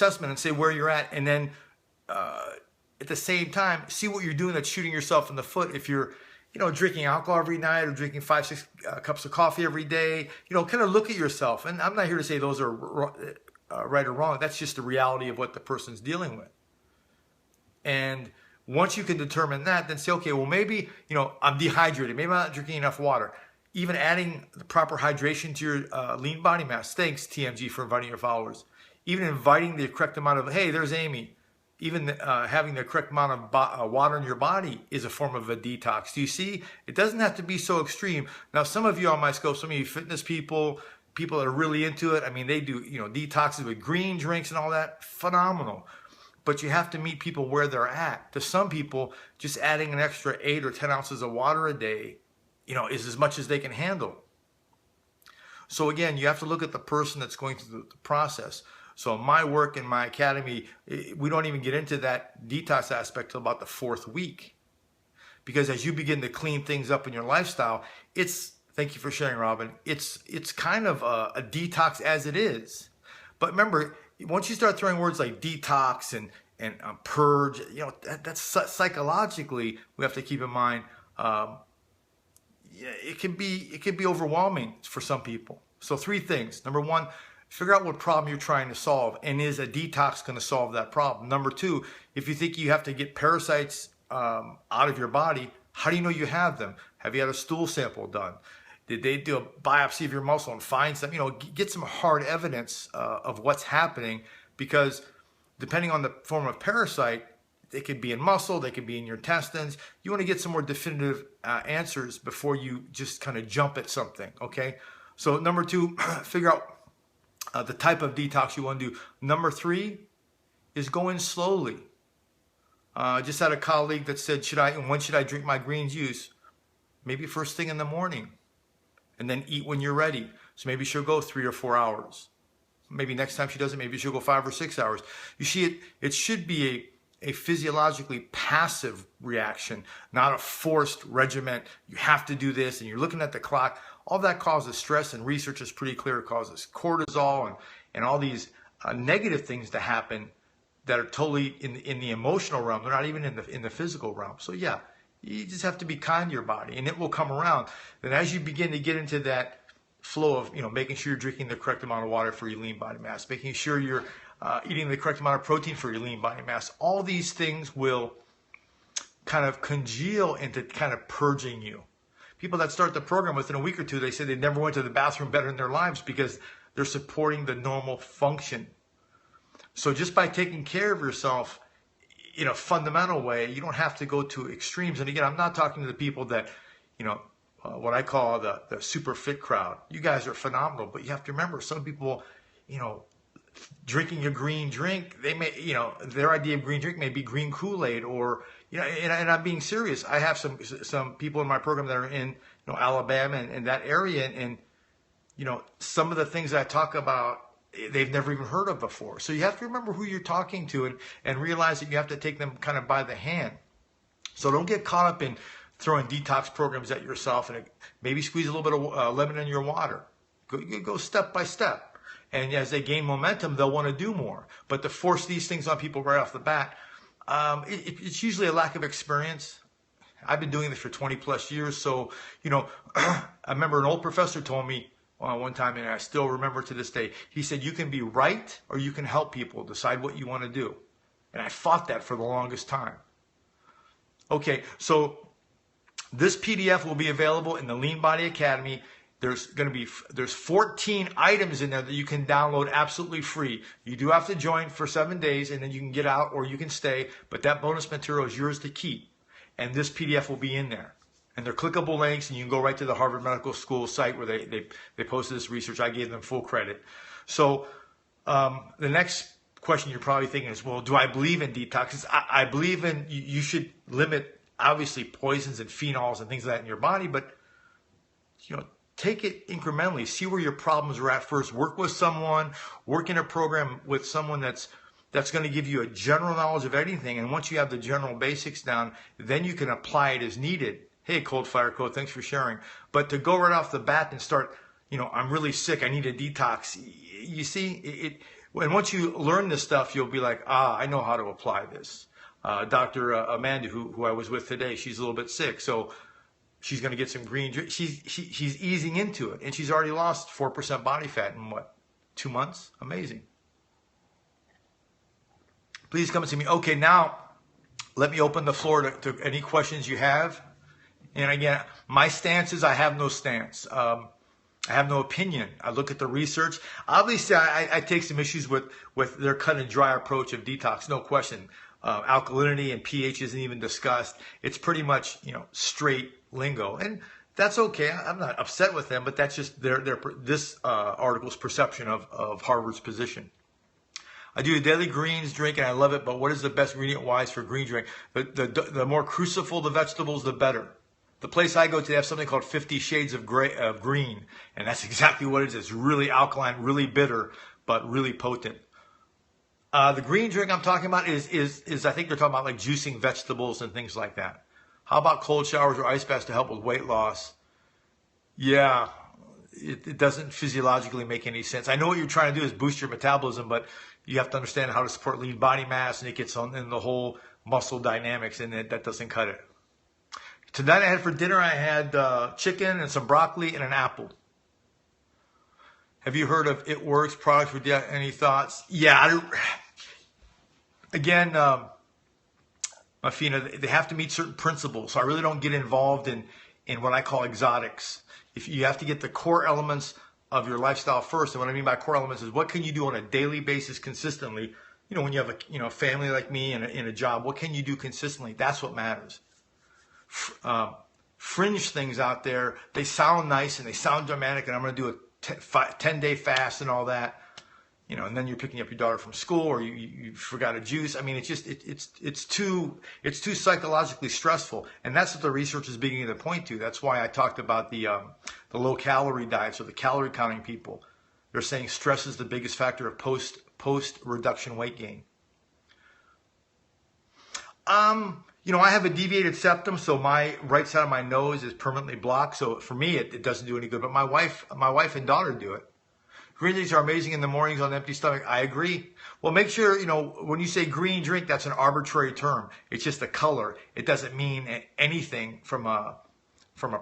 assessment and say where you're at, and then at the same time, see what you're doing that's shooting yourself in the foot. If you're, drinking alcohol every night or drinking 5-6 cups of coffee every day, kind of look at yourself. And I'm not here to say those are right or wrong. That's just the reality of what the person's dealing with. And once you can determine that, then say, okay, well, maybe, I'm dehydrated. Maybe I'm not drinking enough water. Even adding the proper hydration to your lean body mass. Thanks, TMG, for inviting your followers. Even inviting the correct amount of, hey, there's Amy. Even having the correct amount of water in your body is a form of a detox. Do you see? It doesn't have to be so extreme. Now, some of you on my scope, some of you fitness people that are really into it, I mean, they do, detoxes with green drinks and all that. Phenomenal. But you have to meet people where they're at. To some people, just adding an extra 8 or 10 ounces of water a day, is as much as they can handle. So again, you have to look at the person that's going through the process. So my work in my academy, we don't even get into that detox aspect till about the 4th week. Because as you begin to clean things up in your lifestyle, thank you for sharing, Robin, it's kind of a detox as it is. But remember, once you start throwing words like detox and purge, that's psychologically, we have to keep in mind, it can be overwhelming for some people. So 3 things. Number 1, figure out what problem you're trying to solve, and is a detox going to solve that problem? Number 2, if you think you have to get parasites out of your body, how do you know you have them? Have you had a stool sample done? Did they do a biopsy of your muscle and find some, get some hard evidence of what's happening? Because depending on the form of parasite, they could be in muscle, they could be in your intestines. You want to get some more definitive answers before you just kind of jump at something, okay? So number 2, figure out the type of detox you want to do. Number 3 is go in slowly. I just had a colleague that said, when should I drink my green juice? Maybe first thing in the morning, and then eat when you're ready. So maybe she'll go 3 or 4 hours. Maybe next time she does it, maybe she'll go 5 or 6 hours. You see, it should be a physiologically passive reaction, not a forced regimen. You have to do this, and you're looking at the clock. All that causes stress, and research is pretty clear. It causes cortisol and all these negative things to happen that are totally in the emotional realm. They're not even in the physical realm. So yeah, you just have to be kind to your body, and it will come around. Then as you begin to get into that flow of, making sure you're drinking the correct amount of water for your lean body mass, making sure you're eating the correct amount of protein for your lean body mass, all these things will kind of congeal into kind of purging you. People that start the program within a week or 2, they say they never went to the bathroom better in their lives because they're supporting the normal function. So just by taking care of yourself in a fundamental way, you don't have to go to extremes. And again, I'm not talking to the people that, what I call the super fit crowd. You guys are phenomenal, but you have to remember, some people, drinking a green drink, they may, their idea of green drink may be green Kool-Aid, or, and I'm being serious. I have some people in my program that are in, Alabama and that area, and some of the things I talk about, they've never even heard of before. So you have to remember who you're talking to and realize that you have to take them kind of by the hand. So don't get caught up in throwing detox programs at yourself, and maybe squeeze a little bit of lemon in your water. Go step by step. And as they gain momentum, they'll want to do more. But to force these things on people right off the bat, it's usually a lack of experience. I've been doing this for 20 plus years. So, I remember an old professor told me one time, and I still remember to this day, he said, you can be right or you can help people. Decide what you want to do. And I fought that for the longest time. Okay, so this PDF will be available in the Lean Body Academy. There's 14 items in there that you can download absolutely free. You do have to join for 7 days, and then you can get out or you can stay. But that bonus material is yours to keep. And this PDF will be in there. And they're clickable links, and you can go right to the Harvard Medical School site where they posted this research. I gave them full credit. So the next question you're probably thinking is, well, do I believe in detoxes? I believe in you should limit, obviously, poisons and phenols and things like that in your body, but take it incrementally. See where your problems are at first. Work with someone. Work in a program with someone that's going to give you a general knowledge of anything. And once you have the general basics down, then you can apply it as needed. Hey, Cold Fire Code, thanks for sharing. But to go right off the bat and start, I'm really sick, I need a detox. You see, And once you learn this stuff, you'll be like, I know how to apply this. Dr. Amanda, who I was with today, she's a little bit sick, so she's going to get some green. She's easing into it, and she's already lost 4% body fat in what, 2 months? Amazing. Please come and see me. Okay, now let me open the floor to any questions you have. And again, my stance is I have no stance. I have no opinion. I look at the research. Obviously, I take some issues with their cut and dry approach of detox, no question. Alkalinity and pH isn't even discussed. It's pretty much, straight lingo. And that's okay. I'm not upset with them, but that's just this article's perception of Harvard's position. I do a daily greens drink and I love it, but what is the best ingredient-wise for green drink? The more crucible the vegetables, the better. The place I go to, they have something called 50 Shades of Green, and that's exactly what it is. It's really alkaline, really bitter, but really potent. The green drink I'm talking about is I think they're talking about like juicing vegetables and things like that. How about cold showers or ice baths to help with weight loss? Yeah, it doesn't physiologically make any sense. I know what you're trying to do is boost your metabolism, but you have to understand how to support lean body mass, and it gets on in the whole muscle dynamics, and that doesn't cut it. Tonight I had for dinner, I had chicken and some broccoli and an apple. Have you heard of It Works products? Any thoughts? Yeah. Again, Mafina, they have to meet certain principles. So I really don't get involved in what I call exotics. If you have to get the core elements of your lifestyle first, and what I mean by core elements is what can you do on a daily basis consistently? When you have a family like me and in a job, what can you do consistently? That's what matters. Fringe things out there, they sound nice and they sound dramatic, and I'm going to do a 10-day fast and all that, and then you're picking up your daughter from school, or you forgot a juice. I mean, it's too psychologically stressful, and that's what the research is beginning to point to. That's why I talked about the low calorie diets or the calorie counting people. They're saying stress is the biggest factor of post reduction weight gain. I have a deviated septum, so my right side of my nose is permanently blocked. So for me, it doesn't do any good. But my wife and daughter do it. Green drinks are amazing in the mornings on an empty stomach. I agree. Well, make sure, when you say green drink, that's an arbitrary term. It's just a color. It doesn't mean anything from a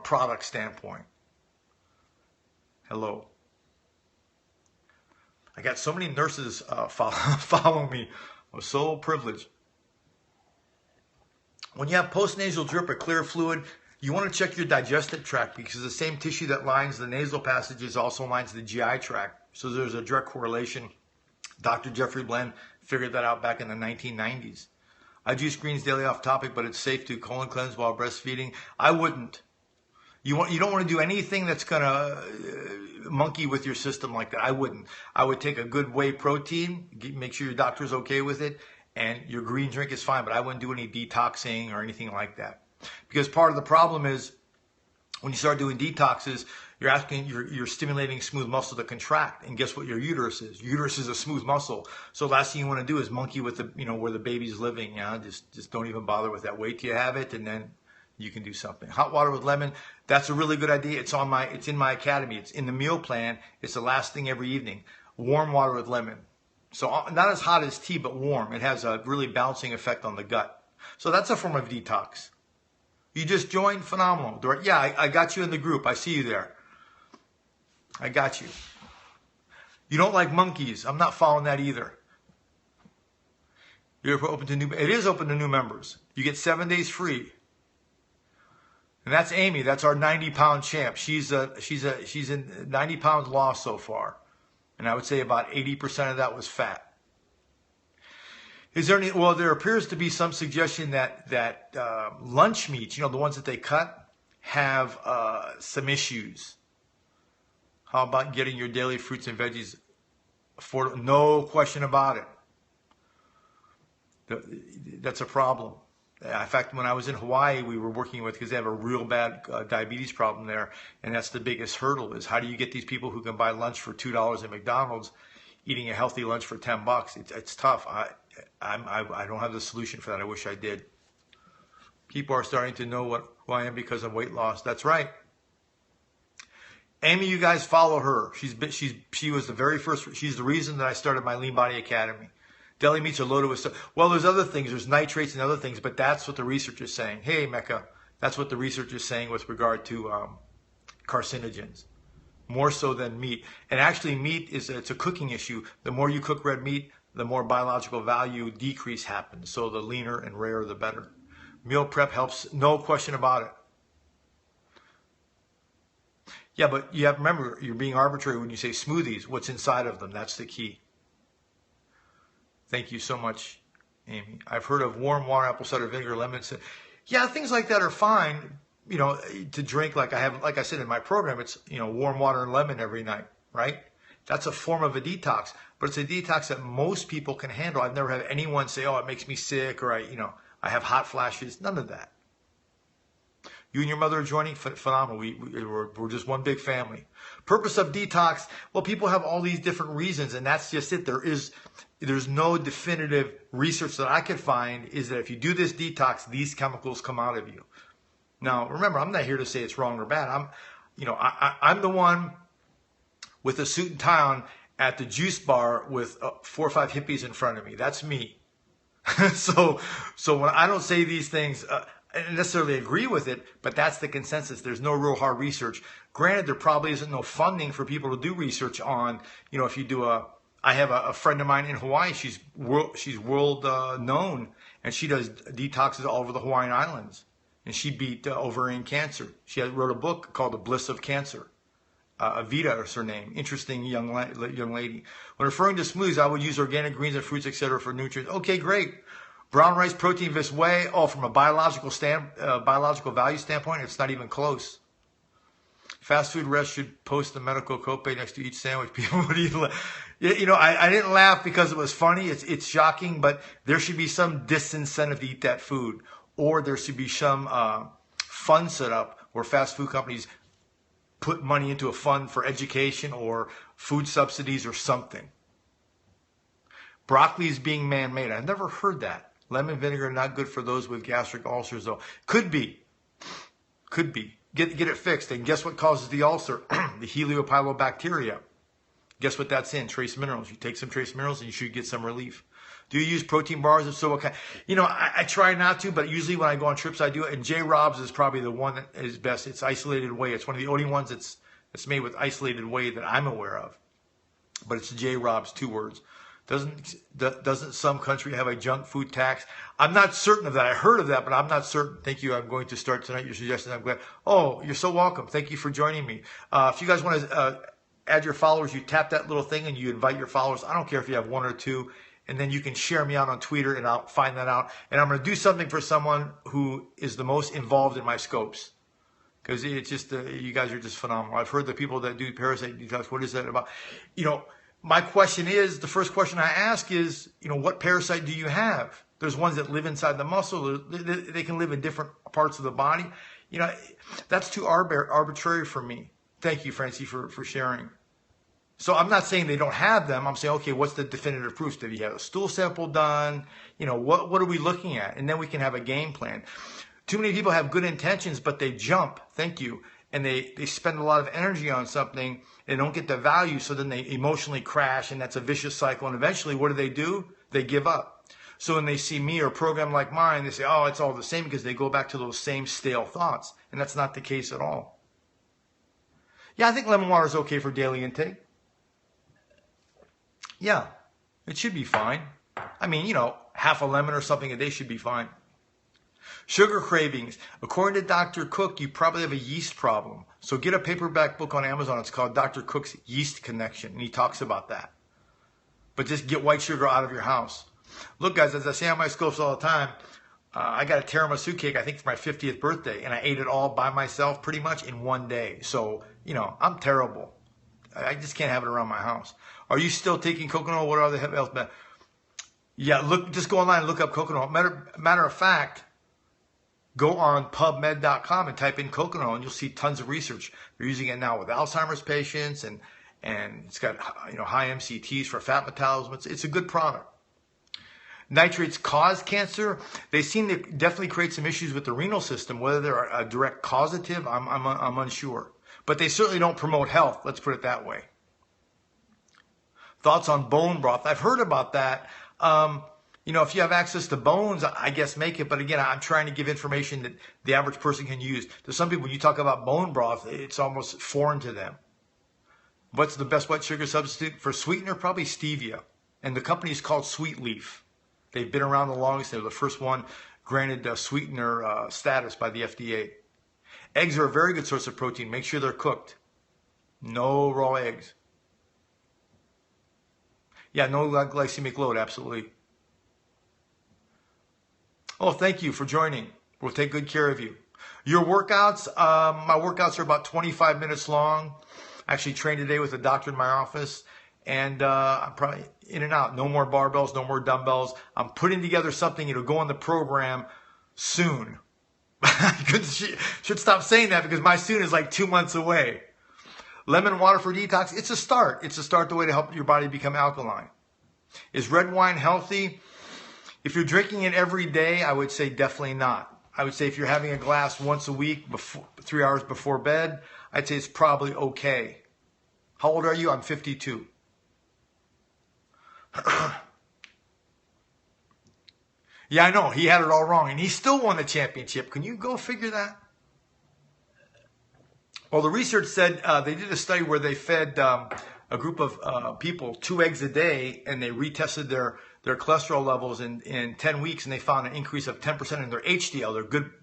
product standpoint. Hello. I got so many nurses follow me. I'm so privileged. When you have postnasal drip or clear fluid, you want to check your digestive tract, because the same tissue that lines the nasal passages also lines the GI tract. So there's a direct correlation. Dr. Jeffrey Bland figured that out back in the 1990s. I juice greens daily off topic, but it's safe to colon cleanse while breastfeeding. I wouldn't. You don't want to do anything that's going to monkey with your system like that. I wouldn't. I would take a good whey protein, make sure your doctor's okay with it, and your green drink is fine, but I wouldn't do any detoxing or anything like that. Because part of the problem is when you start doing detoxes, you're stimulating smooth muscle to contract. And guess what your uterus is? Your uterus is a smooth muscle. So the last thing you want to do is monkey with where the baby's living. Just don't even bother with that. Wait till you have it, and then you can do something. Hot water with lemon, that's a really good idea. It's in my academy. It's in the meal plan. It's the last thing every evening. Warm water with lemon. So not as hot as tea, but warm. It has a really balancing effect on the gut. So that's a form of detox. You just joined? Phenomenal. Yeah, I got you in the group. I see you there. I got you. You don't like monkeys. I'm not following that either. You're open to new. It is open to new members. You get 7 days free. And that's Amy. That's our 90-pound champ. She's in 90 pounds lost so far. And I would say about 80% of that was fat. Is there any? Well, there appears to be some suggestion that lunch meats, the ones that they cut, have some issues. How about getting your daily fruits and veggies affordable? No question about it. That's a problem. In fact, when I was in Hawaii, we were working with, because they have a real bad diabetes problem there, and that's the biggest hurdle, is how do you get these people who can buy lunch for $2 at McDonald's eating a healthy lunch for $10? It's tough. I don't have the solution for that. I wish I did. People are starting to know who I am because of weight loss. That's right. Amy, you guys follow her. She was the very first. She's the reason that I started my Lean Body Academy. Deli meats are loaded with stuff. Well, there's other things. There's nitrates and other things, but that's what the research is saying. Hey, Mecca, that's what the research is saying with regard to carcinogens, more so than meat. And actually, meat it's a cooking issue. The more you cook red meat, the more biological value decrease happens. So the leaner and rarer, the better. Meal prep helps, no question about it. Yeah, but you have to remember, you're being arbitrary when you say smoothies. What's inside of them? That's the key. Thank you so much, Amy. I've heard of warm water, apple cider vinegar, lemon. Yeah, things like that are fine, you know, to drink. Like I said in my program, it's, you know, warm water and lemon every night, right? That's a form of a detox, but it's a detox that most people can handle. I've never had anyone say, oh, it makes me sick, or I have hot flashes. None of that. You and your mother are joining, phenomenal. We're just one big family. Purpose of detox, well, people have all these different reasons, and that's just it. There's no definitive research that I could find is that if you do this detox, these chemicals come out of you. Now, remember, I'm not here to say it's wrong or bad. I'm the one with a suit and tie on at the juice bar with 4 or 5 hippies in front of me. That's me. So when I don't say these things, I don't necessarily agree with it, but that's the consensus. There's no real hard research. Granted, there probably isn't no funding for people to do research on, you know, if you do I have a friend of mine in Hawaii. She's world known, and she does detoxes all over the Hawaiian Islands. And she beat ovarian cancer. She wrote a book called The Bliss of Cancer. Avita is her name. Interesting young lady. When referring to smoothies, I would use organic greens and fruits, etc. for nutrients. Okay, great. Brown rice protein this way. Oh, from a biological value standpoint, it's not even close. Fast food rest should post the medical copay next to each sandwich. People would eat. You know, I didn't laugh because it was funny. It's shocking, but there should be some disincentive to eat that food, or there should be some fund set up where fast food companies put money into a fund for education or food subsidies or something. Broccoli is being man-made. I've never heard that. Lemon vinegar not good for those with gastric ulcers, though. Could be. Could be. Get it fixed. And guess what causes the ulcer? The heliopilobacteria. Guess what that's in? Trace minerals. You take some trace minerals and you should get some relief. Do you use protein bars? If so, what kind? You know, I try not to, but usually when I go on trips, I do it. And J. Rob's is probably the one that is best. It's isolated whey. It's one of the only ones that's made with isolated whey that I'm aware of. But it's J. Rob's, 2 words. Doesn't some country have a junk food tax? I'm not certain of that. I heard of that, but I'm not certain. Thank you. I'm going to start tonight. Your suggestion. I'm glad. Oh, you're so welcome. Thank you for joining me. If you guys want to add your followers, you tap that little thing and you invite your followers. I don't care if you have 1 or 2, and then you can share me out on Twitter, and I'll find that out. And I'm going to do something for someone who is the most involved in my scopes, because it's just you guys are just phenomenal. I've heard the people that do parasite detox. What is that about? You know. My question is, the first question I ask is, you know, what parasite do you have? There's ones that live inside the muscle. They can live in different parts of the body. You know, that's too arbitrary for me. Thank you, Francie, for sharing. So I'm not saying they don't have them. I'm saying, okay, what's the definitive proof? Did he have a stool sample done? You know, what are we looking at? And then we can have a game plan. Too many people have good intentions, but they jump. Thank you. And they spend a lot of energy on something. They don't get the value, so then they emotionally crash, and that's a vicious cycle. And eventually, what do? They give up. So when they see me or a program like mine, they say, oh, it's all the same, because they go back to those same stale thoughts. And that's not the case at all. Yeah, I think lemon water is okay for daily intake. Yeah, it should be fine. I mean, you know, half a lemon or something a day should be fine. Sugar cravings. According to Dr. Cook, you probably have a yeast problem. So get a paperback book on Amazon. It's called Dr. Cook's Yeast Connection, and he talks about that. But just get white sugar out of your house. Look, guys, as I say on my scopes all the time, I got a tiramisu cake, I think, for my 50th birthday, and I ate it all by myself pretty much in 1 day. So, you know, I'm terrible. I just can't have it around my house. Are you still taking coconut? What are the health benefits? Yeah, just go online and look up coconut. Matter of fact, go on PubMed.com and type in coconut, and you'll see tons of research. They're using it now with Alzheimer's patients, and it's got, you know, high MCTs for fat metabolism. It's a good product. Nitrates cause cancer. They seem to definitely create some issues with the renal system. Whether they're a direct causative, I'm unsure. but they certainly don't promote health. Let's put it that way. Thoughts on bone broth? I've heard about that. You know, if you have access to bones, I guess make it. But again, I'm trying to give information that the average person can use. To some people, when you talk about bone broth, it's almost foreign to them. What's the best white sugar substitute? For sweetener, probably stevia. And the company is called Sweet Leaf. They've been around the longest. They're the first one granted sweetener status by the FDA. Eggs are a very good source of protein. Make sure they're cooked. No raw eggs. Yeah, no glycemic load, absolutely. Oh, thank you for joining. We'll take good care of you. Your workouts, my workouts are about 25 minutes long. I actually trained today with a doctor in my office, and I'm probably in and out. No more barbells, no more dumbbells. I'm putting together something. It'll go on the program soon. I should stop saying that because my soon is like 2 months away. Lemon water for detox, it's a start. It's a start the way to help your body become alkaline. Is red wine healthy? If you're drinking it every day, I would say definitely not. I would say if you're having a glass once a week, 3 hours before bed, I'd say it's probably okay. How old are you? I'm 52. Yeah, I know. He had it all wrong, and he still won the championship. Can you go figure that? Well, the research said they did a study where they fed a group of people 2 eggs a day, and they retested their cholesterol levels in 10 weeks, and they found an increase of 10% in their HDL,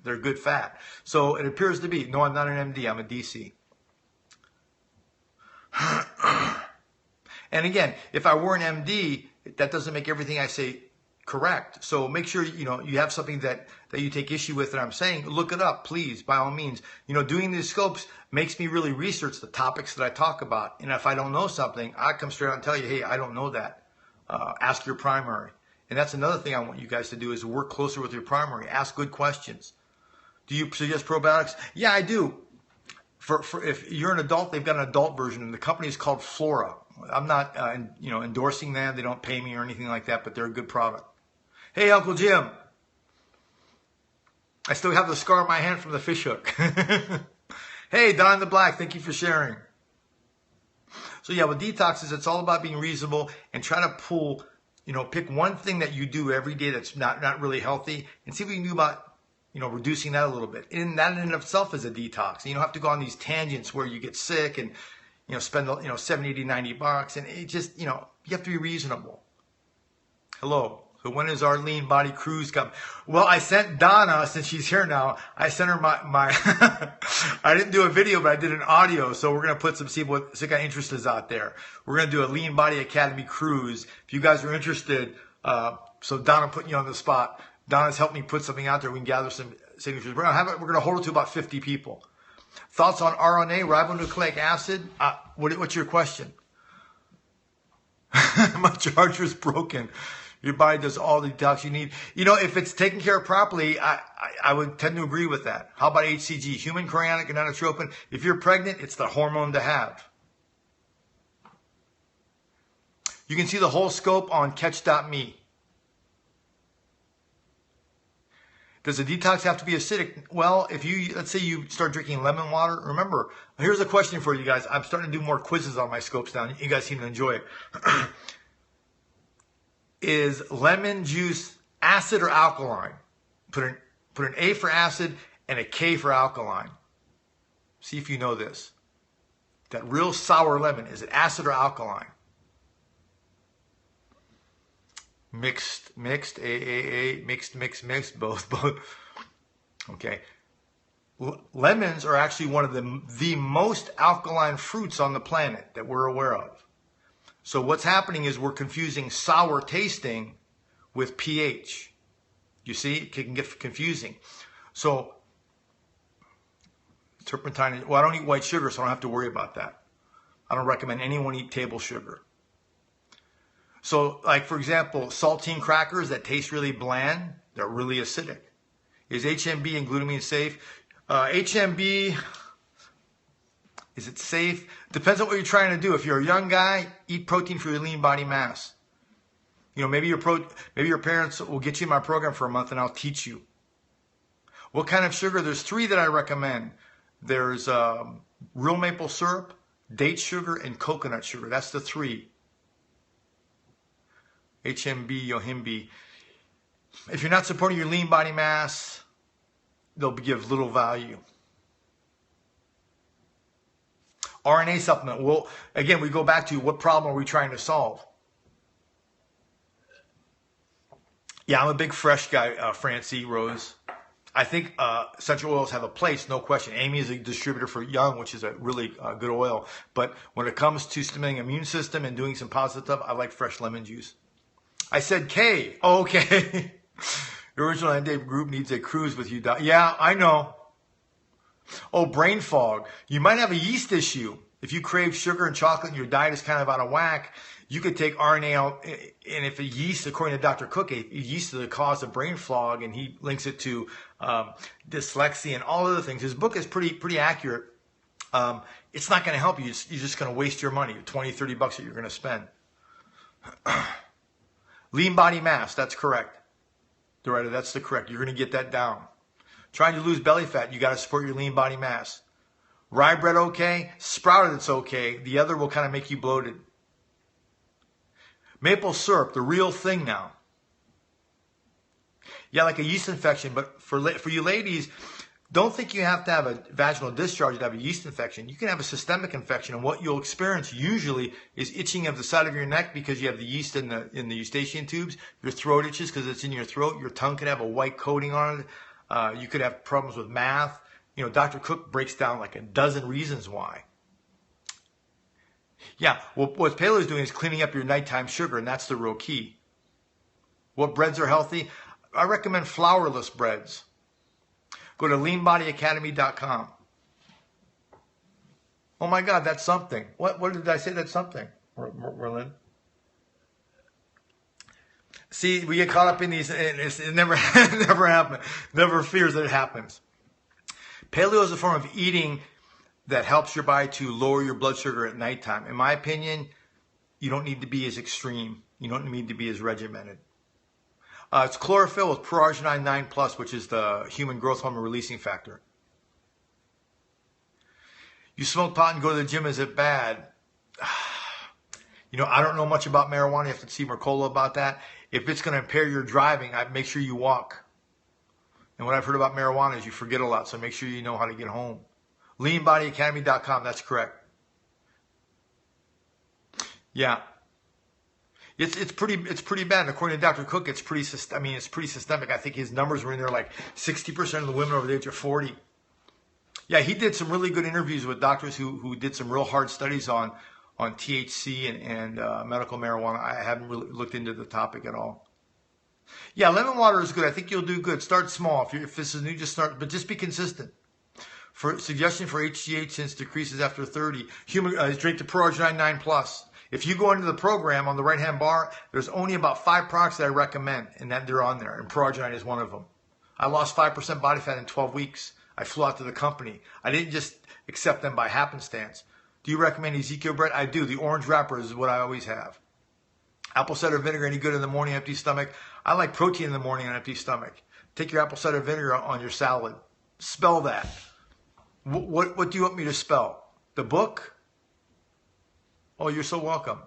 their good fat. So it appears to be. No, I'm not an MD. I'm a DC. And again, if I were an MD, that doesn't make everything I say correct. So make sure you have something that you take issue with that I'm saying. Look it up, please, by all means. Doing these scopes makes me really research the topics that I talk about. And if I don't know something, I come straight out and tell you, hey, I don't know that. Ask your primary. And that's another thing I want you guys to do is work closer with your primary. Ask good questions. Do you suggest probiotics? Yeah, I do. For if you're an adult, they've got an adult version, and the company is called Flora. I'm not endorsing them. They don't pay me or anything like that, but they're a good product. Hey, Uncle Jim. I still have the scar on my hand from the fish hook. Hey, Don the Black, thank you for sharing. So yeah, with detoxes, it's all about being reasonable and try to pull, pick one thing that you do every day that's not really healthy and see what you can do about, reducing that a little bit. And that in and of itself is a detox. And you don't have to go on these tangents where you get sick and, spend, 70, 80, 90 bucks. And it just, you have to be reasonable. Hello. So when is our lean body cruise come? Well, I sent Donna, since she's here now, I sent her my I didn't do a video, but I did an audio. So we're going to put see what kind of interest is out there. We're going to do a Lean Body Academy cruise. If you guys are interested, so Donna, putting you on the spot. Donna's helped me put something out there. We can gather some signatures. We're going to hold it to about 50 people. Thoughts on RNA, ribonucleic acid? What's your question? My charger's broken. Your body does all the detox you need. If it's taken care of properly, I would tend to agree with that. How about HCG? Human chorionic gonadotropin. If you're pregnant, it's the hormone to have. You can see the whole scope on catch.me. Does a detox have to be acidic? Well, let's say you start drinking lemon water. Remember, here's a question for you guys. I'm starting to do more quizzes on my scopes now. You guys seem to enjoy it. Is lemon juice acid or alkaline? Put an A for acid and a K for alkaline. See if you know this. That real sour lemon, is it acid or alkaline? Mixed, mixed, both. Okay. Lemons are actually one of the most alkaline fruits on the planet that we're aware of. So what's happening is we're confusing sour tasting with pH. You see, it can get confusing. So turpentine, I don't eat white sugar, so I don't have to worry about that. I don't recommend anyone eat table sugar. So like, for example, saltine crackers that taste really bland, they're really acidic. Is HMB and glutamine safe? HMB... Is it safe? Depends on what you're trying to do. If you're a young guy, eat protein for your lean body mass. Maybe your parents will get you in my program for a month and I'll teach you. What kind of sugar? There's 3 that I recommend. There's real maple syrup, date sugar, and coconut sugar. That's the three. HMB, Yohimbi. If you're not supporting your lean body mass, they'll give little value. RNA supplement. Well, again, we go back to what problem are we trying to solve? Yeah, I'm a big fresh guy, Francie Rose. I think essential oils have a place, no question. Amy is a distributor for Young, which is a really good oil. But when it comes to stimulating the immune system and doing some positive stuff, I like fresh lemon juice. I said K. Oh, okay. The original NDA group needs a cruise with you. Yeah, I know. Oh, brain fog. You might have a yeast issue. If you crave sugar and chocolate and your diet is kind of out of whack, you could take RNA out. And if a yeast, according to Dr. Cook, a yeast is the cause of brain fog, and he links it to dyslexia and all other things. His book is pretty accurate. It's not going to help you. You're just going to waste your money, $20-30 that you're going to spend. Lean body mass, that's correct. Doretta, that's the correct. You're going to get that down. Trying to lose belly fat, you got to support your lean body mass. Rye bread, okay. Sprouted, it's okay. The other will kind of make you bloated. Maple syrup, the real thing now. Yeah, like a yeast infection, but for you ladies, don't think you have to have a vaginal discharge to have a yeast infection. You can have a systemic infection, and what you'll experience usually is itching of the side of your neck because you have the yeast in the eustachian tubes. Your throat itches because it's in your throat. Your tongue can have a white coating on it. You could have problems with math. You know, Dr. Cook breaks down like a dozen reasons why. Yeah, well, what paleo is doing is cleaning up your nighttime sugar, and that's the real key. What breads are healthy? I recommend flourless breads. Go to leanbodyacademy.com. Oh my God, that's something. What did I say? That's something, Merlin. See, we get caught up in these, and it never happens. Never fears that it happens. Paleo is a form of eating that helps your body to lower your blood sugar at nighttime. In my opinion, you don't need to be as extreme. You don't need to be as regimented. It's chlorophyll with proarginine 9+, which is the human growth hormone releasing factor. You smoke pot and go to the gym, is it bad? You know, I don't know much about marijuana. You have to see Mercola about that. If it's going to impair your driving, I make sure you walk. And what I've heard about marijuana is you forget a lot, so make sure you know how to get home. LeanBodyAcademy.com, that's correct. Yeah. It's pretty bad. According to Dr. Cook, it's pretty systemic. I think his numbers were in there like 60% of the women over the age of 40. Yeah, he did some really good interviews with doctors who did some real hard studies on THC and medical marijuana. I haven't really looked into the topic at all. Yeah, lemon water is good. I think you'll do good. Start small. If this is new, just start, but just be consistent. For suggestion for HGH, since decreases after 30, drink the proarginine 9+. If you go into the program on the right-hand bar, there's only about 5 products that I recommend, and that they're on there, and proarginine is one of them. I lost 5% body fat in 12 weeks. I flew out to the company. I didn't just accept them by happenstance. Do you recommend Ezekiel bread? I do. The orange wrapper is what I always have. Apple cider vinegar, any good in the morning, empty stomach? I like protein in the morning on empty stomach. Take your apple cider vinegar on your salad. Spell that. What do you want me to spell? The book? Oh, you're so welcome.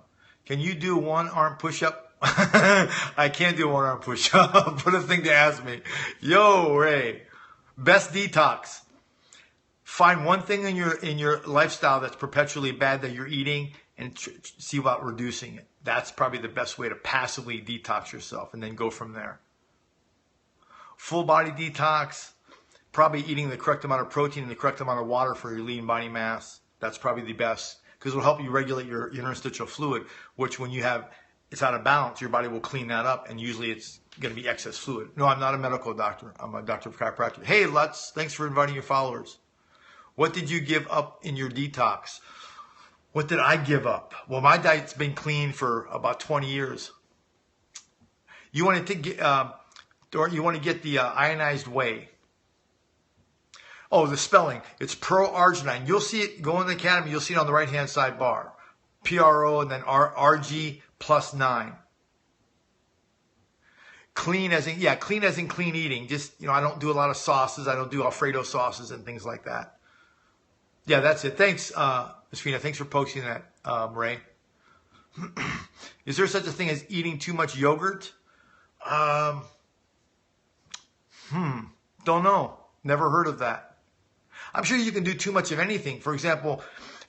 Can you do one arm push-up? I can't do one arm push-up. What a thing to ask me. Yo, Ray. Best detox. Find one thing in your lifestyle that's perpetually bad that you're eating and see about reducing it. That's probably the best way to passively detox yourself, and then go from there. Full body detox. Probably eating the correct amount of protein and the correct amount of water for your lean body mass. That's probably the best, because it will help you regulate your interstitial fluid, which when it's out of balance, your body will clean that up, and usually it's going to be excess fluid. No, I'm not a medical doctor. I'm a doctor of chiropractic. Hey, Lutz, thanks for inviting your followers. What did you give up in your detox? What did I give up? Well, my diet's been clean for about 20 years. You want to get the ionized whey. Oh, the spelling. It's proarginine. You'll see it, go in the academy, you'll see it on the right-hand side bar. PRO and then RG plus 9. Clean as in clean eating. Just, I don't do a lot of sauces. I don't do Alfredo sauces and things like that. Yeah, that's it. Thanks, Ms. Fina. Thanks for posting that, Ray. Is there such a thing as eating too much yogurt? Don't know. Never heard of that. I'm sure you can do too much of anything. For example,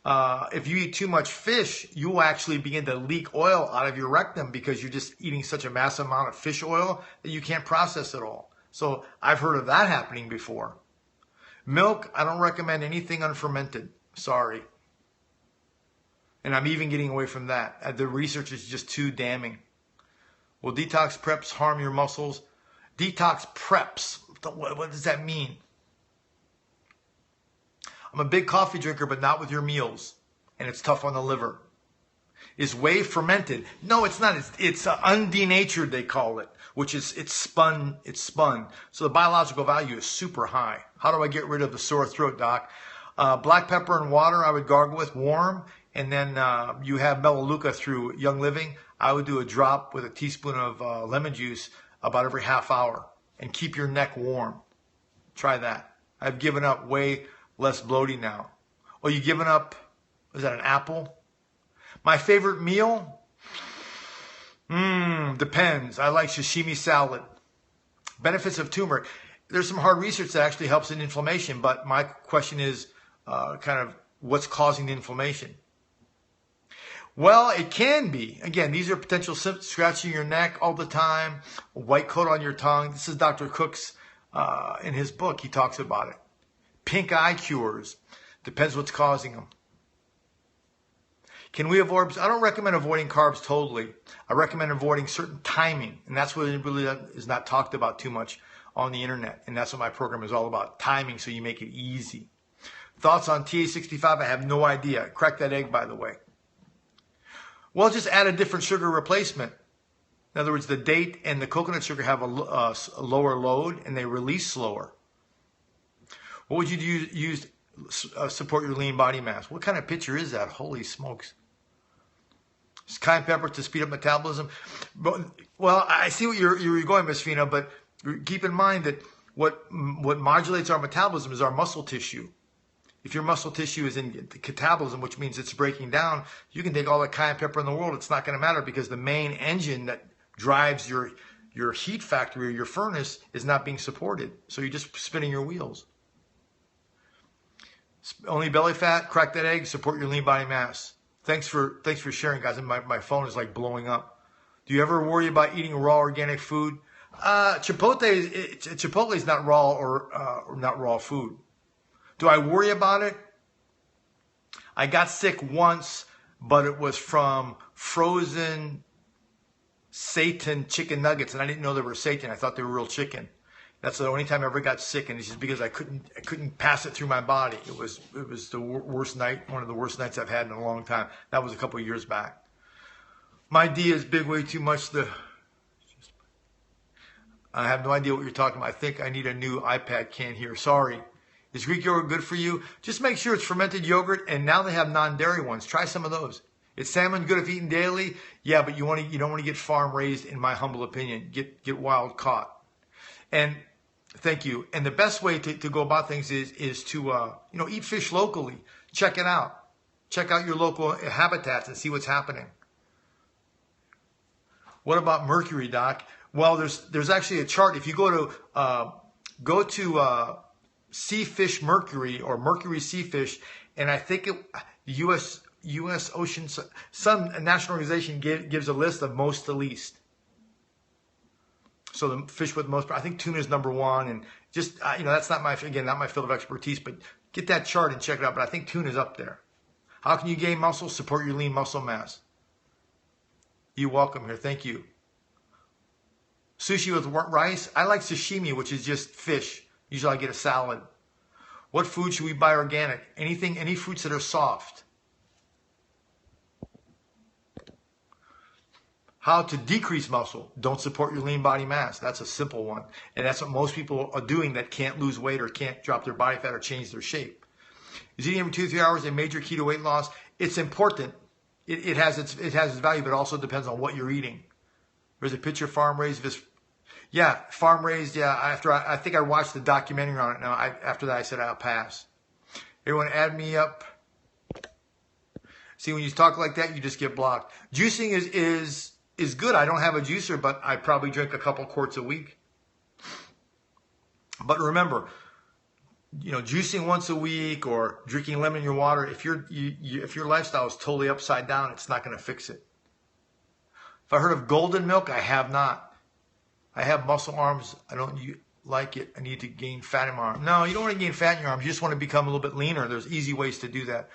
if you eat too much fish, you will actually begin to leak oil out of your rectum because you're just eating such a massive amount of fish oil that you can't process it all. So I've heard of that happening before. Milk, I don't recommend anything unfermented. Sorry. And I'm even getting away from that. The research is just too damning. Will detox preps harm your muscles? Detox preps, what does that mean? I'm a big coffee drinker, but not with your meals. And it's tough on the liver. Is whey fermented? No, it's not. It's undenatured, they call it, which is it's spun. So the biological value is super high. How do I get rid of the sore throat, doc? Black pepper and water I would gargle with warm. And then you have Melaleuca through Young Living. I would do a drop with a teaspoon of lemon juice about every half hour. And keep your neck warm. Try that. I've given up way less bloating now. Oh, you given up, is that an apple? My favorite meal? Depends. I like sashimi salad. Benefits of turmeric. There's some hard research that actually helps in inflammation, but my question is kind of what's causing the inflammation? Well, it can be. Again, these are potential symptoms. Scratching your neck all the time, a white coat on your tongue. This is Dr. Cook's in his book. He talks about it. Pink eye cures. Depends what's causing them. Can we avoid? I don't recommend avoiding carbs totally. I recommend avoiding certain timing. And that's what it really is not talked about too much on the internet. And that's what my program is all about. Timing so you make it easy. Thoughts on TA65? I have no idea. Crack that egg, by the way. Well, just add a different sugar replacement. In other words, the date and the coconut sugar have a lower load and they release slower. What would you use support your lean body mass? What kind of picture is that? Holy smokes. It's cayenne pepper to speed up metabolism. Well, I see what you're going, Ms. Fina, but keep in mind that what modulates our metabolism is our muscle tissue. If your muscle tissue is in catabolism, which means it's breaking down, you can take all the cayenne pepper in the world. It's not going to matter because the main engine that drives your heat factory or your furnace is not being supported. So you're just spinning your wheels. Only belly fat, crack that egg, support your lean body mass. Thanks for sharing, guys. And my phone is like blowing up. Do you ever worry about eating raw organic food? Chipotle is not raw or not raw food. Do I worry about it? I got sick once, but it was from frozen Satan chicken nuggets, and I didn't know they were Satan. I thought they were real chicken. That's the only time I ever got sick, and it's just because I couldn't pass it through my body. It was the worst night, one of the worst nights I've had in a long time. That was a couple of years back. My D is big, way too much. I have no idea what you're talking about. I think I need a new iPad can here. Sorry. Is Greek yogurt good for you? Just make sure it's fermented yogurt, and now they have non-dairy ones. Try some of those. Is salmon good if eaten daily? Yeah, but you don't want to get farm raised, in my humble opinion. Get wild caught. And thank you. And the best way to go about things is to eat fish locally. Check it out. Check out your local habitats and see what's happening. What about mercury, Doc? Well, there's actually a chart. If you go to sea fish mercury or mercury sea fish, and I think U.S. Ocean, some national organization gives a list of most to least. So the fish with most, I think tuna is number one, and just that's not my field of expertise, but get that chart and check it out. But I think tuna is up there. How can you gain muscle? Support your lean muscle mass. You're welcome here. Thank you. Sushi with rice. I like sashimi, which is just fish. Usually I get a salad. What food should we buy organic? Any fruits that are soft. How to decrease muscle. Don't support your lean body mass. That's a simple one. And that's what most people are doing that can't lose weight or can't drop their body fat or change their shape. Is eating every 2 to 3 hours a major key to weight loss? It's important. It has its value, but it also depends on what you're eating. There's a picture of farm raised. Yeah, farm raised. Yeah, I think I watched the documentary on it. Now, after that, I said I'll pass. Everyone add me up. See, when you talk like that, you just get blocked. Juicing is good. I don't have a juicer, but I probably drink a couple quarts a week. But remember, juicing once a week or drinking lemon in your water, if your lifestyle is totally upside down, it's not going to fix it. If I heard of golden milk, I have not. I have muscle arms. I don't like it. I need to gain fat in my arms. No, you don't want to gain fat in your arms. You just want to become a little bit leaner. There's easy ways to do that.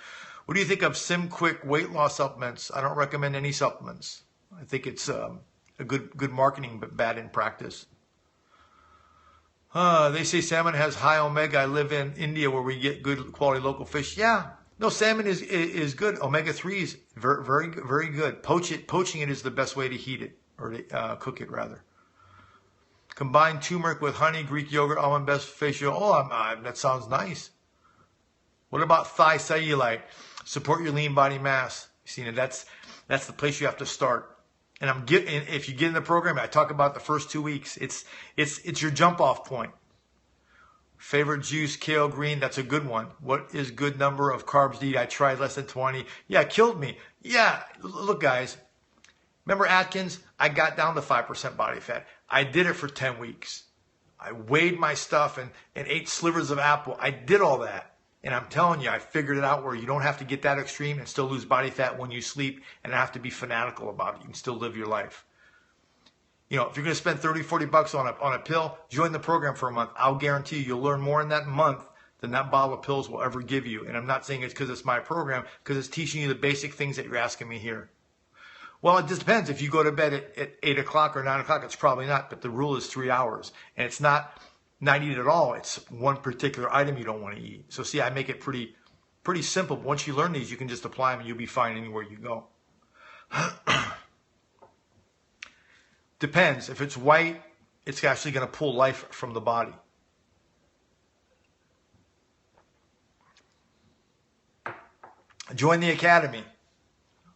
What do you think of SimQuick weight loss supplements? I don't recommend any supplements. I think it's a good marketing, but bad in practice. They say salmon has high omega. I live in India where we get good quality local fish. Yeah, no, salmon is good. Omega-3 is very, very good. Poaching it is the best way to heat it, or to cook it rather. Combine turmeric with honey, Greek yogurt, almond best facial. Oh, that sounds nice. What about thigh cellulite? Support your lean body mass. You see, that's the place you have to start. And if you get in the program, I talk about the first 2 weeks. It's your jump off point. Favorite juice, kale green. That's a good one. What is good number of carbs to eat? I tried less than 20. Yeah, it killed me. Yeah, look, guys. Remember Atkins? I got down to 5% body fat. I did it for 10 weeks. I weighed my stuff and ate slivers of apple. I did all that. And I'm telling you, I figured it out where you don't have to get that extreme and still lose body fat when you sleep and not have to be fanatical about it. You can still live your life. If you're going to spend $30-40 on a pill, join the program for a month. I'll guarantee you'll learn more in that month than that bottle of pills will ever give you. And I'm not saying it's because it's my program, because it's teaching you the basic things that you're asking me here. Well, it just depends. If you go to bed at 8 o'clock or 9 o'clock, it's probably not. But the rule is 3 hours. And it's not eat at all. It's one particular item you don't want to eat. So see, I make it pretty simple. But once you learn these, you can just apply them and you'll be fine anywhere you go. Depends. If it's white, it's actually going to pull life from the body. Join the academy.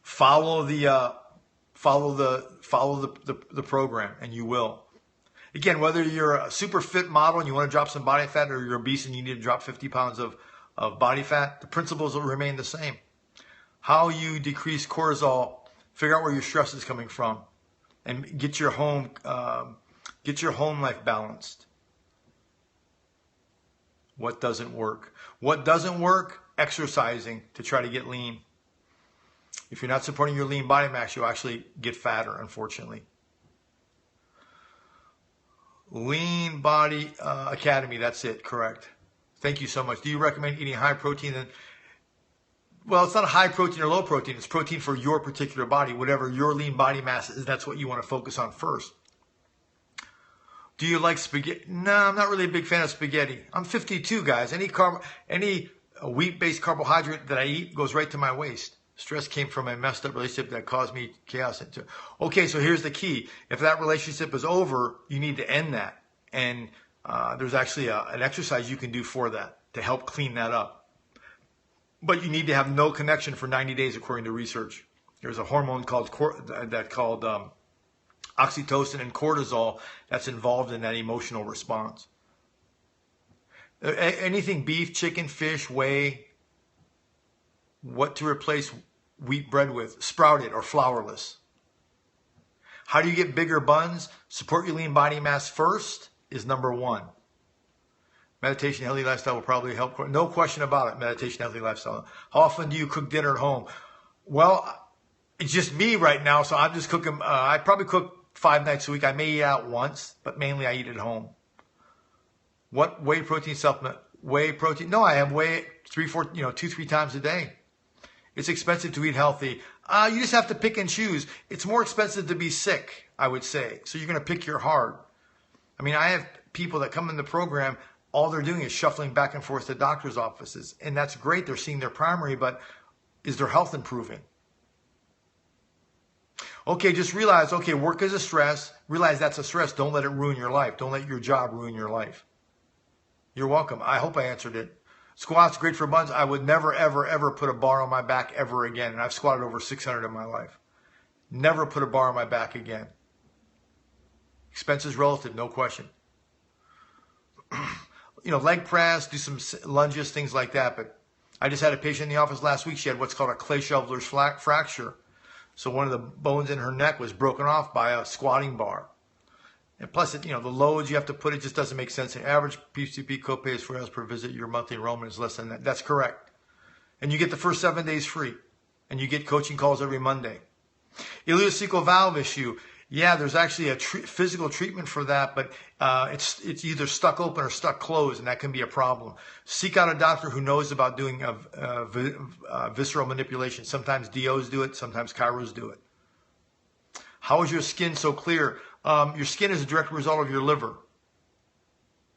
Follow the program, and you will. Again, whether you're a super fit model and you want to drop some body fat, or you're obese and you need to drop 50 pounds of body fat, the principles will remain the same. How you decrease cortisol, figure out where your stress is coming from, and get your home life balanced. What doesn't work? What doesn't work? Exercising to try to get lean. If you're not supporting your lean body mass, you'll actually get fatter, unfortunately. Lean Body Academy, that's it, correct. Thank you so much. Do you recommend eating high protein? Well, it's not a high protein or low protein. It's protein for your particular body. Whatever your lean body mass is, that's what you want to focus on first. Do you like spaghetti? No, I'm not really a big fan of spaghetti. I'm 52, guys. Any wheat-based carbohydrate that I eat goes right to my waist. Stress came from a messed up relationship that caused me chaos. Okay, so here's the key. If that relationship is over, you need to end that. And there's actually an exercise you can do for that to help clean that up. But you need to have no connection for 90 days, according to research. There's a hormone called oxytocin and cortisol that's involved in that emotional response. Anything beef, chicken, fish, whey, what to replace wheat bread with, sprouted or flourless. How do you get bigger buns? Support your lean body mass first is number one. Meditation, healthy lifestyle will probably help. No question about it, meditation, healthy lifestyle. How often do you cook dinner at home? Well, it's just me right now, so I'm just cooking. I probably cook 5 nights a week. I may eat out once, but mainly I eat at home. What whey protein supplement? Whey protein? No, I have whey 2-3 times a day. It's expensive to eat healthy. You just have to pick and choose. It's more expensive to be sick, I would say. So you're going to pick your heart. I mean, I have people that come in the program, all they're doing is shuffling back and forth to doctor's offices. And that's great. They're seeing their primary, but is their health improving? Okay, just realize, okay, work is a stress. Realize that's a stress. Don't let it ruin your life. Don't let your job ruin your life. You're welcome. I hope I answered it. Squats, great for buns. I would never, ever, ever put a bar on my back ever again. And I've squatted over 600 in my life. Never put a bar on my back again. Expenses relative, no question. Leg press, do some lunges, things like that. But I just had a patient in the office last week. She had what's called a Clay-Shoveler's fracture. So one of the bones in her neck was broken off by a squatting bar. And plus, the loads you have to put, it just doesn't make sense. The average PCP copay is $4 per visit. Your monthly enrollment is less than that. That's correct. And you get the first 7 days free. And you get coaching calls every Monday. Ileocecal valve issue. Yeah, there's actually a physical treatment for that, but it's either stuck open or stuck closed, and that can be a problem. Seek out a doctor who knows about doing visceral manipulation. Sometimes DOs do it, sometimes chiros do it. How is your skin so clear? Your skin is a direct result of your liver.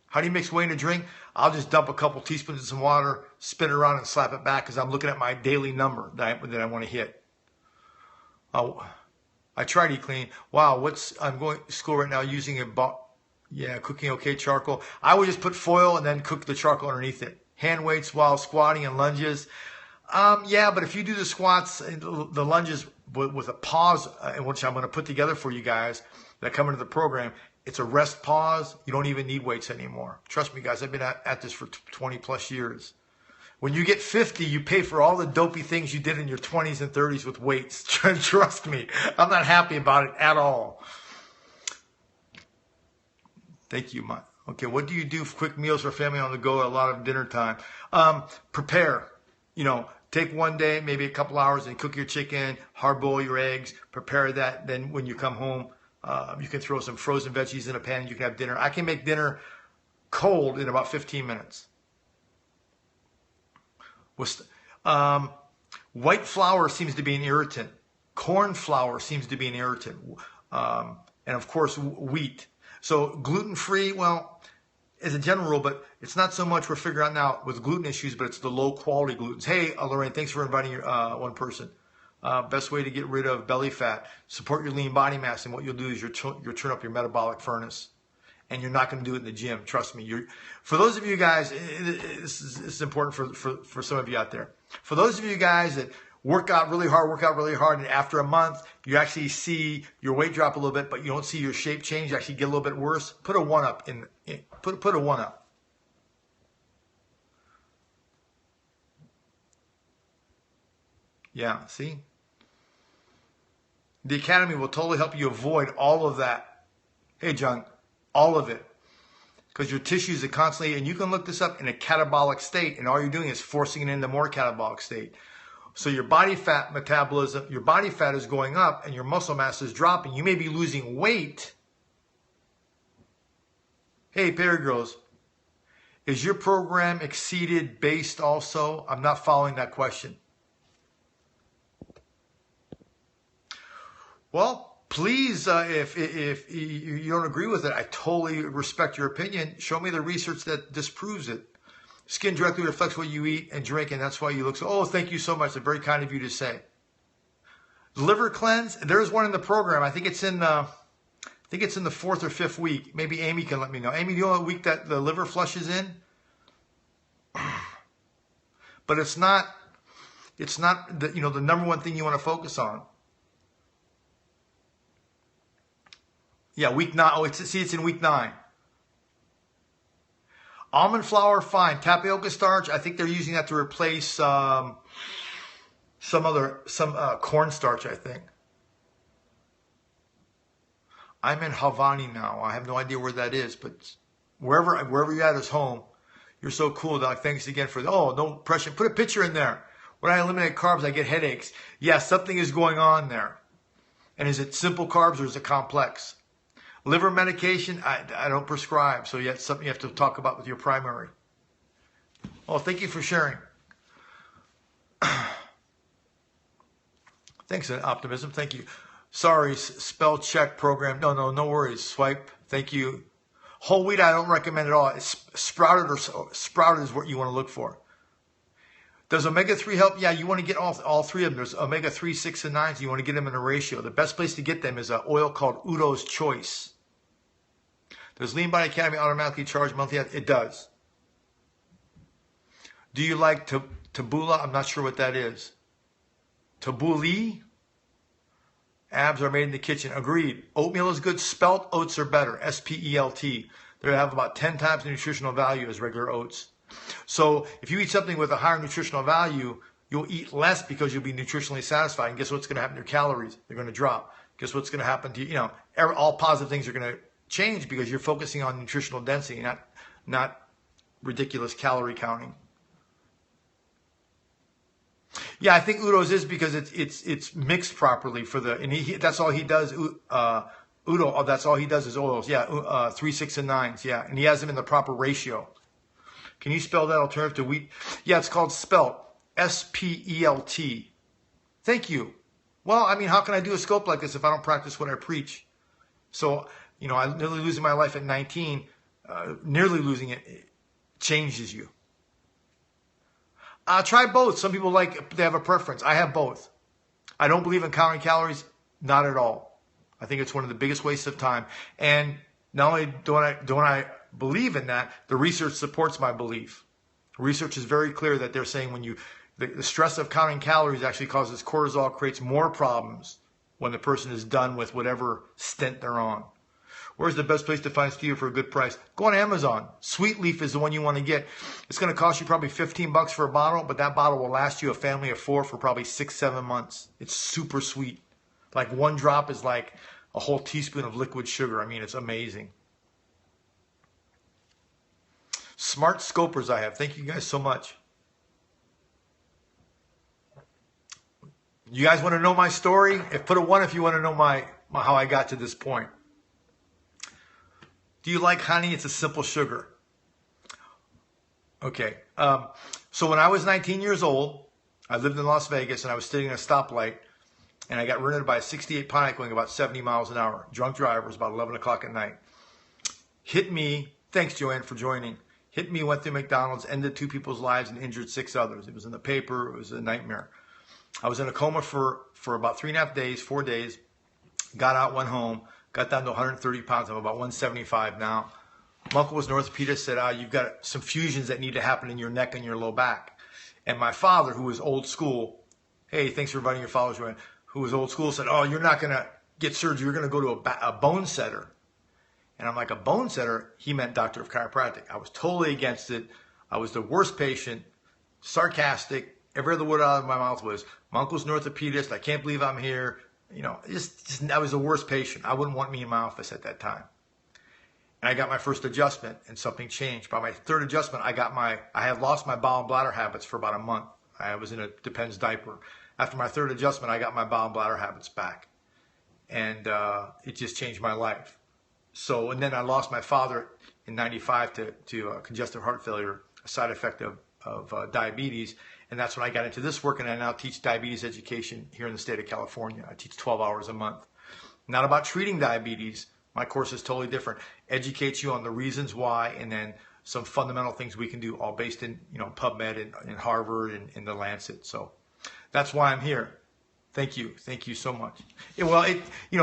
How do you mix whey in a drink? I'll just dump a couple teaspoons in some water, spin it around, and slap it back because I'm looking at my daily number that I want to hit. I try to eat clean. Wow, I'm going to school right now using cooking okay charcoal. I would just put foil and then cook the charcoal underneath it. Hand weights while squatting and lunges. Yeah, but if you do the squats, the lunges with a pause, which I'm going to put together for you guys that come into the program, it's a rest pause. You don't even need weights anymore. Trust me, guys, I've been at this for 20 plus years. When you get 50, you pay for all the dopey things you did in your 20s and 30s with weights. Trust me, I'm not happy about it at all. Thank you, Mike. Okay, what do you do for quick meals for family on the go at a lot of dinner time? Prepare. Take one day, maybe a couple hours, and cook your chicken, hard boil your eggs, prepare that. Then when you come home, you can throw some frozen veggies in a pan and you can have dinner. I can make dinner cold in about 15 minutes. White flour seems to be an irritant. Corn flour seems to be an irritant. And of course, wheat. So gluten-free, well, as a general rule, but it's not so much we're figuring out now with gluten issues, but it's the low-quality glutens. Hey, Lorraine, thanks for inviting one person. Best way to get rid of belly fat. Support your lean body mass, and what you'll do is you'll turn up your metabolic furnace. And you're not going to do it in the gym. Trust me. For those of you guys, this is important for some of you out there. For those of you guys that work out really hard, and after a month, you actually see your weight drop a little bit, but you don't see your shape change. You actually get a little bit worse. Put a 1 up put a 1 up. Yeah, see? The Academy will totally help you avoid all of that. Hey, John. All of it. Because your tissues are constantly, and you can look this up, in a catabolic state, and all you're doing is forcing it into more catabolic state. So your body fat metabolism, your body fat is going up and your muscle mass is dropping. You may be losing weight. Hey, Perry Girls, is your program exceeded based also? I'm not following that question. Well, please, if you don't agree with it, I totally respect your opinion. Show me the research that disproves it. Skin directly reflects what you eat and drink, and that's why you look so... Oh, thank you so much. That's very kind of you to say. Liver cleanse. There's one in the program. I think it's in the 4th or 5th week. Maybe Amy can let me know. Amy, do you know what week that the liver flush is in? But it's not the number one thing you want to focus on. Yeah, week 9. Oh, it's in week 9. Almond flour, fine. Tapioca starch, I think they're using that to replace some cornstarch, I think. I'm in Havani now. I have no idea where that is, but wherever you're at is home. You're so cool, Doc. Thanks again for no pressure. Put a picture in there. When I eliminate carbs, I get headaches. Yeah, something is going on there. And is it simple carbs or is it complex? Liver medication, I don't prescribe, so that's something you have to talk about with your primary. Oh, thank you for sharing. Thanks, Optimism. Thank you. Sorry, spell check program. No worries. Swipe. Thank you. Whole wheat, I don't recommend at all. It's sprouted is what you want to look for. Does omega-3 help? Yeah, you want to get all 3 of them. There's omega-3, 6, and 9, so you want to get them in a ratio. The best place to get them is an oil called Udo's Choice. Does Lean Body Academy automatically charge monthly? It does. Do you like tabbouleh? I'm not sure what that is. Tabbouleh? Abs are made in the kitchen. Agreed. Oatmeal is good. Spelt oats are better. S-P-E-L-T. They have about 10 times the nutritional value as regular oats. So if you eat something with a higher nutritional value, you'll eat less because you'll be nutritionally satisfied. And guess what's going to happen to your calories? They're going to drop. Guess what's going to happen to you? All positive things are going to change because you're focusing on nutritional density, not ridiculous calorie counting. Yeah, I think Udo's is because it's mixed properly for the, and that's all he does. Udo, that's all he does is oils. Yeah, 3, 6, and 9s. Yeah, and he has them in the proper ratio. Can you spell that alternative to wheat? Yeah, it's called spelt. S-P-E-L-T. Thank you. Well, I mean, how can I do a scope like this if I don't practice what I preach? So, I nearly losing my life at 19, nearly losing it changes you. Try both. Some people they have a preference. I have both. I don't believe in counting calories, not at all. I think it's one of the biggest wastes of time. And not only don't I believe in that, the research supports my belief. Research is very clear that they're saying when the stress of counting calories actually causes cortisol, creates more problems when the person is done with whatever stint they're on. Where's the best place to find stevia for a good price? Go on Amazon. Sweet Leaf is the one you want to get. It's going to cost you probably $15 for a bottle, but that bottle will last you a family of 4 for probably 6, 7 months. It's super sweet. Like one drop is like a whole teaspoon of liquid sugar. I mean, it's amazing. Smart scopers I have. Thank you guys so much. You guys want to know my story? Put a 1 if you want to know how I got to this point. Do you like honey? It's a simple sugar. Okay. So when I was 19 years old, I lived in Las Vegas and I was sitting at a stoplight and I got run-over by a 68 Pontiac going about 70 miles an hour. Drunk driver. It was about 11 o'clock at night. Hit me. Thanks, Joanne, for joining. Hit me, went through McDonald's, ended 2 people's lives and injured 6 others. It was in the paper. It was a nightmare. I was in a coma for about 3.5 days, 4 days. Got out, went home. Got down to 130 pounds. I'm about 175 now. My uncle was an orthopedist, said, you've got some fusions that need to happen in your neck and your low back. And my father, who was old school, hey, thanks for inviting your followers, Joanne, who was old school, said, you're not going to get surgery. You're going to go to a bone setter. And I'm like, a bone setter? He meant doctor of chiropractic. I was totally against it. I was the worst patient, sarcastic. Every other word out of my mouth was, my uncle's an orthopedist. I can't believe I'm here. I was the worst patient. I wouldn't want me in my office at that time. And I got my first adjustment and something changed. By my 3rd adjustment, I had lost my bowel and bladder habits for about a month. I was in a Depends diaper. After my 3rd adjustment, I got my bowel and bladder habits back. And it just changed my life. So, and then I lost my father in 95 to congestive heart failure, a side effect of diabetes. And that's when I got into this work, and I now teach diabetes education here in the state of California. I teach 12 hours a month. Not about treating diabetes. My course is totally different. Educates you on the reasons why, and then some fundamental things we can do, all based in PubMed and Harvard and in the Lancet. So that's why I'm here. Thank you. Thank you so much. Well,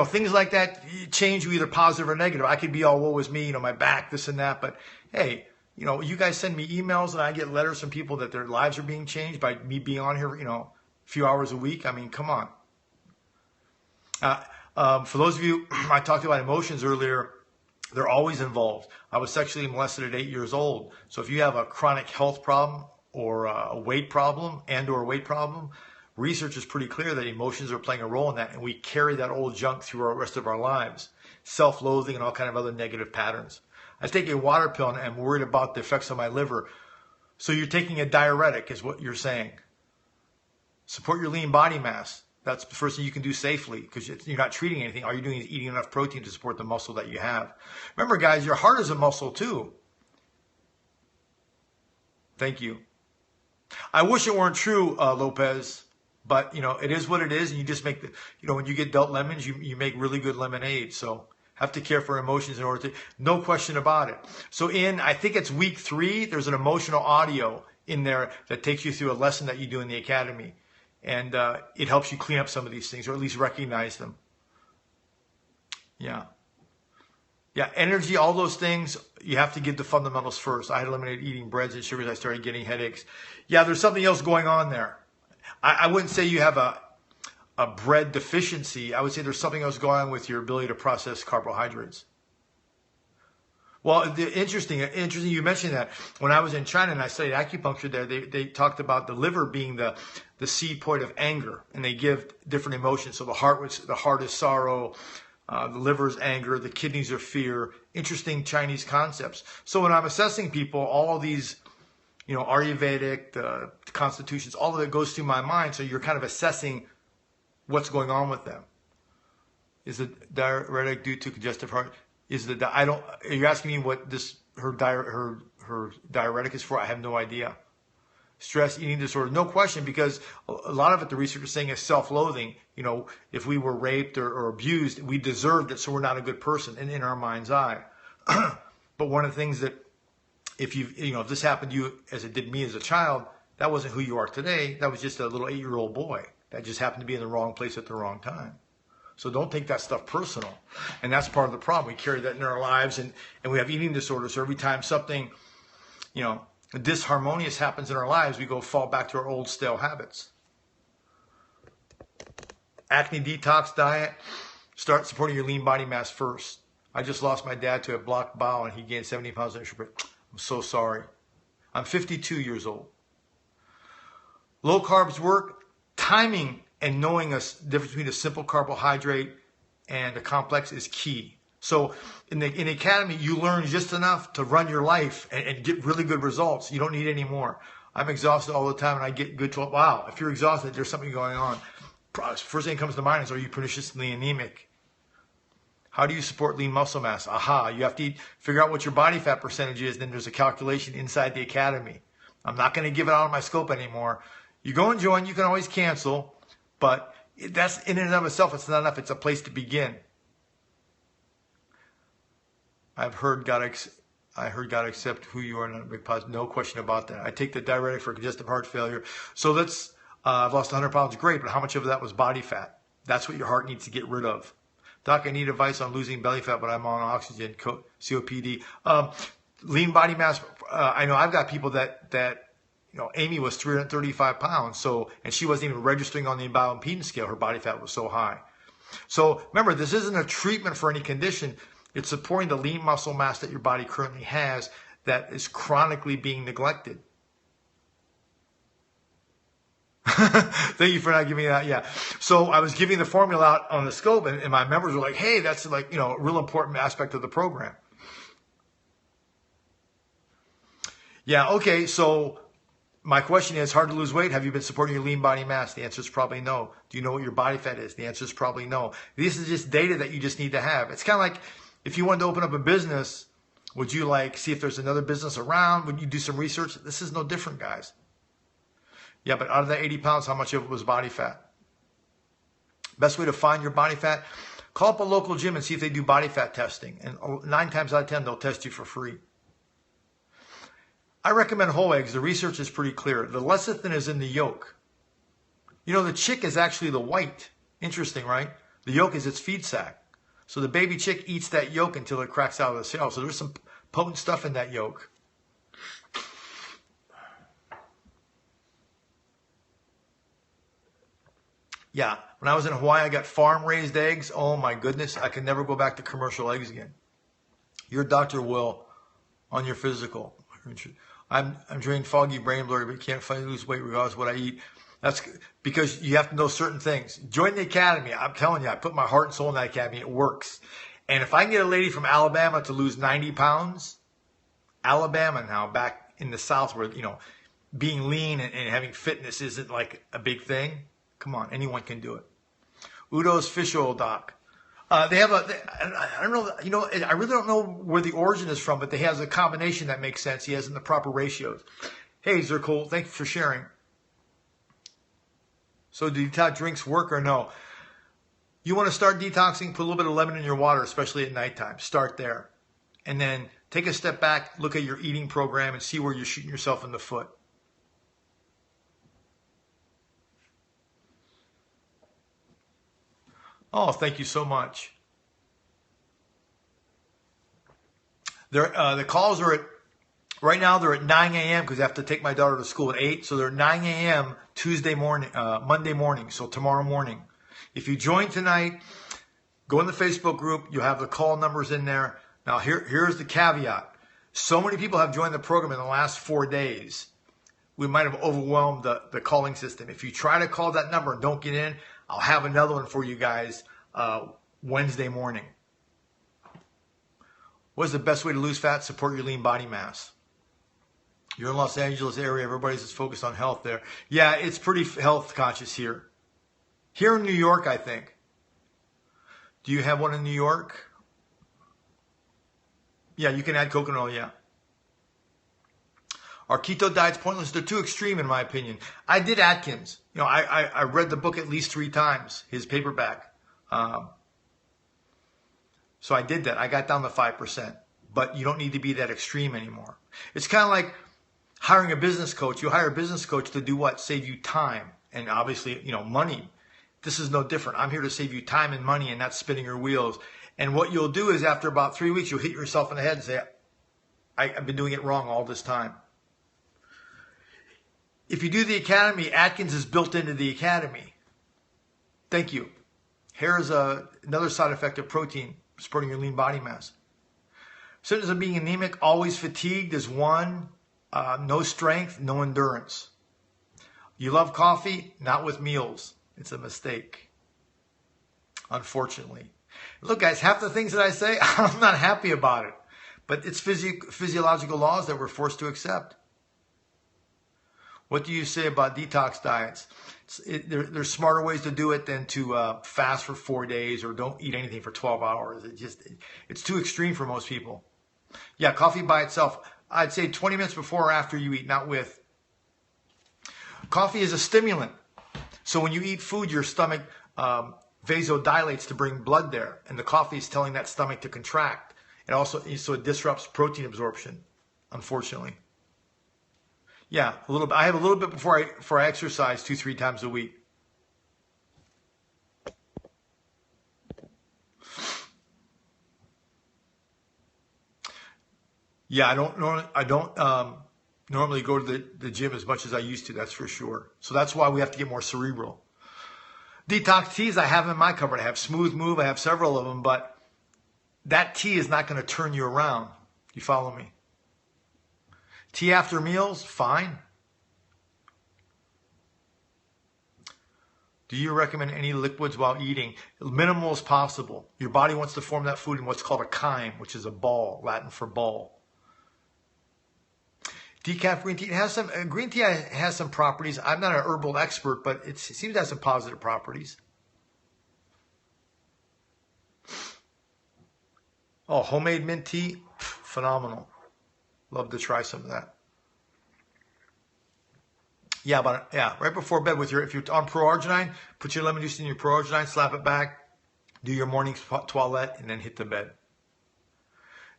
things like that change you either positive or negative. I could be all woe is me, my back, this and that, but hey, you guys send me emails and I get letters from people that their lives are being changed by me being on here, a few hours a week. I mean, come on. For those of you, I talked about emotions earlier. They're always involved. I was sexually molested at 8 years old. So if you have a chronic health problem or a weight problem research is pretty clear that emotions are playing a role in that. And we carry that old junk through the rest of our lives. Self-loathing and all kind of other negative patterns. I take a water pill and I'm worried about the effects on my liver. So you're taking a diuretic is what you're saying. Support your lean body mass. That's the first thing you can do safely because you're not treating anything. All you're doing is eating enough protein to support the muscle that you have. Remember, guys, your heart is a muscle too. Thank you. I wish it weren't true, Lopez, but it is what it is. And you just make when you get dealt lemons, you make really good lemonade. So have to care for emotions in order to, no question about it. So I think it's week 3, there's an emotional audio in there that takes you through a lesson that you do in the academy. And it helps you clean up some of these things or at least recognize them. Yeah. Yeah, energy, all those things, you have to get the fundamentals first. I had eliminated eating breads and sugars. I started getting headaches. Yeah, there's something else going on there. I wouldn't say you have a bread deficiency. I would say there's something else going on with your ability to process carbohydrates. Well, interesting you mentioned that. When I was in China and I studied acupuncture there, they talked about the liver being the seed point of anger, and they give different emotions. So the heart is sorrow, the liver is anger, the kidneys are fear. Interesting Chinese concepts. So when I'm assessing people, all of these, Ayurvedic, the constitutions, all of it goes through my mind. So you're kind of assessing what's going on with them. Is it diuretic due to congestive heart? Are you asking me what her diuretic is for? I have no idea. Stress, eating disorder, no question, because a lot of it, the research is saying, is self-loathing. If we were raped or abused, we deserved it, so we're not a good person in our mind's eye. But one of the things that, if this happened to you as it did me as a child, that wasn't who you are today. That was just a little 8-year-old boy that just happened to be in the wrong place at the wrong time. So don't take that stuff personal. And that's part of the problem. We carry that in our lives, and we have eating disorders. So every time something, disharmonious happens in our lives, we fall back to our old stale habits. Acne detox diet. Start supporting your lean body mass first. I just lost my dad to a blocked bowel, and he gained 70 pounds of sugar. I'm so sorry. I'm 52 years old. Low carbs work. Timing and knowing the difference between a simple carbohydrate and a complex is key. So in the academy, you learn just enough to run your life and get really good results. You don't need any more. I'm exhausted all the time, and I get good to, wow, if you're exhausted, there's something going on. First thing that comes to mind is, are you perniciously anemic? How do you support lean muscle mass? Aha, you have to figure out what your body fat percentage is. Then there's a calculation inside the academy. I'm not going to give it out on my scope anymore. You go and join, you can always cancel. But that's in and of itself, it's not enough. It's a place to begin. I heard God accept who you are, not a big positive. No question about that. I take the diuretic for congestive heart failure. So I've lost 100 pounds. Great, but how much of that was body fat? That's what your heart needs to get rid of. Doc, I need advice on losing belly fat, but I'm on oxygen, COPD. Lean body mass. I know I've got people that Amy was 335 pounds, and she wasn't even registering on the bioimpedance scale. Her body fat was so high. So remember, this isn't a treatment for any condition. It's supporting the lean muscle mass that your body currently has that is chronically being neglected. Thank you for not giving me that. Yeah. So I was giving the formula out on the scope, and my members were like, hey, that's a real important aspect of the program. Yeah, okay, so my question is, hard to lose weight. Have you been supporting your lean body mass? The answer is probably no. Do you know what your body fat is? The answer is probably no. This is just data that you just need to have. It's kind of like if you wanted to open up a business, would you see if there's another business around? Would you do some research? This is no different, guys. Yeah, but out of that 80 pounds, how much of it was body fat? Best way to find your body fat, call up a local gym and see if they do body fat testing. And 9 times out of 10, they'll test you for free. I recommend whole eggs. The research is pretty clear. The lecithin is in the yolk. The chick is actually the white. Interesting, right? The yolk is its feed sac. So the baby chick eats that yolk until it cracks out of the shell. So there's some potent stuff in that yolk. Yeah, when I was in Hawaii, I got farm-raised eggs. Oh, my goodness. I can never go back to commercial eggs again. Your doctor will on your physical. I'm drained, foggy, brain blurry, but can't find lose weight regardless of what I eat. That's because you have to know certain things. Join the academy. I'm telling you, I put my heart and soul in that academy. It works. And if I can get a lady from Alabama to lose 90 pounds, Alabama now, back in the South where, being lean and having fitness isn't like a big thing. Come on, anyone can do it. Udo's fish oil, doc. They have I don't know, I really don't know where the origin is from, but they has a combination that makes sense. He has in the proper ratios. Hey, Zirkle, thank you for sharing. So do detox drinks work or no? You want to start detoxing, put a little bit of lemon in your water, especially at nighttime. Start there. And then take a step back, look at your eating program and see where you're shooting yourself in the foot. Oh, thank you so much. The calls are right now they're at 9 a.m. because I have to take my daughter to school at 8. So they're 9 a.m. Monday morning, so tomorrow morning. If you join tonight, go in the Facebook group. You'll have the call numbers in there. Now here's the caveat. So many people have joined the program in the last 4 days. We might have overwhelmed the calling system. If you try to call that number and don't get in, I'll have another one for you guys Wednesday morning. What's the best way to lose fat? Support your lean body mass. You're in Los Angeles area. Everybody's just focused on health there. Yeah, it's pretty health conscious here. Here in New York, I think. Do you have one in New York? Yeah, you can add coconut oil, yeah. Are keto diets pointless? They're too extreme in my opinion. I did Atkins. You know, I read the book at least 3 times, his paperback. So I did that. I got down to 5%. But you don't need to be that extreme anymore. It's kind of like hiring a business coach. You hire a business coach to do what? Save you time and obviously, you know, money. This is no different. I'm here to save you time and money and not spinning your wheels. And what you'll do is after about 3 weeks, you'll hit yourself in the head and say, I've been doing it wrong all this time. If you do the academy, Atkins is built into the academy. Thank you. Here is another side effect of protein, supporting your lean body mass. Symptoms of being anemic, always fatigued is one. No strength, no endurance. You love coffee, not with meals. It's a mistake, unfortunately. Look, guys, half the things that I say, I'm not happy about it. But it's physiological laws that we're forced to accept. What do you say about detox diets? There's smarter ways to do it than to fast for 4 days or don't eat anything for 12 hours. It's too extreme for most people. Yeah, coffee by itself, I'd say 20 minutes before or after you eat, not with. Coffee is a stimulant. So when you eat food, your stomach vasodilates to bring blood there. And the coffee is telling that stomach to contract. So it disrupts protein absorption, unfortunately. Yeah, a little bit. I have a little bit before I exercise 2-3 times a week. Yeah, I don't normally go to the gym as much as I used to. That's for sure. So that's why we have to get more cerebral. Detox teas I have in my cupboard. I have Smooth Move. I have several of them, but that tea is not going to turn you around. You follow me? Tea after meals, fine. Do you recommend any liquids while eating? Minimal as possible. Your body wants to form that food in what's called a chyme, which is a ball, Latin for ball. Decaf green tea green tea has some properties. I'm not an herbal expert, but it seems to have some positive properties. Oh, homemade mint tea, phenomenal. Love to try some of that. Yeah, but yeah, right before bed if you're on pro-arginine, put your lemon juice in your pro-arginine, slap it back, do your morning toilet, and then hit the bed.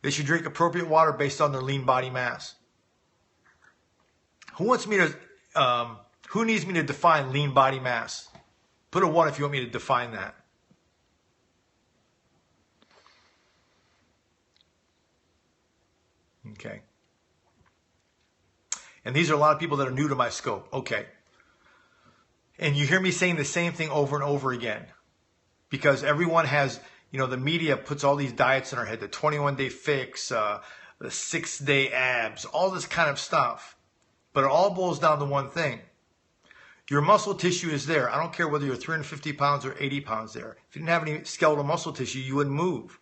They should drink appropriate water based on their lean body mass. Who needs me to define lean body mass? Put a 1 if you want me to define that. Okay. And these are a lot of people that are new to my scope. Okay. And you hear me saying the same thing over and over again. Because everyone has, the media puts all these diets in our head. The 21-day fix, the 6-day abs, all this kind of stuff. But it all boils down to one thing. Your muscle tissue is there. I don't care whether you're 350 pounds or 80 pounds there. If you didn't have any skeletal muscle tissue, you wouldn't move.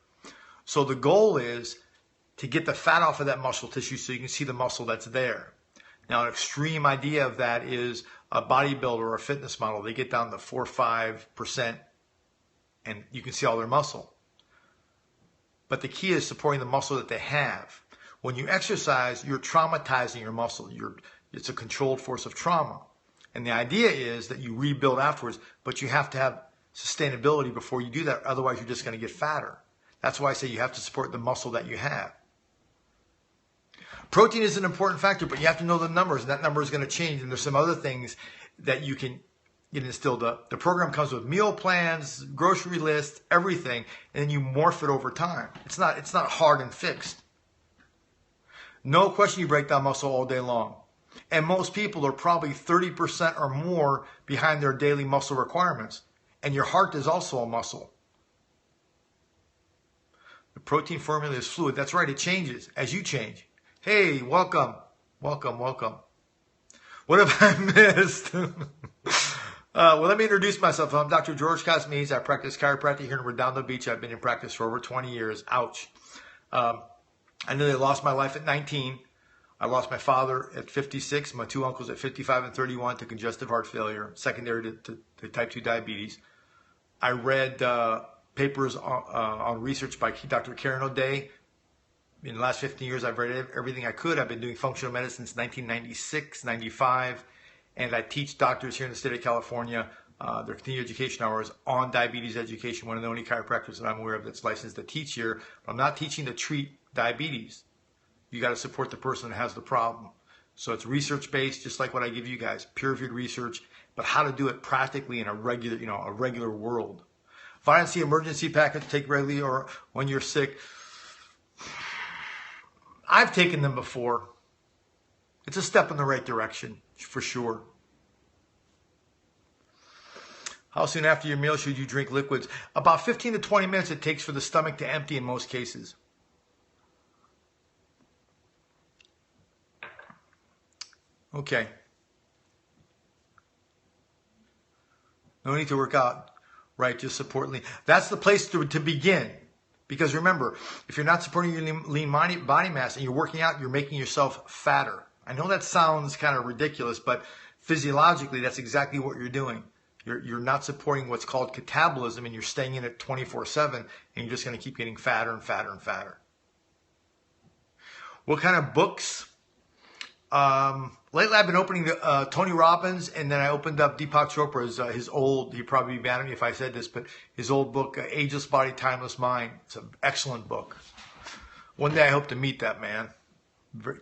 So the goal is to get the fat off of that muscle tissue so you can see the muscle that's there. Now, an extreme idea of that is a bodybuilder or a fitness model. They get down to 4 or 5% and you can see all their muscle. But the key is supporting the muscle that they have. When you exercise, you're traumatizing your muscle. It's a controlled force of trauma. And the idea is that you rebuild afterwards, but you have to have sustainability before you do that. Otherwise, you're just going to get fatter. That's why I say you have to support the muscle that you have. Protein is an important factor, but you have to know the numbers, and that number is going to change. And there's some other things that you can get instilled up. The program comes with meal plans, grocery lists, everything, and then you morph it over time. It's not hard and fixed. No question you break down muscle all day long. And most people are probably 30% or more behind their daily muscle requirements. And your heart is also a muscle. The protein formula is fluid. That's right, it changes as you change. Hey, welcome. Welcome, welcome. What have I missed? Well, let me introduce myself. I'm Dr. George Kosmides. I practice chiropractic here in Redondo Beach. I've been in practice for over 20 years. Ouch. I nearly lost my life at 19. I lost my father at 56, my two uncles at 55 and 31 to congestive heart failure, secondary to type 2 diabetes. I read papers on research by Dr. Karen O'Day. In the last 15 years, I've read everything I could. I've been doing functional medicine since 1996, 95, and I teach doctors here in the state of California their continuing education hours on diabetes education, one of the only chiropractors that I'm aware of that's licensed to teach here. But I'm not teaching to treat diabetes. You got to support the person that has the problem. So it's research-based, just like what I give you guys, peer-reviewed research, but how to do it practically in a regular world. Vitamin C emergency packets, take regularly or when you're sick. I've taken them before. It's a step in the right direction, for sure. How soon after your meal should you drink liquids? About 15 to 20 minutes it takes for the stomach to empty in most cases. Okay. No need to work out. Right, just support lean. That's the place to begin. Because remember, if you're not supporting your lean body mass and you're working out, you're making yourself fatter. I know that sounds kind of ridiculous, but physiologically, that's exactly what you're doing. You're not supporting what's called catabolism, and you're staying in it 24/7, and you're just going to keep getting fatter and fatter and fatter. What kind of books? Lately, I've been opening Tony Robbins, and then I opened up Deepak Chopra's, his old, he'd probably be mad at me if I said this, but his old book, Ageless Body, Timeless Mind. It's an excellent book. One day I hope to meet that man.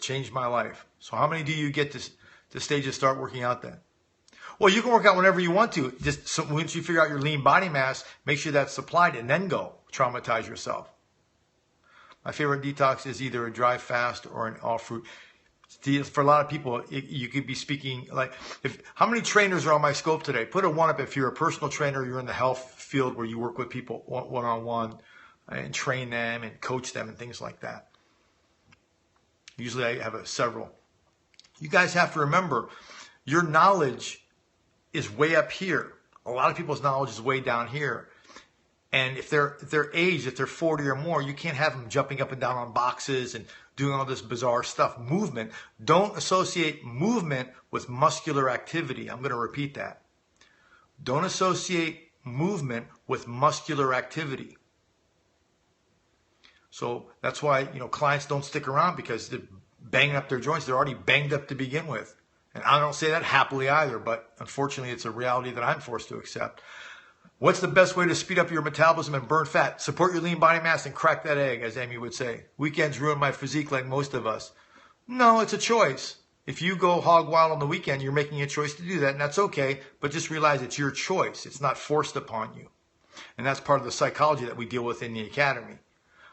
Changed my life. So how many do you get to stage to start working out then? Well, you can work out whenever you want to. Just once you figure out your lean body mass, make sure that's supplied, and then go traumatize yourself. My favorite detox is either a dry fast or an all fruit. For a lot of people, you could be speaking like, how many trainers are on my scope today? Put a 1 up if you're a personal trainer, you're in the health field where you work with people one-on-one and train them and coach them and things like that. Usually I have several. You guys have to remember, your knowledge is way up here. A lot of people's knowledge is way down here. And if they're aged, if they're 40 or more, you can't have them jumping up and down on boxes and doing all this bizarre stuff. Movement. Don't associate movement with muscular activity. I'm going to repeat that. Don't associate movement with muscular activity. So that's why, clients don't stick around, because they're banging up their joints. They're already banged up to begin with. And I don't say that happily either, but unfortunately it's a reality that I'm forced to accept. What's the best way to speed up your metabolism and burn fat? Support your lean body mass and crack that egg, as Amy would say. Weekends ruin my physique like most of us. No, it's a choice. If you go hog wild on the weekend, you're making a choice to do that, and that's okay, but just realize it's your choice. It's not forced upon you. And that's part of the psychology that we deal with in the academy.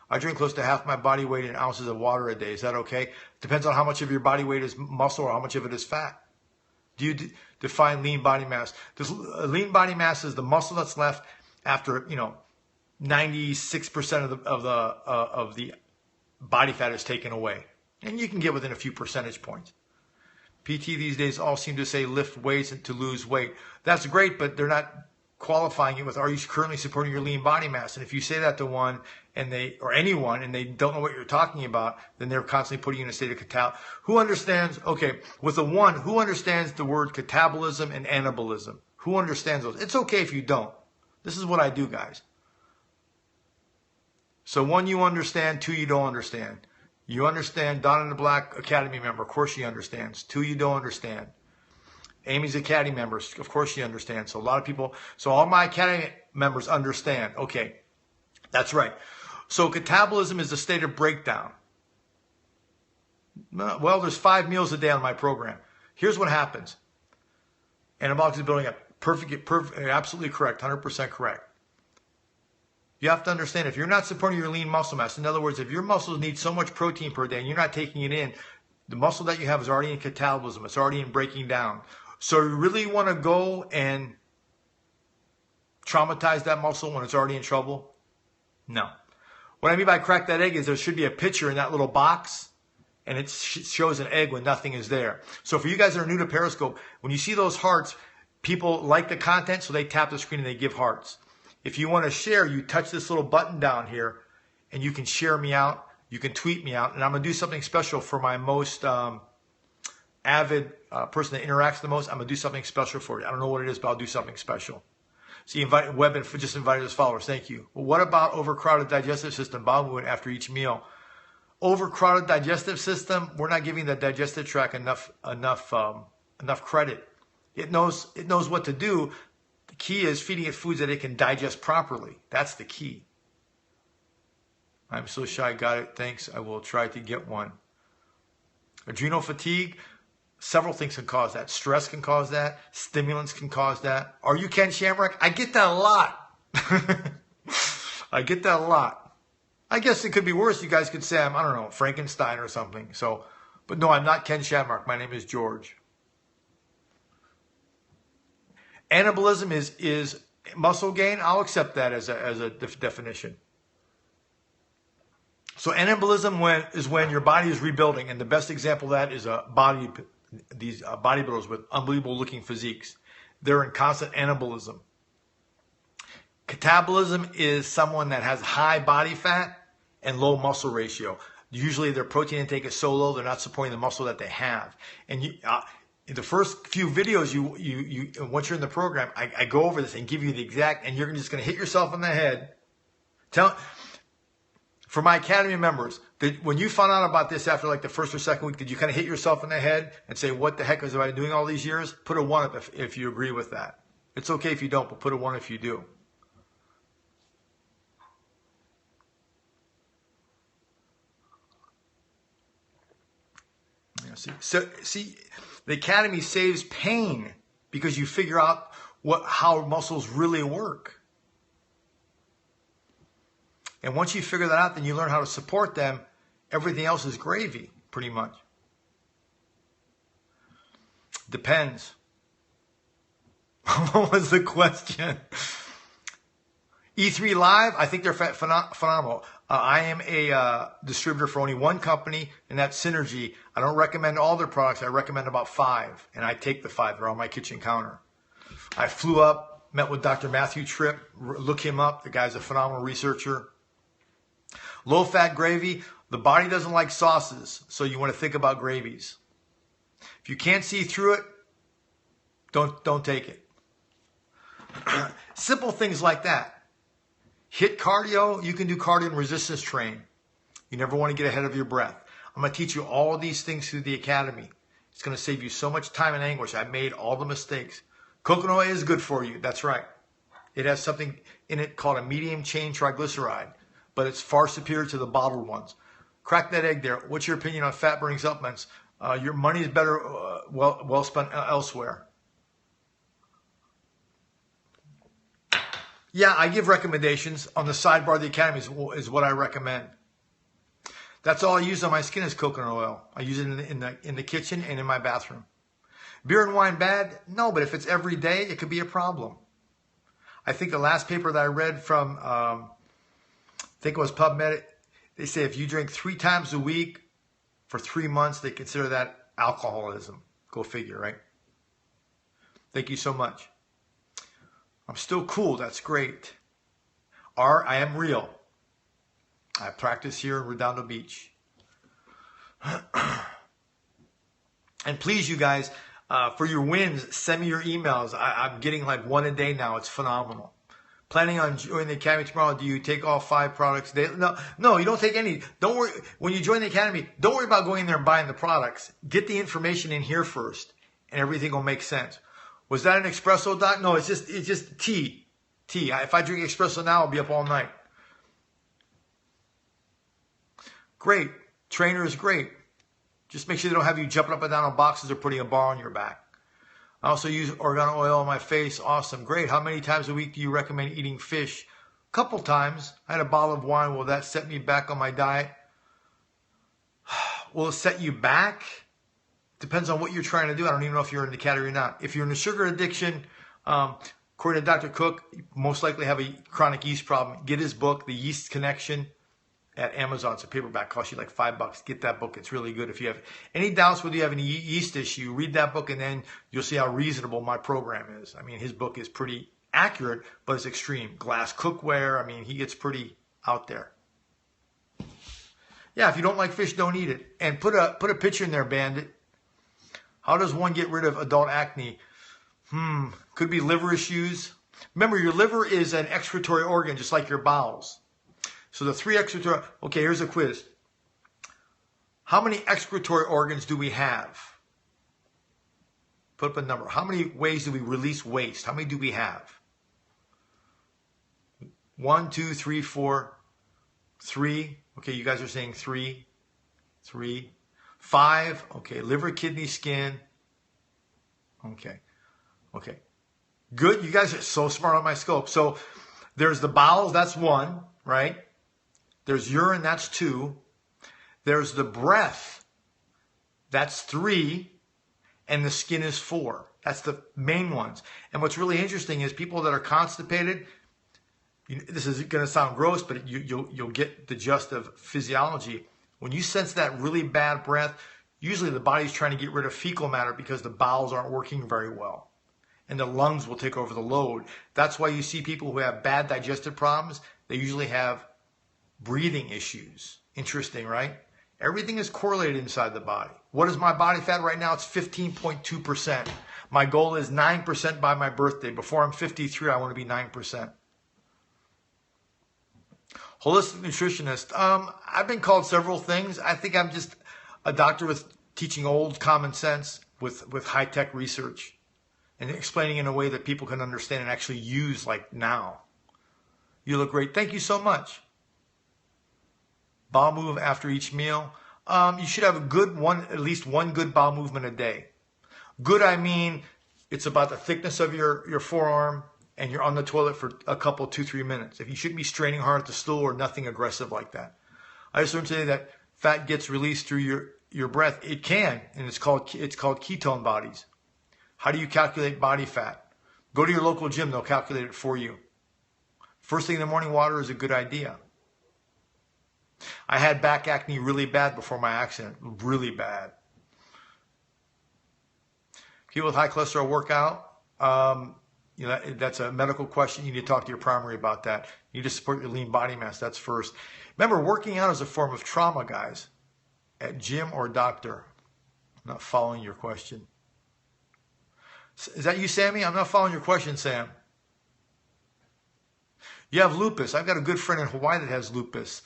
I drink close to half my body weight in ounces of water a day. Is that okay? Depends on how much of your body weight is muscle or how much of it is fat. Do you define lean body mass? Lean body mass is the muscle that's left after 96% of the body fat is taken away, and you can get within a few percentage points. PT these days all seem to say lift weights and to lose weight. That's great, but they're not qualifying it with, are you currently supporting your lean body mass? And if you say that to one or anyone and they don't know what you're talking about, then they're constantly putting you in a state of catabolism. Who understands, with the one, who understands the word catabolism and anabolism? Who understands those? It's okay if you don't. This is what I do, guys. So 1, you understand. 2, you don't understand. You understand. Donna in the Black Academy member, of course she understands. 2, you don't understand. Amy's Academy members, of course she understands. So a lot of people, so all my Academy members understand. Okay, that's right. So catabolism is the state of breakdown. Well, there's 5 meals a day on my program. Here's what happens. Anabolic is building up. Perfect, absolutely correct, 100% correct. You have to understand, if you're not supporting your lean muscle mass, in other words, if your muscles need so much protein per day and you're not taking it in, the muscle that you have is already in catabolism. It's already in breaking down. So you really want to go and traumatize that muscle when it's already in trouble? No. What I mean by crack that egg is there should be a picture in that little box, and it shows an egg when nothing is there. So for you guys that are new to Periscope, when you see those hearts, people like the content, so they tap the screen and they give hearts. If you want to share, you touch this little button down here, and you can share me out. You can tweet me out, and I'm going to do something special for my most avid person that interacts the most. I'm going to do something special for you. I don't know what it is, but I'll do something special. So you invite Web and just invited as followers. Thank you. Well, what about overcrowded digestive system? Bob went after each meal. Overcrowded digestive system, we're not giving the digestive tract enough credit. It knows what to do. The key is feeding it foods that it can digest properly. That's the key. I'm so shy. Got it. Thanks. I will try to get one. Adrenal fatigue. Several things can cause that. Stress can cause that. Stimulants can cause that. Are you Ken Shamrock? I get that a lot. I get that a lot. I guess it could be worse. You guys could say I'm, I don't know, Frankenstein or something. So, but no, I'm not Ken Shamrock. My name is George. Anabolism is muscle gain. I'll accept that as a definition. So anabolism is when your body is rebuilding, and the best example of that is these bodybuilders with unbelievable looking physiques. They're in constant anabolism. Catabolism is someone that has high body fat and low muscle ratio. Usually their protein intake is so low they're not supporting the muscle that they have. And in the first few videos, once you're in the program, I go over this and give you the exact, and you're just going to hit yourself in the head. For my Academy members, when you found out about this after like the first or second week, did you kind of hit yourself in the head and say, what the heck was I doing all these years? Put a 1 up if you agree with that. It's okay if you don't, but put a 1 if you do. See, the Academy saves pain because you figure out how muscles really work. And once you figure that out, then you learn how to support them. Everything else is gravy, pretty much. Depends. What was the question? E3 Live, I think they're phenomenal. I am a distributor for only one company, and that's Synergy. I don't recommend all their products. I recommend about 5, and I take the 5. They're on my kitchen counter. I flew up, met with Dr. Matthew Tripp. Look him up. The guy's a phenomenal researcher. Low-fat gravy, the body doesn't like sauces, so you want to think about gravies. If you can't see through it, don't take it. Simple things like that. HIIT cardio, you can do cardio and resistance train. You never want to get ahead of your breath. I'm going to teach you all these things through the Academy. It's going to save you so much time and anguish. I made all the mistakes. Coconut oil is good for you. That's right. It has something in it called a medium chain triglyceride, but it's far superior to the bottled ones. Crack that egg there. What's your opinion on fat-burning supplements? Your money is better well spent elsewhere. Yeah, I give recommendations. On the sidebar of the Academy is what I recommend. That's all I use on my skin is coconut oil. I use it in the kitchen and in my bathroom. Beer and wine bad? No, but if it's every day, it could be a problem. I think the last paper that I read from, I think it was PubMed, they say if you drink 3 times a week for 3 months, they consider that alcoholism. Go figure, right? Thank you so much. I'm still cool. That's great. I am real. I practice here in Redondo Beach. And please, you guys, for your wins, send me your emails. I'm getting like 1 a day now. It's phenomenal. Planning on joining the Academy tomorrow. Do you take all 5 products daily? No, you don't take any. Don't worry. When you join the Academy, don't worry about going in there and buying the products. Get the information in here first, and everything will make sense. Was that an espresso, Doc? No, it's just tea. Tea. If I drink espresso now, I'll be up all night. Great. Trainer is great. Just make sure they don't have you jumping up and down on boxes or putting a bar on your back. I also use oregano oil on my face. Awesome. Great. How many times a week do you recommend eating fish? A couple times. I had a bottle of wine. Will that set me back on my diet? Will it set you back? Depends on what you're trying to do. I don't even know if you're in the category or not. If you're in a sugar addiction, according to Dr. Cook, you most likely have a chronic yeast problem. Get his book, The Yeast Connection. at Amazon. It's a paperback, costs you like $5. Get that book. It's really good. If you have any doubts whether you have any yeast issue, read that book and then you'll see how reasonable my program is. I mean, his book is pretty accurate, but it's extreme. Glass cookware. I mean, he gets pretty out there. Yeah, if you don't like fish, don't eat it. And put a picture in there, Bandit. How does one get rid of adult acne? Could be liver issues. Remember, your liver is an excretory organ, just like your bowels. So the 3 excretory... Okay, here's a quiz. How many excretory organs do we have? Put up a number. How many ways do we release waste? How many do we have? 1, 2, 3, 4, 3. Okay, you guys are saying 3. 3. 5. Okay, liver, kidney, skin. Okay. Okay. Good. You guys are so smart on my scope. So there's the bowels, that's 1, right? There's urine, that's 2. There's the breath, that's 3. And the skin is 4. That's the main ones. And what's really interesting is people that are constipated, this is going to sound gross, but you'll get the gist of physiology. When you sense that really bad breath, usually the body's trying to get rid of fecal matter because the bowels aren't working very well. And the lungs will take over the load. That's why you see people who have bad digestive problems, they usually have breathing issues. Interesting, right? Everything is correlated inside the body. What is my body fat right now? It's 15.2%. My goal is 9% by my birthday. Before I'm 53, I want to be 9%. Holistic nutritionist. I've been called several things. I think I'm just a doctor with teaching old common sense with high-tech research and explaining in a way that people can understand and actually use like now. You look great. Thank you so much. Bowel move after each meal. You should have at least one good bowel movement a day. Good, I mean, it's about the thickness of your forearm and you're on the toilet for a couple, 2-3 minutes. If you shouldn't be straining hard at the stool or nothing aggressive like that. I just learned today that fat gets released through your breath. It can, and it's called ketone bodies. How do you calculate body fat? Go to your local gym, they'll calculate it for you. First thing in the morning, water is a good idea. I had back acne really bad before my accident, really bad. People with high cholesterol work out. That's a medical question. You need to talk to your primary about that. You need to support your lean body mass. That's first. Remember, working out is a form of trauma, guys. At gym or doctor. I'm not following your question. Is that you, Sammy? I'm not following your question, Sam. You have lupus. I've got a good friend in Hawaii that has lupus.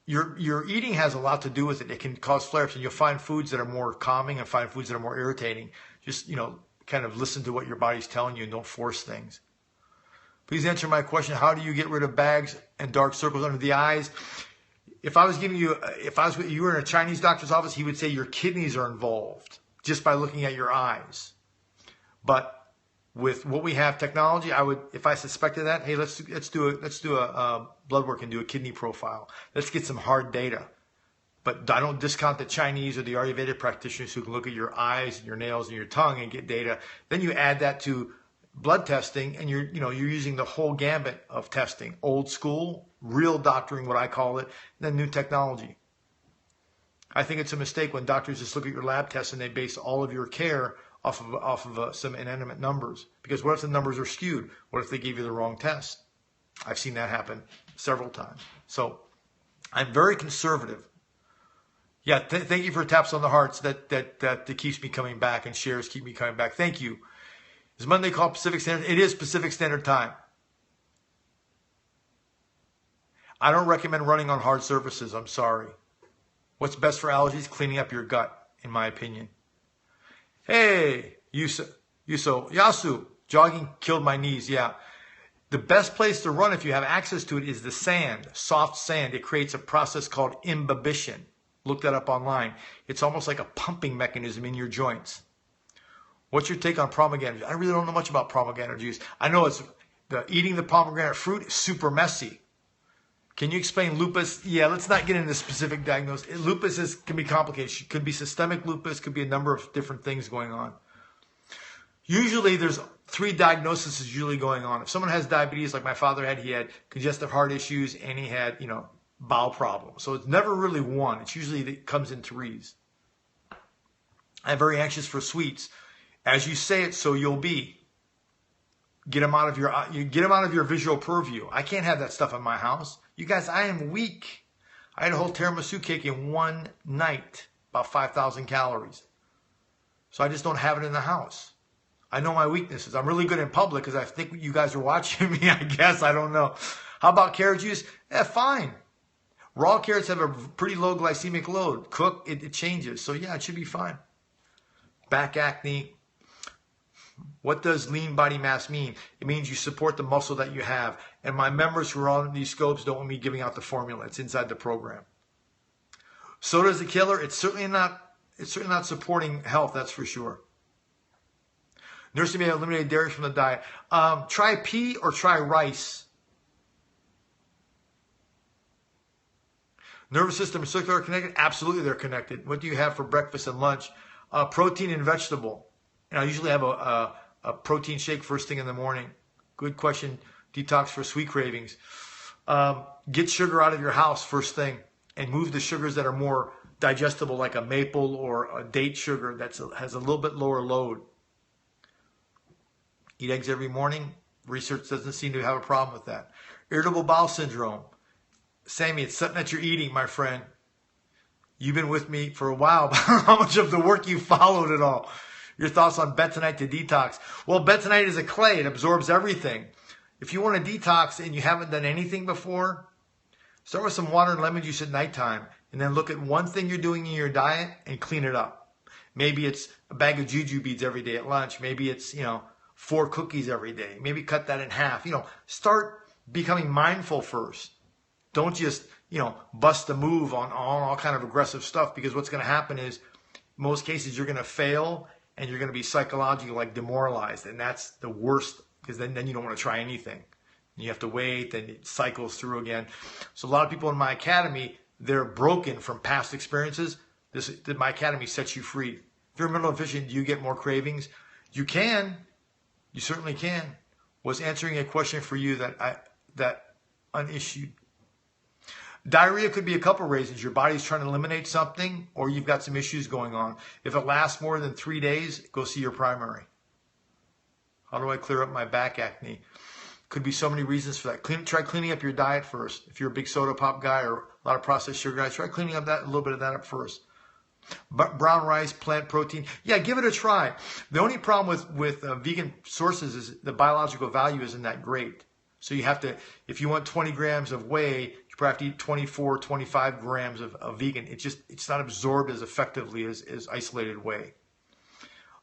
Your eating has a lot to do with it. It can cause flare-ups, and you'll find foods that are more calming and find foods that are more irritating. Just, kind of listen to what your body's telling you and don't force things. Please answer my question. How do you get rid of bags and dark circles under the eyes? If you were in a Chinese doctor's office, he would say your kidneys are involved just by looking at your eyes. But with what we have technology, if I suspected that, hey, let's do a blood work and do a kidney profile. Let's get some hard data. But I don't discount the Chinese or the Ayurvedic practitioners who can look at your eyes and your nails and your tongue and get data. Then you add that to blood testing, and you're using the whole gambit of testing. Old school, real doctoring, what I call it, and then new technology. I think it's a mistake when doctors just look at your lab tests and they base all of your care off of some inanimate numbers. Because what if the numbers are skewed? What if they gave you the wrong test? I've seen that happen several times. So I'm very conservative. Yeah, thank you for taps on the hearts. That keeps me coming back, and shares keep me coming back. Thank you. Is Monday called Pacific Standard? It is Pacific Standard Time. I don't recommend running on hard surfaces. I'm sorry. What's best for allergies? Cleaning up your gut, in my opinion. Hey, Yasu, jogging killed my knees. Yeah. The best place to run if you have access to it is the sand, soft sand. It creates a process called imbibition. Look that up online. It's almost like a pumping mechanism in your joints. What's your take on pomegranate juice? I really don't know much about pomegranate juice. I know eating the pomegranate fruit is super messy. Can you explain lupus? Yeah, let's not get into specific diagnosis. Lupus can be complicated. It could be systemic lupus, could be a number of different things going on. Usually there's 3 diagnoses usually going on. If someone has diabetes like my father had, he had congestive heart issues and he had, bowel problem. So it's never really one. It's usually it comes in threes. I'm very anxious for sweets. As you say it, so you'll be. Get them out of your visual purview. I can't have that stuff in my house. You guys, I am weak. I had a whole tiramisu cake in one night, about 5,000 calories. So I just don't have it in the house. I know my weaknesses. I'm really good in public because I think you guys are watching me, I guess. I don't know. How about carrot juice? Fine. Raw carrots have a pretty low glycemic load. Cooked, it changes. So yeah, it should be fine. Back acne. What does lean body mass mean? It means you support the muscle that you have. And my members who are on these scopes don't want me giving out the formula. It's inside the program. Soda is a killer. It's certainly not supporting health, that's for sure. Nursing may eliminate dairy from the diet. Try pea or try rice. Nervous system and circular connected? Absolutely they're connected. What do you have for breakfast and lunch? Protein and vegetable. And I usually have a protein shake first thing in the morning. Good question. Detox for sweet cravings. Get sugar out of your house first thing and move the sugars that are more digestible, like a maple or a date sugar that has a little bit lower load. Eat eggs every morning. Research doesn't seem to have a problem with that. Irritable bowel syndrome. Sammy, it's something that you're eating, my friend. You've been with me for a while. How much of the work you followed it all? Your thoughts on bentonite to detox? Well, bentonite is a clay. It absorbs everything. If you want to detox and you haven't done anything before, start with some water and lemon juice at nighttime. And then look at one thing you're doing in your diet and clean it up. Maybe it's a bag of juju beads every day at lunch. Maybe it's, 4 cookies every day. Maybe cut that in half. Start becoming mindful first. Don't just, bust a move on all kind of aggressive stuff, because what's going to happen is, in most cases, you're going to fail and you're going to be psychologically demoralized. And that's the worst, because then you don't want to try anything. You have to wait, then it cycles through again. So a lot of people in my academy, they're broken from past experiences. My academy sets you free. If you're mental deficient, do you get more cravings? You can. You certainly can. Was answering a question for you that unissued. Diarrhea could be a couple reasons. Your body's trying to eliminate something, or you've got some issues going on. If it lasts more than 3 days, go see your primary. How do I clear up my back acne? Could be so many reasons for that. Try cleaning up your diet first. If you're a big soda pop guy or a lot of processed sugar guys, try cleaning up a little bit of that up first. Brown rice, plant protein. Yeah, give it a try. The only problem with vegan sources is the biological value isn't that great. So you have to, if you want 20 grams of whey, you probably have to eat 24, 25 grams of vegan. It's not absorbed as effectively as isolated whey.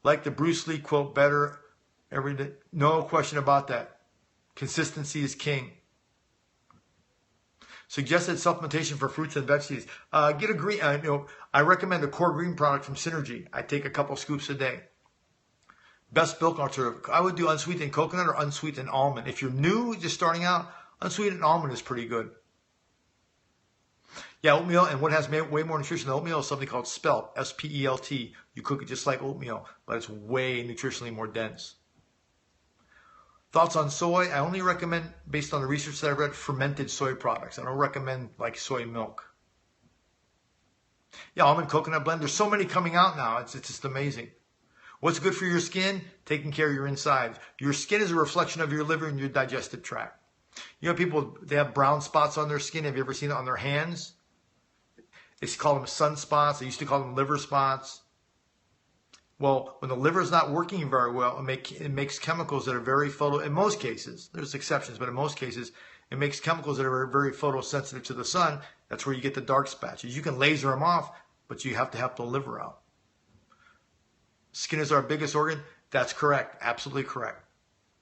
Like the Bruce Lee quote, better every day. No question about that. Consistency is king. Suggested supplementation for fruits and veggies. Get a green. I recommend a core green product from Synergy. I take a couple scoops a day. Best milk alternative. I would do unsweetened coconut or unsweetened almond. If you're new, just starting out, unsweetened almond is pretty good. Yeah, oatmeal, and what has way more nutrition than oatmeal is something called spelt, S-P-E-L-T. You cook it just like oatmeal, but it's way nutritionally more dense. Thoughts on soy? I only recommend, based on the research that I've read, fermented soy products. I don't recommend like soy milk. Yeah, almond coconut blend. There's so many coming out now. It's just amazing. What's good for your skin? Taking care of your insides. Your skin is a reflection of your liver and your digestive tract. People, they have brown spots on their skin. Have you ever seen it on their hands? It's called them sunspots. They used to call them liver spots. Well, when the liver is not working very well, it makes chemicals that are very in most cases, there's exceptions, but in most cases, it makes chemicals that are very photosensitive to the sun. That's where you get the dark patches. You can laser them off, but you have to help the liver out. Skin is our biggest organ. That's correct. Absolutely correct.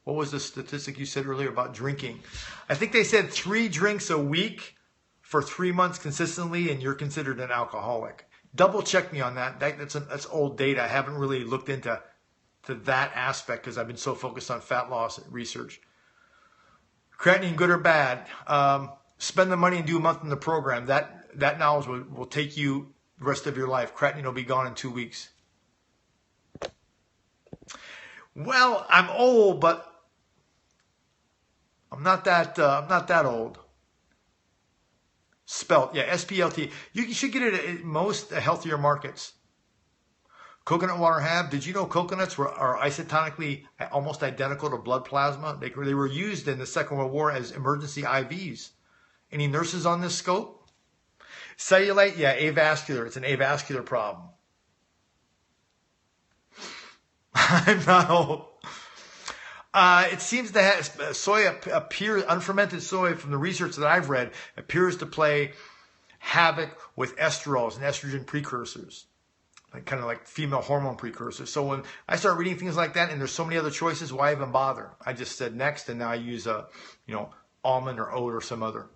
What was the statistic you said earlier about drinking? I think they said 3 drinks a week for 3 months consistently, and you're considered an alcoholic. Double check me on that. That's old data. I haven't really looked into that aspect because I've been so focused on fat loss research. Creatinine, good or bad? Spend the money and do a month in the program. That knowledge will take you the rest of your life. Creatinine will be gone in 2 weeks. Well, I'm old, but I'm not that old. Spelt, yeah, SPLT. You should get it at most healthier markets. Coconut water have. Did you know coconuts are isotonically almost identical to blood plasma? They were used in the Second World War as emergency IVs. Any nurses on this scope? Cellulite, yeah, avascular. It's an avascular problem. I'm not old. It seems that soy appears, unfermented soy, from the research that I've read, appears to play havoc with esterols and estrogen precursors, like kind of like female hormone precursors. So when I start reading things like that, and there's so many other choices, why even bother? I just said next, and now I use almond or oat or some other.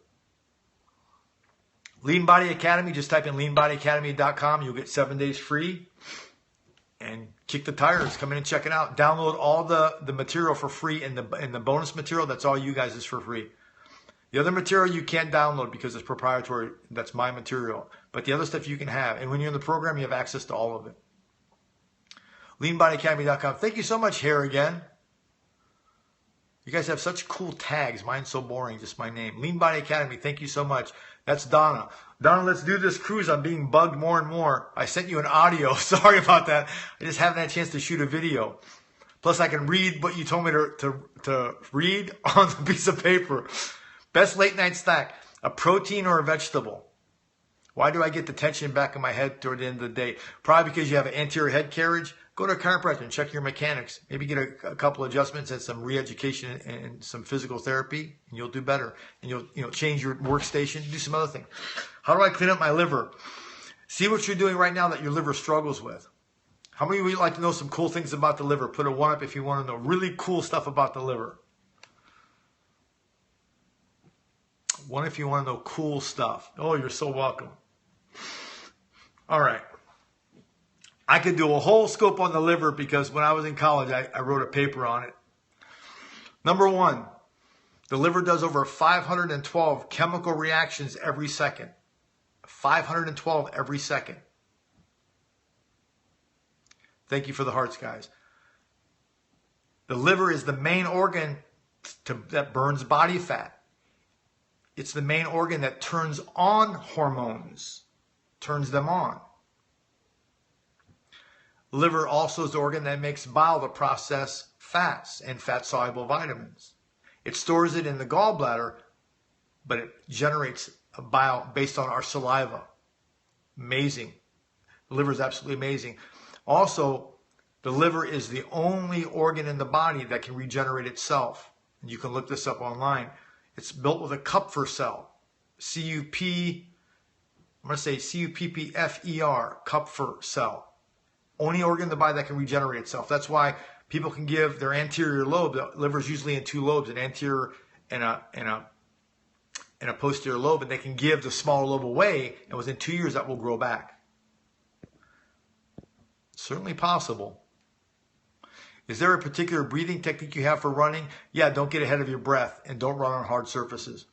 Lean Body Academy. Just type in leanbodyacademy.com. You'll get 7 days free. And kick the tires. Come in and check it out. Download all the material for free, and the bonus material, that's all you guys, is for free. The other material you can't download because it's proprietary. That's my material. But the other stuff you can have. And when you're in the program, you have access to all of it. Leanbodyacademy.com. Thank you so much, Hair again. You guys have such cool tags. Mine's so boring, just my name. Lean Body Academy, thank you so much. That's Donna. Donna, let's do this cruise. I'm being bugged more and more. I sent you an audio. Sorry about that. I just haven't had a chance to shoot a video. Plus, I can read what you told me to read on the piece of paper. Best late night snack, a protein or a vegetable. Why do I get the tension back in my head toward the end of the day? Probably because you have an anterior head carriage. Go to a chiropractor and check your mechanics. Maybe get a couple adjustments and some re-education and some physical therapy, and you'll do better. And you'll change your workstation, do some other things. How do I clean up my liver? See what you're doing right now that your liver struggles with. How many of you would like to know some cool things about the liver? Put a 1 up if you want to know really cool stuff about the liver. 1 if you want to know cool stuff. Oh, you're so welcome. All right. I could do a whole scope on the liver because when I was in college, I wrote a paper on it. Number 1, the liver does over 512 chemical reactions every second. 512 every second. Thank you for the hearts, guys. The liver is the main organ that burns body fat. It's the main organ that turns on hormones, turns them on. Liver also is the organ that makes bile to process fats and fat-soluble vitamins. It stores it in the gallbladder, but it generates a bile based on our saliva. Amazing. The liver is absolutely amazing. Also, the liver is the only organ in the body that can regenerate itself. You can look this up online. It's built with a Kupfer cell. C-U-P-P-F-E-R, Kupfer cell. Only organ in the body that can regenerate itself. That's why people can give their anterior lobe. The liver is usually in 2 lobes, an anterior and a posterior lobe, and they can give the smaller lobe away, and within 2 years that will grow back. Certainly possible. Is there a particular breathing technique you have for running? Yeah, don't get ahead of your breath, and don't run on hard surfaces.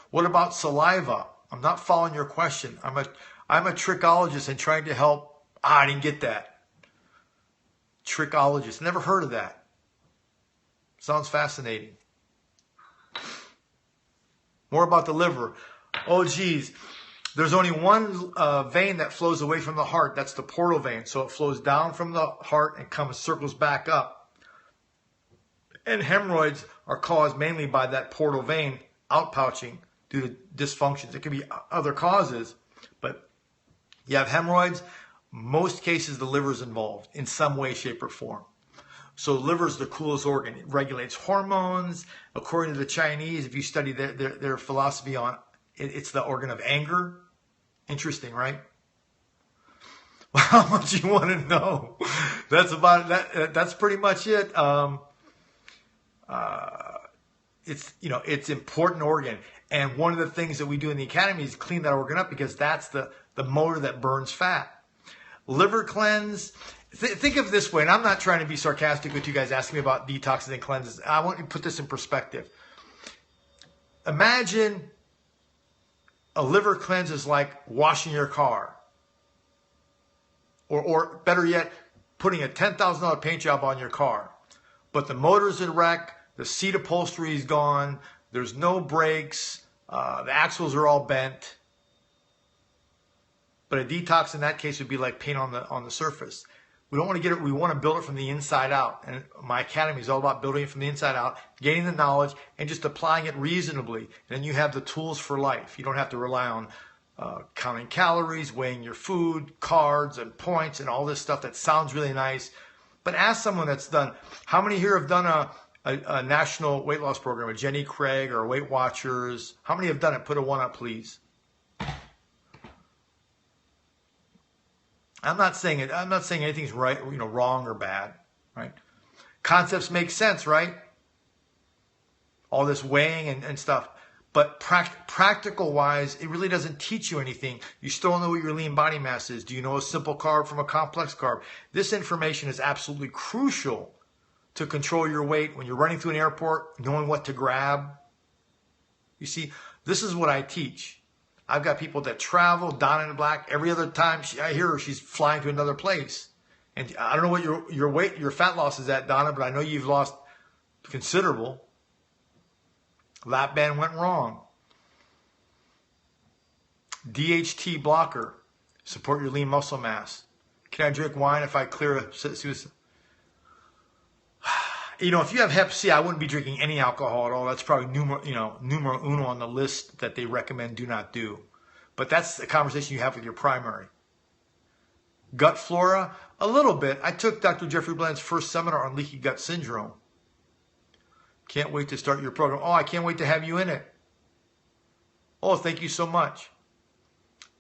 What about saliva? I'm not following your question. I'm a trichologist and trying to help. I didn't get that. Trichologist. Never heard of that. Sounds fascinating. More about the liver. Oh, geez. There's only one vein that flows away from the heart. That's the portal vein. So it flows down from the heart and circles back up. And hemorrhoids are caused mainly by that portal vein outpouching due to dysfunctions. It could be other causes, but you have hemorrhoids. Most cases, the liver is involved in some way, shape, or form. So the liver is the coolest organ. It regulates hormones. According to the Chinese, if you study their philosophy on it, it's the organ of anger. Interesting, right? Well, how much you want to know? That's about that. That's pretty much it. It's important organ. And one of the things that we do in the academy is clean that organ up because that's the motor that burns fat. Liver cleanse. Think of it this way, and I'm not trying to be sarcastic with you guys asking me about detoxes and cleanses. I want you to put this in perspective. Imagine a liver cleanse is like washing your car. Or better yet, putting a $10,000 paint job on your car. But the motor's in wreck, the seat upholstery is gone, there's no brakes, The axles are all bent. But a detox in that case would be like paint on the surface. We don't want to get it. We want to build it from the inside out. And my academy is all about building it from the inside out, gaining the knowledge, and just applying it reasonably. And then you have the tools for life. You don't have to rely on counting calories, weighing your food, cards and points, and all this stuff that sounds really nice. But ask someone that's done. How many here have done a national weight loss program, a Jenny Craig or Weight Watchers? How many have done it? Put a 1 up, please. I'm not saying anything's right, wrong or bad, right? Concepts make sense, right? All this weighing and stuff. But practical wise, it really doesn't teach you anything. You still don't know what your lean body mass is. Do you know a simple carb from a complex carb? This information is absolutely crucial to control your weight when you're running through an airport, knowing what to grab. You see, this is what I teach. I've got people that travel, Donna in the Black. Every other time I hear her, she's flying to another place. And I don't know what your weight, your fat loss is at, Donna, but I know you've lost considerable. Lap band went wrong. DHT blocker, support your lean muscle mass. Can I drink wine if I clear a... if you have Hep C, I wouldn't be drinking any alcohol at all. That's probably numero uno on the list that they recommend do not do. But that's the conversation you have with your primary. Gut flora, a little bit. I took Dr. Jeffrey Bland's first seminar on leaky gut syndrome. Can't wait to start your program. Oh, I can't wait to have you in it. Oh, thank you so much.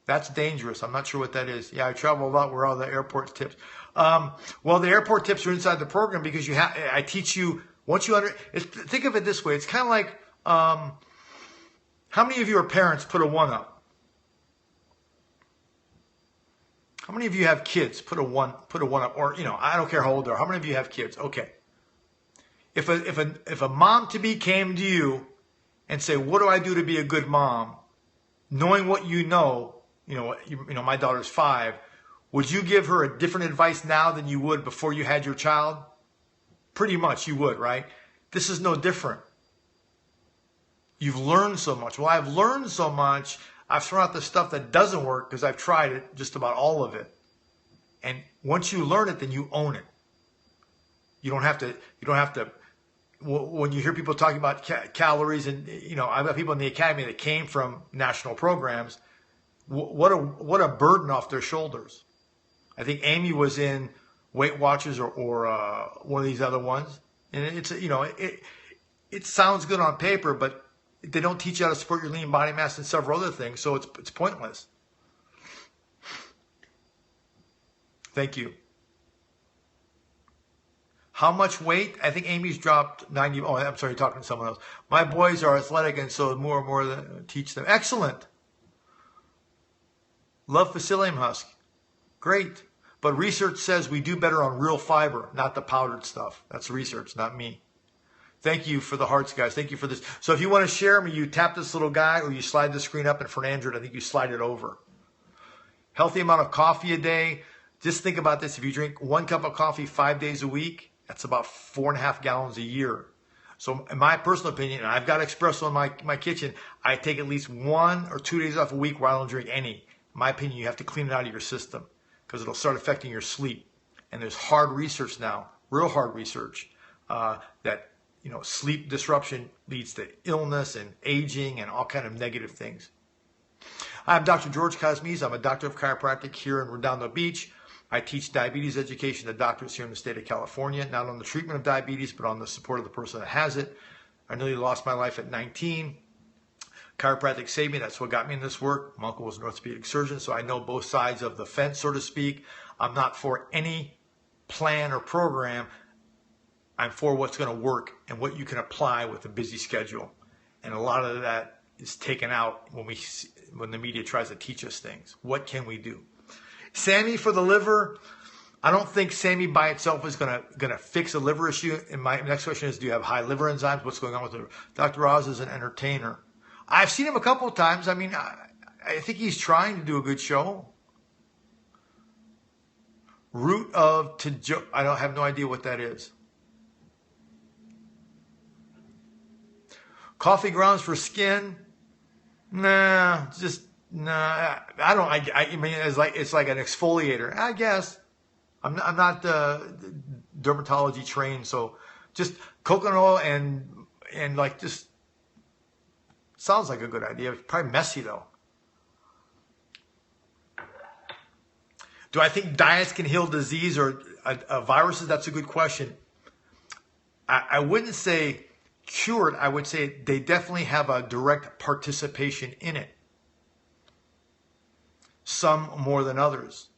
That's dangerous. I'm not sure what that is. Yeah, I travel a lot. Where are the airport tips? Well, the airport tips are inside the program because I teach you, think of it this way. It's kind of like, how many of you are parents? Put a 1 up. How many of you have kids? Put a 1 up. Or, I don't care how old they are. How many of you have kids? Okay. If a mom-to-be came to you and say, what do I do to be a good mom? Knowing what you know, my daughter's 5, would you give her a different advice now than you would before you had your child? Pretty much you would, right? This is no different. You've learned so much. Well, I've learned so much. I've thrown out the stuff that doesn't work because I've tried it, just about all of it. And once you learn it, then you own it. You don't have to, when you hear people talking about calories and, I've got people in the academy that came from national programs. What a burden off their shoulders. I think Amy was in Weight Watchers or one of these other ones. And it's, it sounds good on paper, but they don't teach you how to support your lean body mass and several other things. So it's pointless. Thank you. How much weight? I think Amy's dropped 90. Oh, I'm sorry, talking to someone else. My boys are athletic, and so more and more teach them. Excellent. Love psyllium husk. Great. But research says we do better on real fiber, not the powdered stuff. That's research, not me. Thank you for the hearts, guys. Thank you for this. So if you want to share me, you tap this little guy or you slide the screen up, and for an Android, I think you slide it over. Healthy amount of coffee a day. Just think about this. If you drink 1 cup of coffee 5 days a week, that's about 4.5 gallons a year. So in my personal opinion, and I've got espresso in my kitchen, I take at least 1 or 2 days off a week where I don't drink any. In my opinion, you have to clean it out of your system because it'll start affecting your sleep. And there's hard research now, real hard research, that sleep disruption leads to illness and aging and all kind of negative things. I'm Dr. George Kosmides. I'm a doctor of chiropractic here in Redondo Beach. I teach diabetes education to doctors here in the state of California, not on the treatment of diabetes, but on the support of the person that has it. I nearly lost my life at 19. Chiropractic saved me. That's what got me in this work. My uncle was an orthopedic surgeon, so I know both sides of the fence, so to speak. I'm not for any plan or program. I'm for what's going to work and what you can apply with a busy schedule. And a lot of that is taken out when the media tries to teach us things. What can we do? Sammy for the liver. I don't think Sammy by itself is gonna fix a liver issue. And my next question is, do you have high liver enzymes? What's going on with it? Dr. Oz is an entertainer. I've seen him a couple of times. I mean, I think he's trying to do a good show. Root of I don't have no idea what that is. Coffee grounds for skin. Nah, just nah. I don't. I mean, it's like an exfoliator. I guess I'm not dermatology trained, so just coconut oil and like just sounds like a good idea. Probably messy though. Do I think diets can heal disease or viruses? That's a good question. I wouldn't say cured. I would say they definitely have a direct participation in it. Some more than others.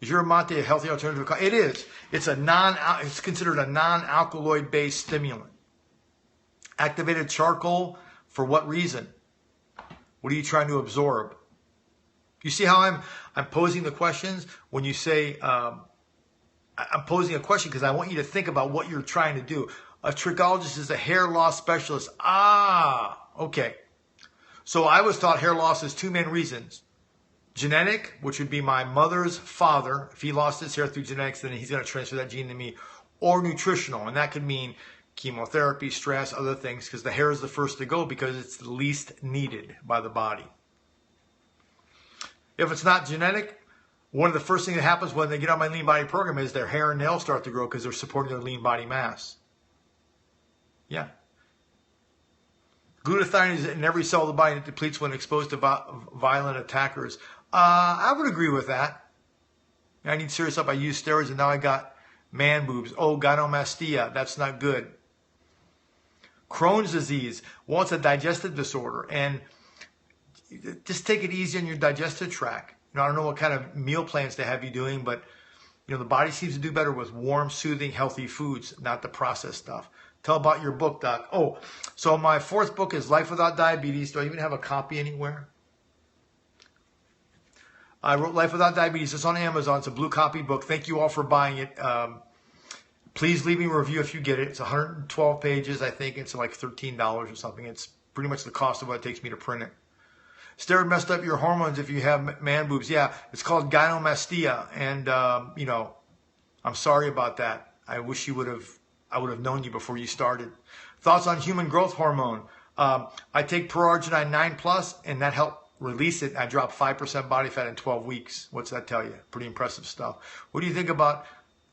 Is yerba mate a healthy alternative? It is. It's considered a non-alkaloid based stimulant. Activated charcoal, for what reason? What are you trying to absorb? You see how I'm posing the questions? When you say, I'm posing a question because I want you to think about what you're trying to do. A trichologist is a hair loss specialist. Ah, okay. So I was taught hair loss is two main reasons. Genetic, which would be my mother's father. If he lost his hair through genetics, then he's going to transfer that gene to me. Or nutritional, and that could mean chemotherapy, stress, other things, because the hair is the first to go because it's the least needed by the body. If it's not genetic, one of the first things that happens when they get on my lean body program is their hair and nails start to grow because they're supporting their lean body mass. Yeah. Glutathione is in every cell of the body and it depletes when exposed to violent attackers. I would agree with that. I need serious help. I use steroids and now I got man boobs. Oh, gynecomastia. That's not good. Crohn's disease. Well, it's a digestive disorder. And just take it easy on your digestive tract. You know, I don't know what kind of meal plans they have you doing, but you know, the body seems to do better with warm, soothing, healthy foods, not the processed stuff. Tell about your book, Doc. Oh, so my fourth book is Life Without Diabetes. Do I even have a copy anywhere? I wrote Life Without Diabetes. It's on Amazon. It's a blue copy book. Thank you all for buying it. Please leave me a review if you get it. It's 112 pages. I think it's like $13 or something. It's pretty much the cost of what it takes me to print it. Steroid messed up your hormones if you have man boobs. Yeah, it's called gynecomastia. And, you know, I'm sorry about that. I wish I would have known you before you started. Thoughts on human growth hormone. I take Pro-Arginine 9+, and that helped release it. I dropped 5% body fat in 12 weeks. What's that tell you? Pretty impressive stuff. What do you think about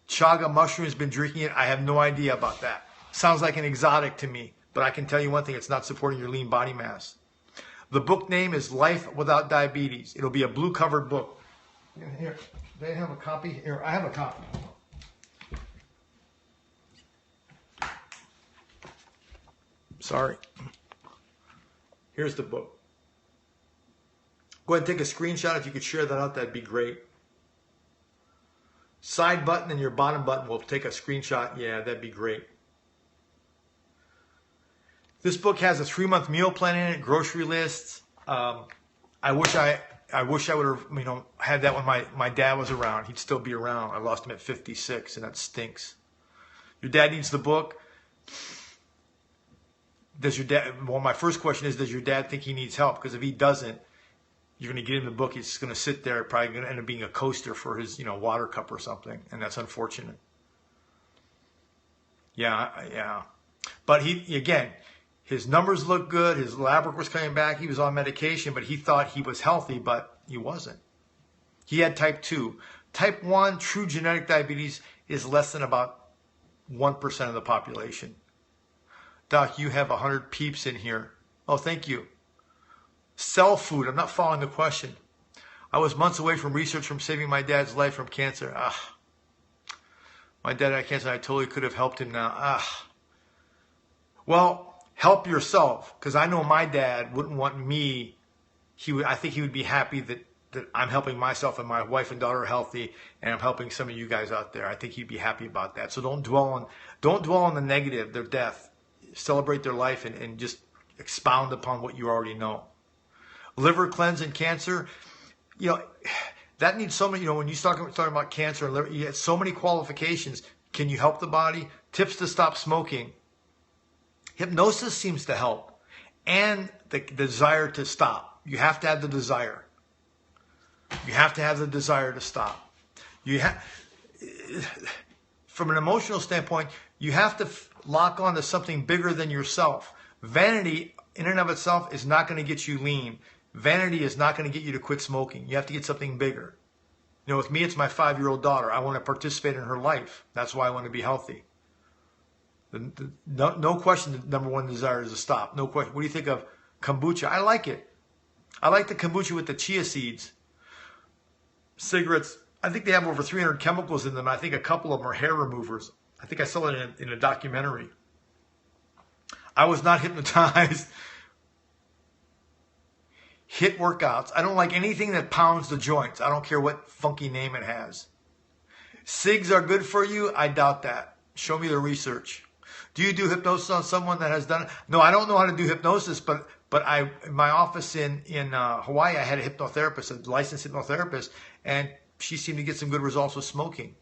chaga mushrooms? Been drinking it? I have no idea about that. Sounds like an exotic to me. But I can tell you one thing. It's not supporting your lean body mass. The book name is Life Without Diabetes. It'll be a blue covered book. Here, do I have a copy? Here, I have a copy. Sorry. Here's the book. Go ahead and take a screenshot. If you could share that out, that'd be great. Side button and your bottom button will take a screenshot. Yeah, that'd be great. This book has a 3-month meal plan in it, grocery lists. I wish I would have, you know, had that when my dad was around. He'd still be around. I lost him at 56, and that stinks. Your dad needs the book. Does your dad? Well, my first question is, does your dad think he needs help? Because if he doesn't, you're going to get him the book. He's just going to sit there, probably going to end up being a coaster for his, you know, water cup or something, and that's unfortunate. Yeah. But he, again, his numbers look good. His lab work was coming back. He was on medication, but he thought he was healthy, but he wasn't. He had type 2. Type 1, true genetic diabetes, is less than about 1% of the population. Doc, you have 100 peeps in here. Oh, thank you. Cell food. I'm not following the question. I was months away from research from saving my dad's life from cancer. My dad had cancer. I totally could have helped him now. Well, help yourself, because I know my dad wouldn't want me. I think he would be happy that I'm helping myself and my wife and daughter are healthy, and I'm helping some of you guys out there. I think he'd be happy about that. So don't dwell on the negative, their death. Celebrate their life and just expound upon what you already know. Liver cleanse and cancer, you know, that needs so many, you know, when you start talking about cancer and liver, you have so many qualifications. Can you help the body? Tips to stop smoking. Hypnosis seems to help. And the desire to stop. You have to have the desire. You have to have the desire to stop. From an emotional standpoint, you have to lock on to something bigger than yourself. Vanity in and of itself is not going to get you lean. Vanity is not going to get you to quit smoking. You have to get something bigger. You know, with me, it's my 5-year-old daughter. I want to participate in her life. That's why I want to be healthy. No question, the number one desire is to stop. No question. What do you think of kombucha? I like it. I like the kombucha with the chia seeds. Cigarettes, I think they have over 300 chemicals in them. I think a couple of them are hair removers. I think I saw it in a documentary. I was not hypnotized. HIIT workouts. I don't like anything that pounds the joints. I don't care what funky name it has. Cigs are good for you? I doubt that. Show me the research. Do you do hypnosis on someone that has done it? No, I don't know how to do hypnosis, but in my office in Hawaii, I had a hypnotherapist, a licensed hypnotherapist, and she seemed to get some good results with smoking.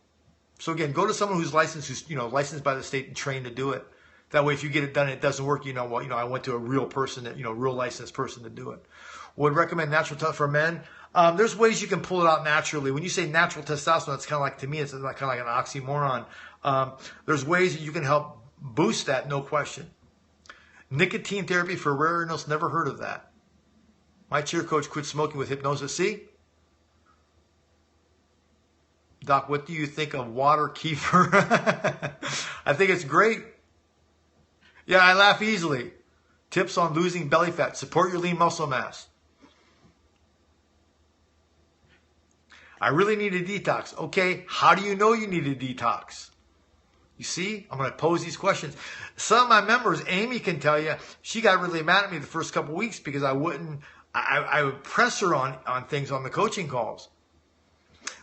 So again, go to someone who's licensed, licensed by the state and trained to do it. That way, if you get it done and it doesn't work, I went to a real person, real licensed person to do it. Would recommend natural testosterone for men. There's ways you can pull it out naturally. When you say natural testosterone, it's kind of like, to me, it's kind of like an oxymoron. There's ways that you can help boost that, no question. Nicotine therapy for rare illness, never heard of that. My cheer coach quit smoking with hypnosis. See? Doc, what do you think of water kefir? I think it's great. Yeah, I laugh easily. Tips on losing belly fat. Support your lean muscle mass. I really need a detox. Okay, how do you know you need a detox? You see, I'm going to pose these questions. Some of my members, Amy can tell you, she got really mad at me the first couple of weeks because I would press her on things on the coaching calls.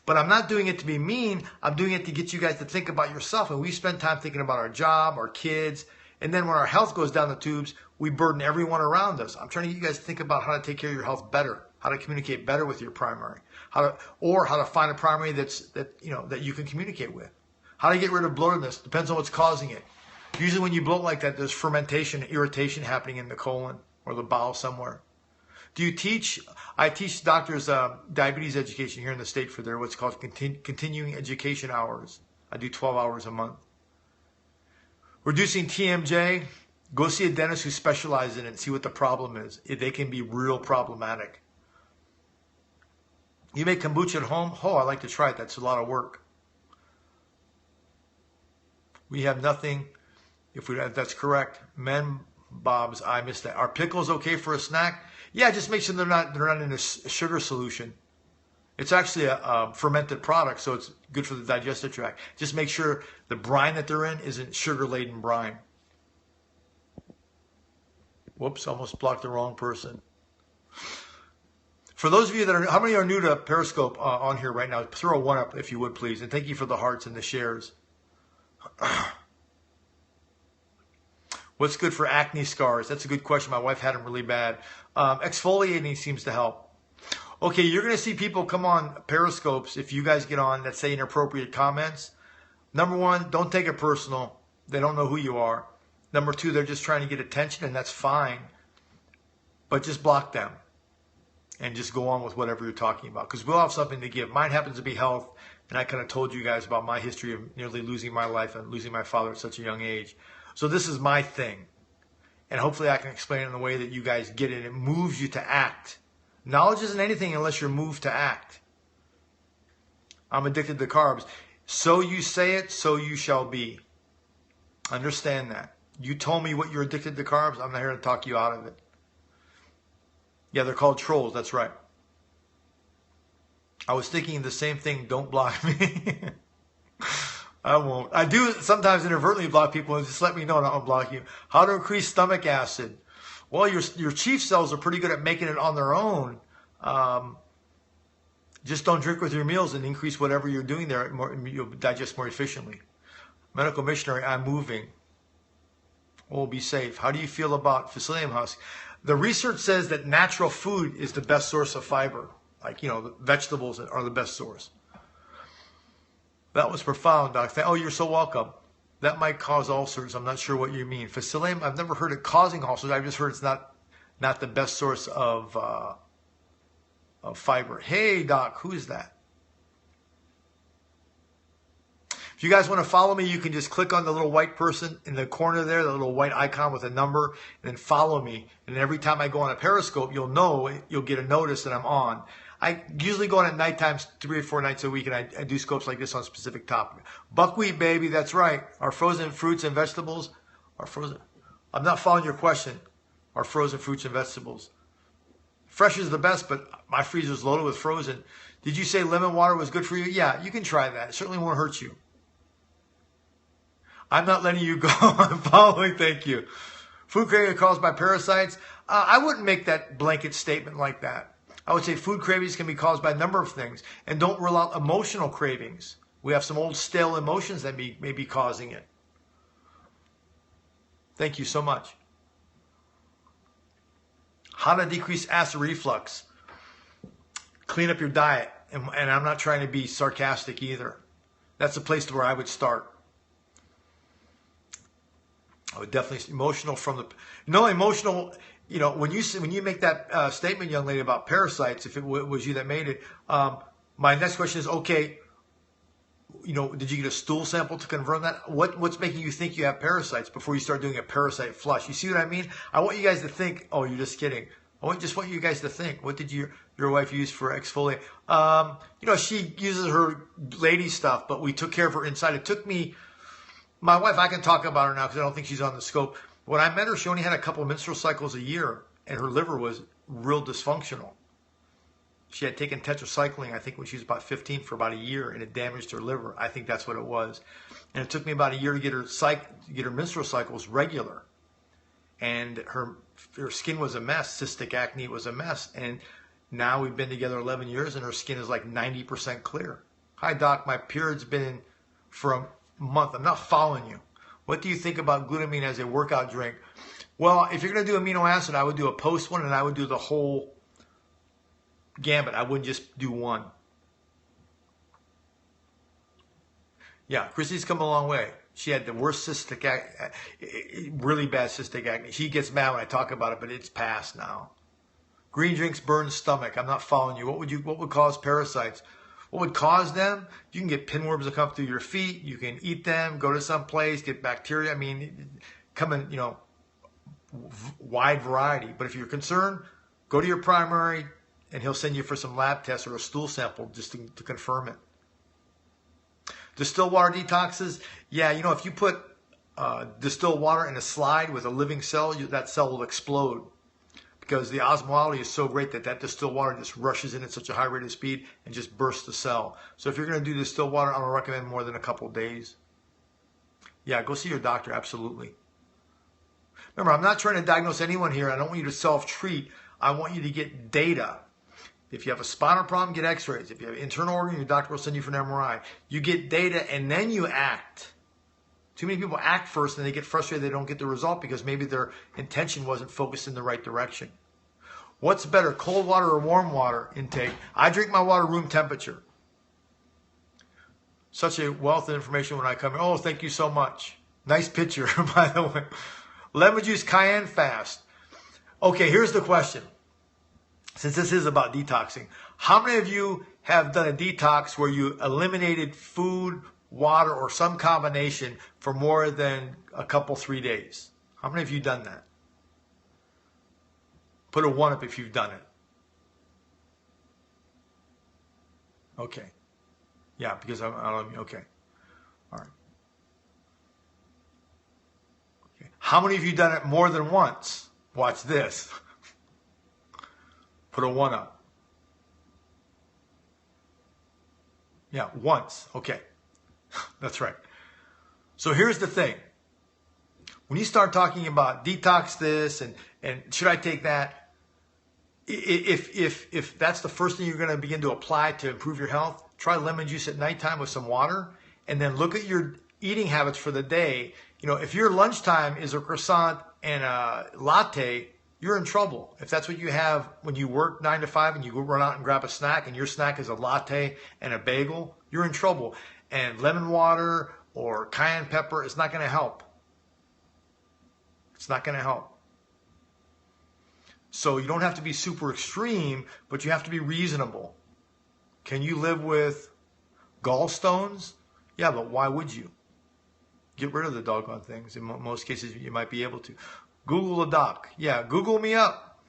But I'm not doing it to be mean. I'm doing it to get you guys to think about yourself. And we spend time thinking about our job, our kids. And then when our health goes down the tubes, we burden everyone around us. I'm trying to get you guys to think about how to take care of your health better, how to communicate better with your primary, how to find a primary that you can communicate with. How to get rid of bloatedness depends on what's causing it. Usually when you bloat like that, there's fermentation, irritation happening in the colon or the bowel somewhere. Do you teach? I teach doctors diabetes education here in the state for what's called continuing education hours. I do 12 hours a month. Reducing TMJ, go see a dentist who specializes in it and see what the problem is. They can be real problematic. You make kombucha at home? Oh, I like to try it. That's a lot of work. We have nothing. If that's correct. Men, Bob's, I missed that. Are pickles okay for a snack? Yeah, just make sure they're not in a sugar solution. It's actually a fermented product, so it's good for the digestive tract. Just make sure the brine that they're in isn't sugar-laden brine. Whoops, almost blocked the wrong person. For those of you how many are new to Periscope on here right now? Throw a 1 up if you would, please. And thank you for the hearts and the shares. What's good for acne scars? That's a good question. My wife had them really bad. Exfoliating seems to help. Okay, you're going to see people come on Periscopes if you guys get on that say inappropriate comments. Number one, don't take it personal. They don't know who you are. Number two, they're just trying to get attention, and that's fine. But just block them and just go on with whatever you're talking about, because we'll have something to give. Mine happens to be health, and I kind of told you guys about my history of nearly losing my life and losing my father at such a young age. So this is my thing, and hopefully I can explain it in a way that you guys get it. It moves you to act. Knowledge isn't anything unless you're moved to act. I'm addicted to carbs. So you say it, so you shall be. Understand that. You told me what you're addicted to carbs. I'm not here to talk you out of it. Yeah, they're called trolls. That's right. I was thinking the same thing. Don't block me. I won't. I do sometimes inadvertently block people and just let me know and I'll block you. How to increase stomach acid? Well, your chief cells are pretty good at making it on their own. Just don't drink with your meals and increase whatever you're doing there. You'll digest more efficiently. Medical missionary, I'm moving. Oh, be safe. How do you feel about psyllium husk? The research says that natural food is the best source of fiber. Like, vegetables are the best source. That was profound, Doc. Oh, you're so welcome. That might cause ulcers. I'm not sure what you mean. Psyllium, I've never heard it causing ulcers. I've just heard it's not the best source of fiber. Hey, Doc, who is that? If you guys want to follow me, you can just click on the little white person in the corner there, the little white icon with a number, and then follow me. And every time I go on a Periscope, you'll get a notice that I'm on. I usually go on at night times 3 or 4 nights a week, and I do scopes like this on specific topics. Buckwheat, baby, that's right. Our frozen fruits and vegetables are frozen. I'm not following your question. Our frozen fruits and vegetables. Fresh is the best, but my freezer's loaded with frozen. Did you say lemon water was good for you? Yeah, you can try that. It certainly won't hurt you. I'm not letting you go. I'm following. Thank you. Food craving caused by parasites. I wouldn't make that blanket statement like that. I would say food cravings can be caused by a number of things. And don't rule out emotional cravings. We have some old stale emotions that may be causing it. Thank you so much. How to decrease acid reflux. Clean up your diet. And I'm not trying to be sarcastic either. That's a place where I would start. I would definitely emotional from the emotional. You know, when you make that statement, young lady, about parasites, if it was you that made it, my next question is, okay, you know, did you get a stool sample to confirm that? What's making you think you have parasites before you start doing a parasite flush? You see what I mean? I want you guys to think. Oh, you're just kidding. I just want you guys to think. What did your wife use for exfoliate? You know, she uses her lady stuff, but we took care of her inside. It took me. My wife, I can talk about her now because I don't think she's on the scope. When I met her, she only had a couple of menstrual cycles a year, and her liver was real dysfunctional. She had taken tetracycline, I think, when she was about 15 for about a year, and it damaged her liver. I think that's what it was. And it took me about a year to get her menstrual cycles regular. And her skin was a mess. Cystic acne was a mess. And now we've been together 11 years, and her skin is like 90% clear. Hi, Doc. My period's been in for a month. I'm not following you. What do you think about glutamine as a workout drink? Well, if you're going to do amino acid, I would do a post one, and I would do the whole gambit. I wouldn't just do one. Yeah, Chrissy's come a long way. She had the worst cystic acne, really bad cystic acne. She gets mad when I talk about it, but it's past now. Green drinks burn stomach. I'm not following you. What would cause parasites? What would cause them? You can get pinworms that come through your feet. You can eat them, go to some place, get bacteria. I mean, come in, you know, wide variety. But if you're concerned, go to your primary, and he'll send you for some lab tests or a stool sample just to confirm it. Distilled water detoxes. Yeah, you know, if you put distilled water in a slide with a living cell, that cell will explode. Because the osmolality is so great that distilled water just rushes in at such a high rate of speed and just bursts the cell. So if you're going to do distilled water, I don't recommend more than a couple of days. Yeah, go see your doctor, absolutely. Remember, I'm not trying to diagnose anyone here. I don't want you to self-treat. I want you to get data. If you have a spinal problem, get x-rays. If you have an internal organ, your doctor will send you for an MRI. You get data and then you act. Too many people act first and they get frustrated they don't get the result because maybe their intention wasn't focused in the right direction. What's better, cold water or warm water intake? I drink my water room temperature. Such a wealth of information when I come in. Oh, thank you so much. Nice picture, by the way. Lemon juice, cayenne fast. Okay, here's the question. Since this is about detoxing, how many of you have done a detox where you eliminated food, water, or some combination for more than a couple, 3 days? How many of you done that? Put a 1 up if you've done it. Okay. Yeah, because I don't, okay. All right. Okay. How many of you done it more than once? Watch this. Put a 1 up. Yeah, once. Okay. That's right. So here's the thing. When you start talking about detox this and should I take that, if that's the first thing you're going to begin to apply to improve your health, try lemon juice at nighttime with some water, and then look at your eating habits for the day. You know, if your lunchtime is a croissant and a latte, you're in trouble. If that's what you have when you work 9 to 5 and you go run out and grab a snack and your snack is a latte and a bagel, you're in trouble. And lemon water or cayenne pepper is not going to help. It's not going to help. So you don't have to be super extreme, but you have to be reasonable. Can you live with gallstones? Yeah, but why would you? Get rid of the doggone things. In most cases, you might be able to. Google a doc. Yeah, Google me up.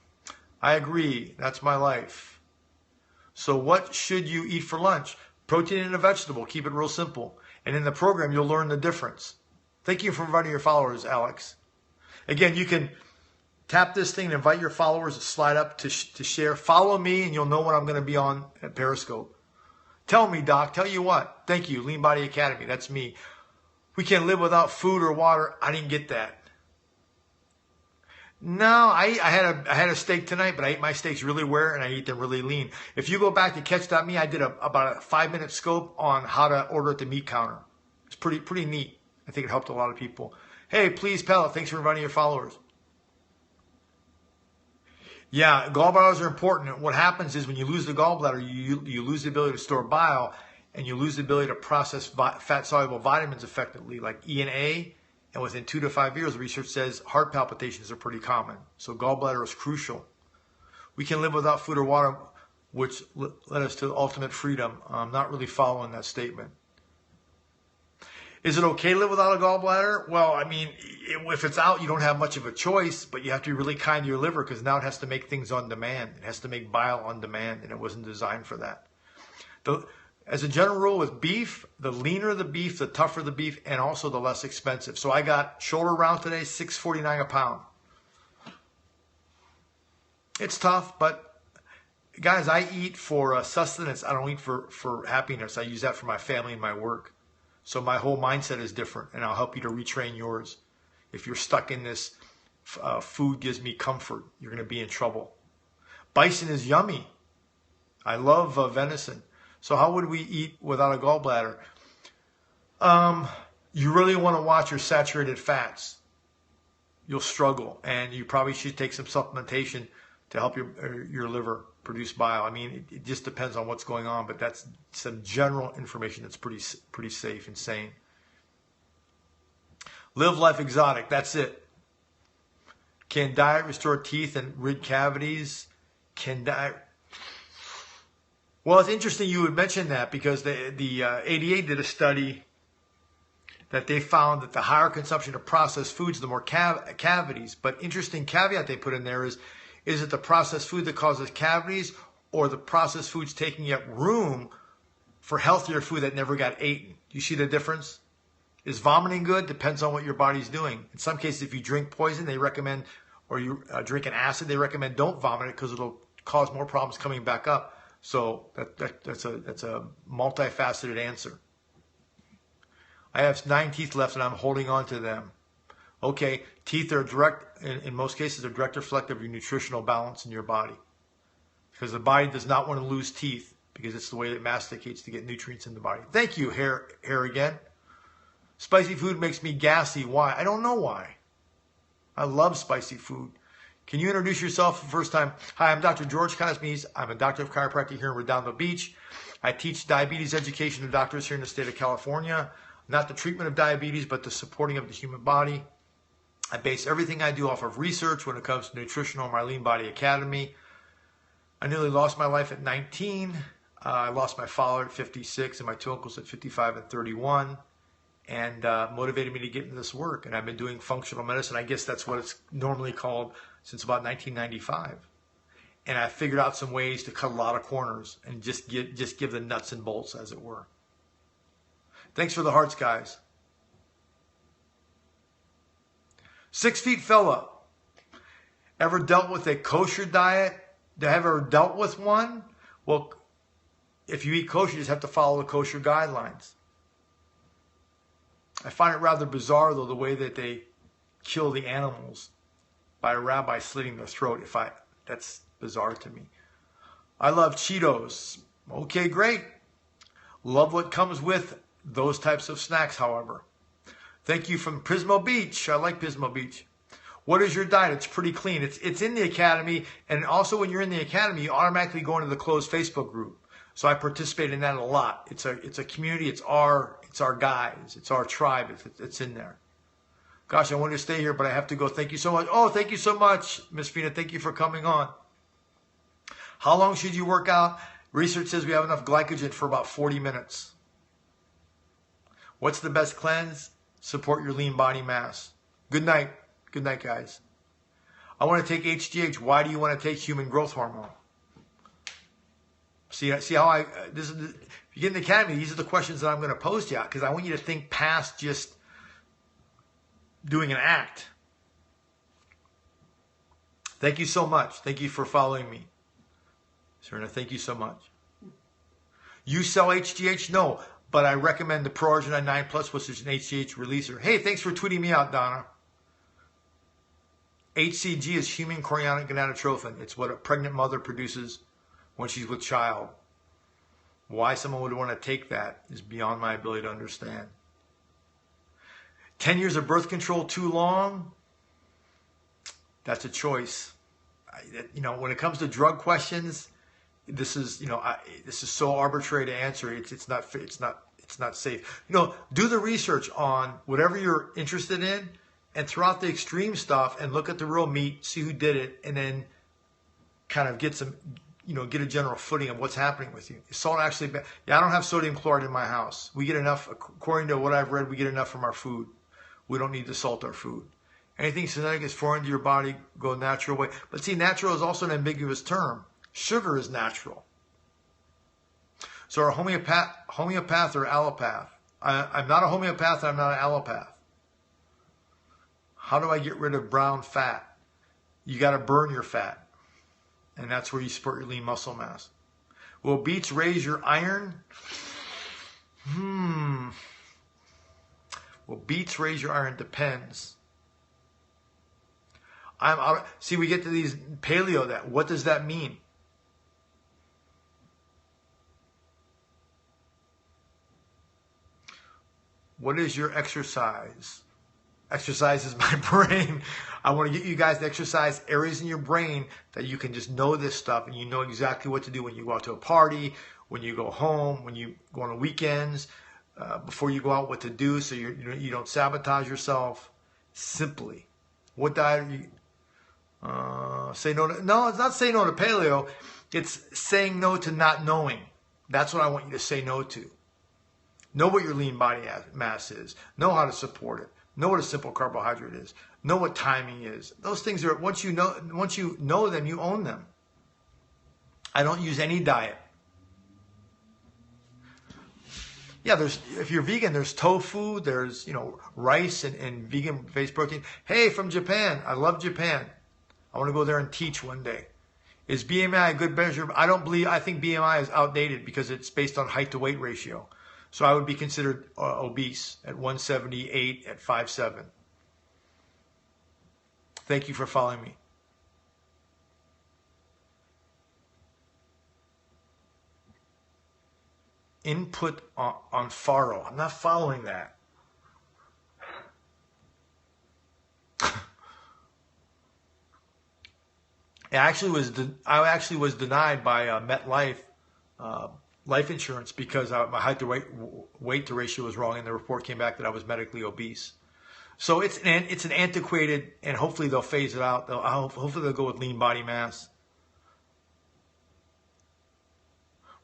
I agree. That's my life. So what should you eat for lunch? Protein and a vegetable. Keep it real simple. And in the program, you'll learn the difference. Thank you for inviting your followers, Alex. Again, you can tap this thing and invite your followers to slide up to share. Follow me and you'll know when I'm going to be on at Periscope. Tell me, Doc. Tell you what. Thank you. Lean Body Academy. That's me. We can't live without food or water. I didn't get that. No, I had a steak tonight, but I ate my steaks really rare and I eat them really lean. If you go back to catch.me, I did about a 5-minute scope on how to order at the meat counter. It's pretty neat. I think it helped a lot of people. Hey, please, Pellet, thanks for inviting your followers. Yeah, gallbladders are important. What happens is when you lose the gallbladder, you lose the ability to store bile, and you lose the ability to process fat-soluble vitamins effectively, like E and A. And within 2 to 5 years, research says heart palpitations are pretty common. So gallbladder is crucial. We can live without food or water, which led us to ultimate freedom. I'm not really following that statement. Is it okay to live without a gallbladder? Well, I mean, if it's out, you don't have much of a choice, but you have to be really kind to your liver because now it has to make things on demand. It has to make bile on demand, and it wasn't designed for that. As a general rule with beef, the leaner the beef, the tougher the beef, and also the less expensive. So I got shoulder round today, $6.49 a pound. It's tough, but guys, I eat for sustenance. I don't eat for happiness. I use that for my family and my work. So my whole mindset is different, and I'll help you to retrain yours. If you're stuck in this, food gives me comfort, you're going to be in trouble. Bison is yummy. I love venison. So how would we eat without a gallbladder? You really want to watch your saturated fats. You'll struggle, and you probably should take some supplementation to help your liver produce bile. I mean, it just depends on what's going on, but that's some general information that's pretty safe and sane. Live life exotic. That's it. Can diet restore teeth and rid cavities? Can diet... Well, it's interesting you would mention that because the ADA did a study that they found that the higher consumption of processed foods, the more cavities. But interesting caveat they put in there is it the processed food that causes cavities or the processed foods taking up room for healthier food that never got eaten? You see the difference? Is vomiting good? Depends on what your body's doing. In some cases, if you drink poison, they recommend, or you drink an acid, they recommend don't vomit it because it'll cause more problems coming back up. So that's a multifaceted answer. I have 9 teeth left and I'm holding on to them. Okay, teeth are direct, in most cases, are direct reflective of your nutritional balance in your body. Because the body does not want to lose teeth because it's the way it masticates to get nutrients in the body. Thank you, hair again. Spicy food makes me gassy. Why? I don't know why. I love spicy food. Can you introduce yourself for the first time? Hi, I'm Dr. George Kosmides. I'm a doctor of chiropractic here in Redondo Beach. I teach diabetes education to doctors here in the state of California. Not the treatment of diabetes, but the supporting of the human body. I base everything I do off of research when it comes to nutrition on my Lean Body Academy. I nearly lost my life at 19. I lost my father at 56 and my 2 uncles at 55 and 31. And motivated me to get into this work. And I've been doing functional medicine. I guess that's what it's normally called since about 1995. And I figured out some ways to cut a lot of corners and just give the nuts and bolts, as it were. Thanks for the hearts, guys. 6 feet fella. Ever dealt with a kosher diet? Have you ever dealt with one? Well, if you eat kosher, you just have to follow the kosher guidelines. I find it rather bizarre, though, the way that they kill the animals by a rabbi slitting their throat. That's bizarre to me. I love Cheetos. Okay, great. Love what comes with those types of snacks, however. Thank you from Pismo Beach. I like Pismo Beach. What is your diet? It's pretty clean. It's in the academy, and also when you're in the academy, you automatically go into the closed Facebook group. So I participate in that a lot. It's a community. It's our guys. It's our tribe. It's in there. Gosh, I wanted to stay here, but I have to go. Thank you so much. Oh, thank you so much, Miss Fina. Thank you for coming on. How long should you work out? Research says we have enough glycogen for about 40 minutes. What's the best cleanse? Support your lean body mass. Good night. Good night, guys. I want to take HGH. Why do you want to take human growth hormone? See how this is, if you get in the academy, these are the questions that I'm going to pose to you, because I want you to think past just doing an act. Thank you so much. Thank you for following me. Serena, thank you so much. You sell HGH? No, but I recommend the Pro-Arginine 9 Plus, which is an HGH releaser. Hey, thanks for tweeting me out, Donna. HCG is human chorionic gonadotrophin. It's what a pregnant mother produces when she's with child. Why someone would want to take that is beyond my ability to understand. 10 years of birth control too long? That's a choice. When it comes to drug questions, this is so arbitrary to answer. It's not safe. Do the research on whatever you're interested in, and throw out the extreme stuff and look at the real meat, see who did it, and then kind of get a general footing of what's happening with you. Is salt actually bad? Yeah, I don't have sodium chloride in my house. We get enough, according to what I've read, we get enough from our food. We don't need to salt our food. Anything synthetic is foreign to your body, go natural way. But see, natural is also an ambiguous term. Sugar is natural. So are homeopath or allopath? I'm not a homeopath, I'm not an allopath. How do I get rid of brown fat? You got to burn your fat. And that's where you support your lean muscle mass. Will beets raise your iron? Will beets raise your iron? Depends. See, we get to these paleo. What does that mean? What is your exercise? Exercise is my brain. I want to get you guys to exercise areas in your brain that you can just know this stuff, and you know exactly what to do when you go out to a party, when you go home, when you go on the weekends, before you go out, what to do so you don't sabotage yourself. Simply. What diet are you? Say no to, no, it's not say no to paleo. It's saying no to not knowing. That's what I want you to say no to. Know what your lean body mass is. Know how to support it. Know what a simple carbohydrate is. Know what timing is. Those things are, once you know them, you own them. I don't use any diet. Yeah, if you're vegan, there's tofu, there's rice and vegan-based protein. Hey, from Japan. I love Japan. I want to go there and teach one day. Is BMI a good measure? I think BMI is outdated because it's based on height to weight ratio. So I would be considered obese at 178 at 5'7". Thank you for following me. Input on Faro. I'm not following that. I actually was denied by MetLife life insurance because my height to weight to ratio was wrong, and the report came back that I was medically obese. So it's an antiquated, and hopefully they'll phase it out. Hopefully they'll go with lean body mass.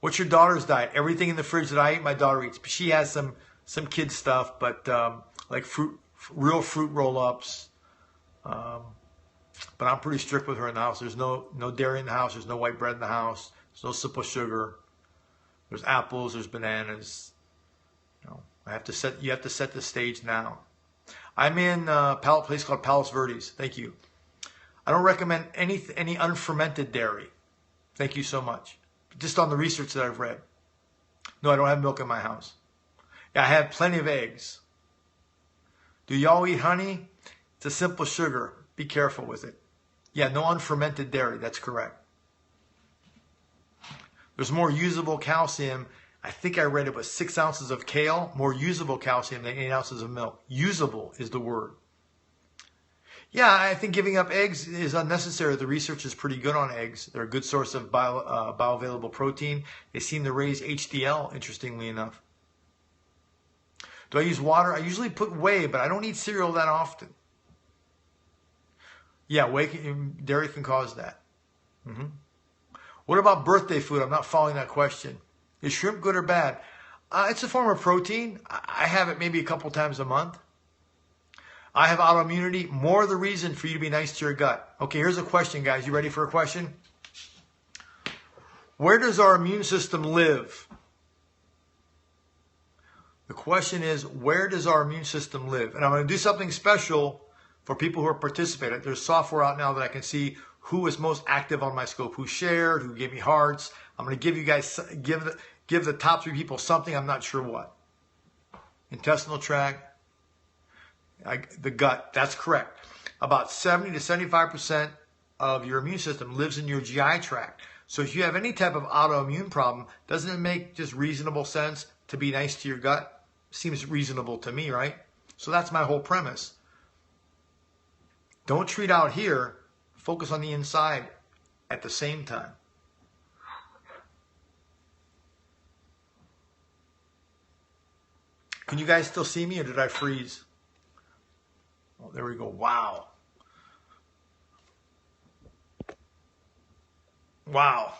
What's your daughter's diet? Everything in the fridge that I eat, my daughter eats. She has some kid stuff, but like real fruit roll-ups. But I'm pretty strict with her in the house. There's no dairy in the house. There's no white bread in the house. There's no simple sugar. There's apples. There's bananas. You have to set the stage now. I'm in a place called Palos Verdes. Thank you. I don't recommend any unfermented dairy. Thank you so much. Just on the research that I've read. No, I don't have milk in my house. Yeah, I have plenty of eggs. Do y'all eat honey? It's a simple sugar. Be careful with it. Yeah, no unfermented dairy. That's correct. There's more usable calcium. I think I read it was 6 ounces of kale, more usable calcium than 8 ounces of milk. Usable is the word. Yeah, I think giving up eggs is unnecessary. The research is pretty good on eggs. They're a good source of bioavailable protein. They seem to raise HDL, interestingly enough. Do I use water? I usually put whey, but I don't eat cereal that often. Yeah, dairy can cause that. What about birthday food? I'm not following that question. Is shrimp good or bad? It's a form of protein. I have it maybe a couple times a month. I have autoimmunity. More the reason for you to be nice to your gut. Okay, here's a question, guys. You ready for a question? Where does our immune system live? The question is, where does our immune system live? And I'm going to do something special for people who are participating. There's software out now that I can see who is most active on my scope, who shared, who gave me hearts. I'm going to give you guys, give the top 3 people something, I'm not sure what. Intestinal tract, the gut, that's correct. About 70 to 75% of your immune system lives in your GI tract. So if you have any type of autoimmune problem, doesn't it make just reasonable sense to be nice to your gut? Seems reasonable to me, right? So that's my whole premise. Don't treat out here, focus on the inside at the same time. Can you guys still see me or did I freeze? Oh, there we go. Wow. Wow.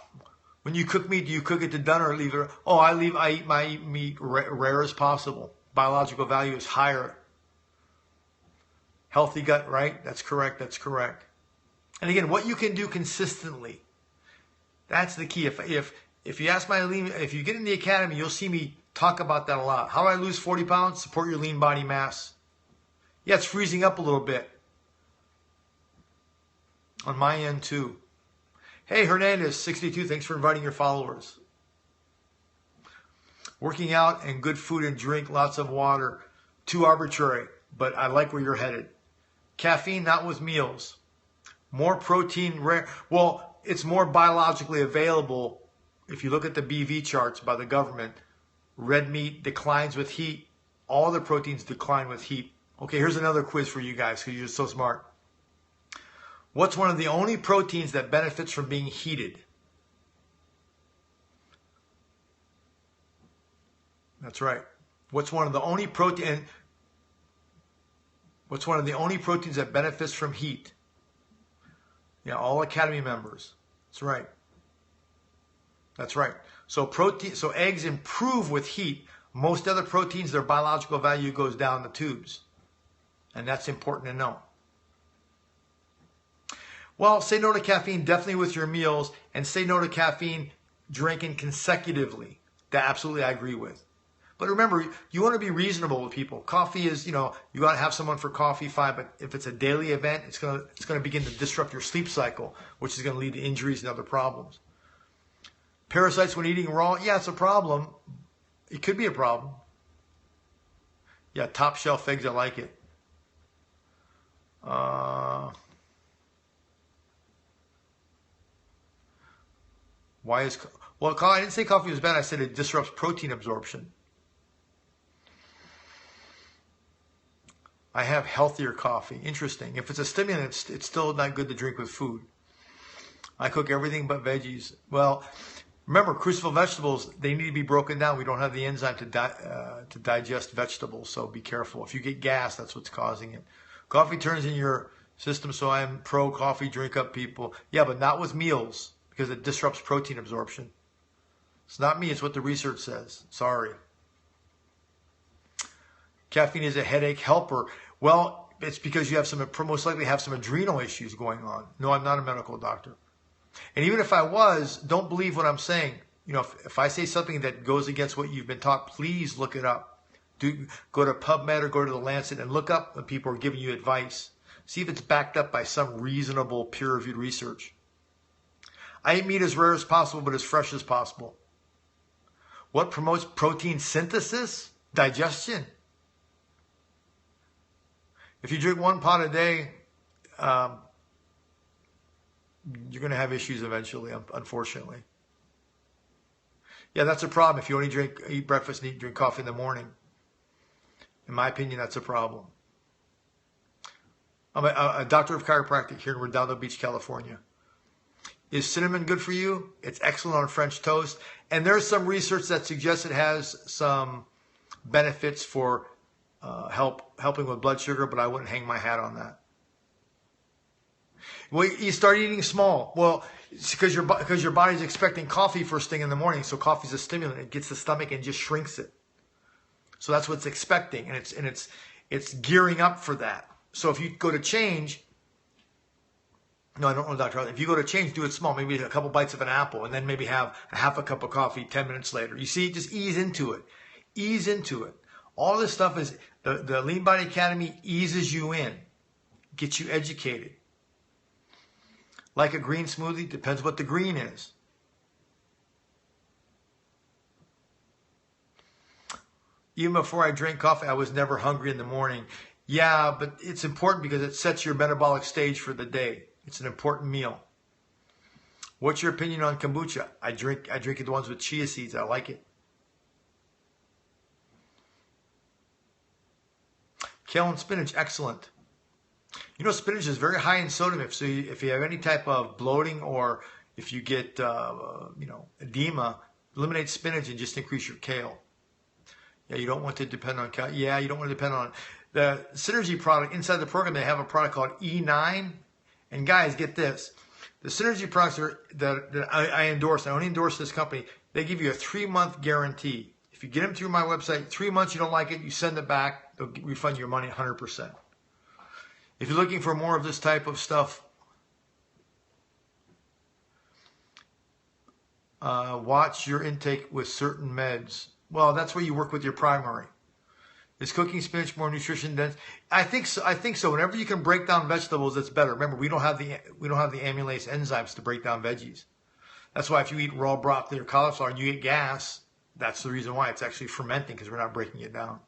When you cook meat, do you cook it to done or leave it? Oh, I eat my meat rare as possible. Biological value is higher. Healthy gut, right? That's correct. That's correct. And again, what you can do consistently. That's the key. If you ask if you get in the academy, you'll see me talk about that a lot. How do I lose 40 pounds? Support your lean body mass. Yeah, it's freezing up a little bit. On my end too. Hey, Hernandez, 62, thanks for inviting your followers. Working out and good food and drink, lots of water. Too arbitrary, but I like where you're headed. Caffeine, not with meals. More protein, rare. Well, it's more biologically available. If you look at the BV charts by the government, red meat declines with heat. All the proteins decline with heat. Okay, here's another quiz for you guys because you're so smart. What's one of the only proteins that benefits from being heated? That's right. What's one of the only proteins that benefits from heat? Yeah, all Academy members. That's right. That's right. So eggs improve with heat. Most other proteins, their biological value goes down the tubes. And that's important to know. Well, say no to caffeine definitely with your meals, and say no to caffeine drinking consecutively. That absolutely I agree with. But remember, you want to be reasonable with people. Coffee is, you got to have someone for coffee, fine, but if it's a daily event, it's going to begin to disrupt your sleep cycle, which is going to lead to injuries and other problems. Parasites when eating raw, yeah, it's a problem. It could be a problem. Yeah, top shelf eggs, I like it. Well, I didn't say coffee was bad. I said it disrupts protein absorption. I have healthier coffee. Interesting. If it's a stimulant, it's still not good to drink with food. I cook everything but veggies. Well, remember, crucible vegetables, they need to be broken down. We don't have the enzyme to digest vegetables, so be careful. If you get gas, that's what's causing it. Coffee turns in your system, so I'm pro coffee, drink up people. Yeah, but not with meals, because it disrupts protein absorption. It's not me, it's what the research says. Sorry. Caffeine is a headache helper. Well, it's because you most likely have some adrenal issues going on. No, I'm not a medical doctor. And even if I was, don't believe what I'm saying. If I say something that goes against what you've been taught, please look it up. Go to PubMed or go to the Lancet and look up when people are giving you advice. See if it's backed up by some reasonable peer-reviewed research. I eat meat as rare as possible, but as fresh as possible. What promotes protein synthesis? Digestion. If you drink 1 pot a day, you're going to have issues eventually, unfortunately. Yeah, that's a problem if you only eat breakfast and drink coffee in the morning. In my opinion, that's a problem. I'm a doctor of chiropractic here in Redondo Beach, California. Is cinnamon good for you? It's excellent on French toast. And there's some research that suggests it has some benefits for helping with blood sugar, but I wouldn't hang my hat on that. Well, you start eating small. Well, it's because your body's expecting coffee first thing in the morning, so coffee's a stimulant. It gets the stomach and just shrinks it. So that's what it's expecting, and it's gearing up for that. So if you go to change, no, I don't know, Dr. If you go to change, do it small. Maybe a couple bites of an apple, and then maybe have a half a cup of coffee 10 minutes later. You see, just ease into it. Ease into it. All this stuff is, the Lean Body Academy eases you in, gets you educated. Like a green smoothie, depends what the green is. Even before I drank coffee, I was never hungry in the morning. Yeah, but it's important because it sets your metabolic stage for the day. It's an important meal. What's your opinion on kombucha? I drink it, the ones with chia seeds. I like it. Kale and spinach, excellent. You know, spinach is very high in sodium. So if you have any type of bloating, or if you get edema, eliminate spinach and just increase your kale. Yeah, you don't want to depend on kale. Yeah, you don't want to depend on the Synergy product. Inside the program, they have a product called E9. And guys, get this. The Synergy products that I endorse, I only endorse this company, they give you a 3-month guarantee. If you get them through my website, 3 months you don't like it, you send it back, they'll refund your money 100%. If you're looking for more of this type of stuff, watch your intake with certain meds. Well, that's where you work with your primary. Is cooking spinach more nutrition dense? I think so. Whenever you can break down vegetables, it's better. Remember, we don't have the amylase enzymes to break down veggies. That's why if you eat raw broccoli or cauliflower and you get gas, that's the reason why. It's actually fermenting because we're not breaking it down.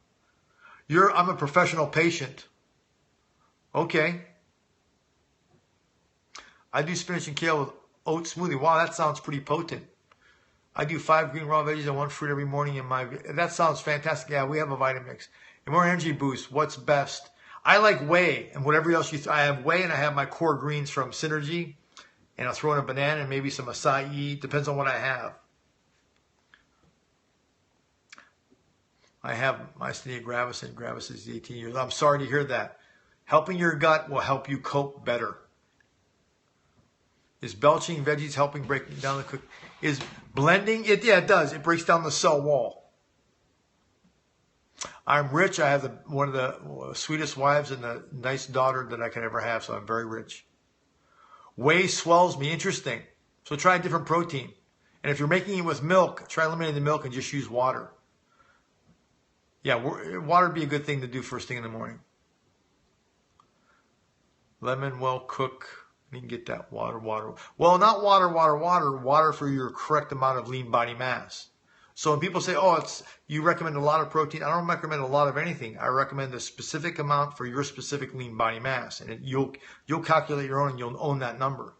I'm a professional patient. Okay. I do spinach and kale with oat smoothie. Wow, that sounds pretty potent. I do 5 green raw veggies and 1 fruit every morning. That sounds fantastic. Yeah, we have a Vitamix. And more energy boost. What's best? I like whey and whatever else I have whey, and I have my core greens from Synergy, and I'll throw in a banana and maybe some acai. Depends on what I have. I have myasthenia gravis, and gravis is 18 years. I'm sorry to hear that. Helping your gut will help you cope better. Is belching veggies helping breaking down the cook? Is blending it? Yeah, it does. It breaks down the cell wall. I'm rich. I have one of the sweetest wives and the nice daughter that I could ever have, so I'm very rich. Whey swells me. Interesting. So try a different protein. And if you're making it with milk, try eliminating the milk and just use water. Yeah, water would be a good thing to do first thing in the morning. Lemon well cook. You can get that water. Well, not water for your correct amount of lean body mass. So when people say, oh, you recommend a lot of protein, I don't recommend a lot of anything. I recommend a specific amount for your specific lean body mass. And you'll calculate your own and you'll own that number.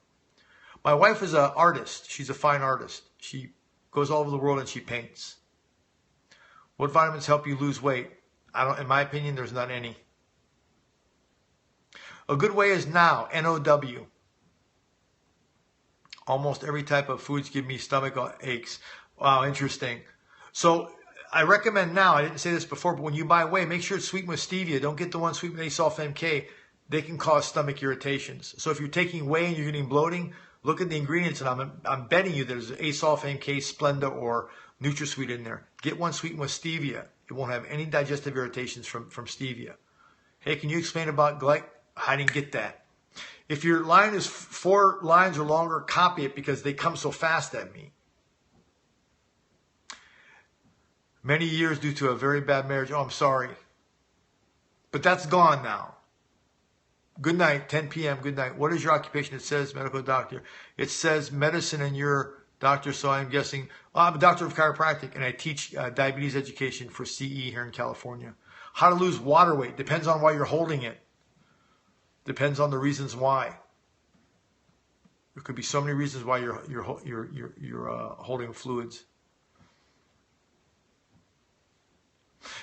My wife is an artist. She's a fine artist. She goes all over the world and she paints. What vitamins help you lose weight? In my opinion, there's not any. A good way is now, NOW. Almost every type of foods give me stomach aches. Wow, interesting. So I recommend now, I didn't say this before, but when you buy whey, make sure it's sweetened with stevia. Don't get the one sweetened with A-sulf-MK. They can cause stomach irritations. So if you're taking whey and you're getting bloating, look at the ingredients, and I'm betting you there's A-sulf-MK, Splenda, or NutraSweet in there. Get one sweetened with stevia. It won't have any digestive irritations from stevia. Hey, can you explain about I didn't get that. If your line is 4 lines or longer, copy it because they come so fast at me. Many years due to a very bad marriage. Oh, I'm sorry. But that's gone now. Good night, 10 p.m. Good night. What is your occupation? It says medical doctor. It says medicine and your doctor, so I'm guessing. I'm a doctor of chiropractic, and I teach diabetes education for CE here in California. How to lose water weight. Depends on why you're holding it. Depends on the reasons why. There could be so many reasons why you're holding fluids.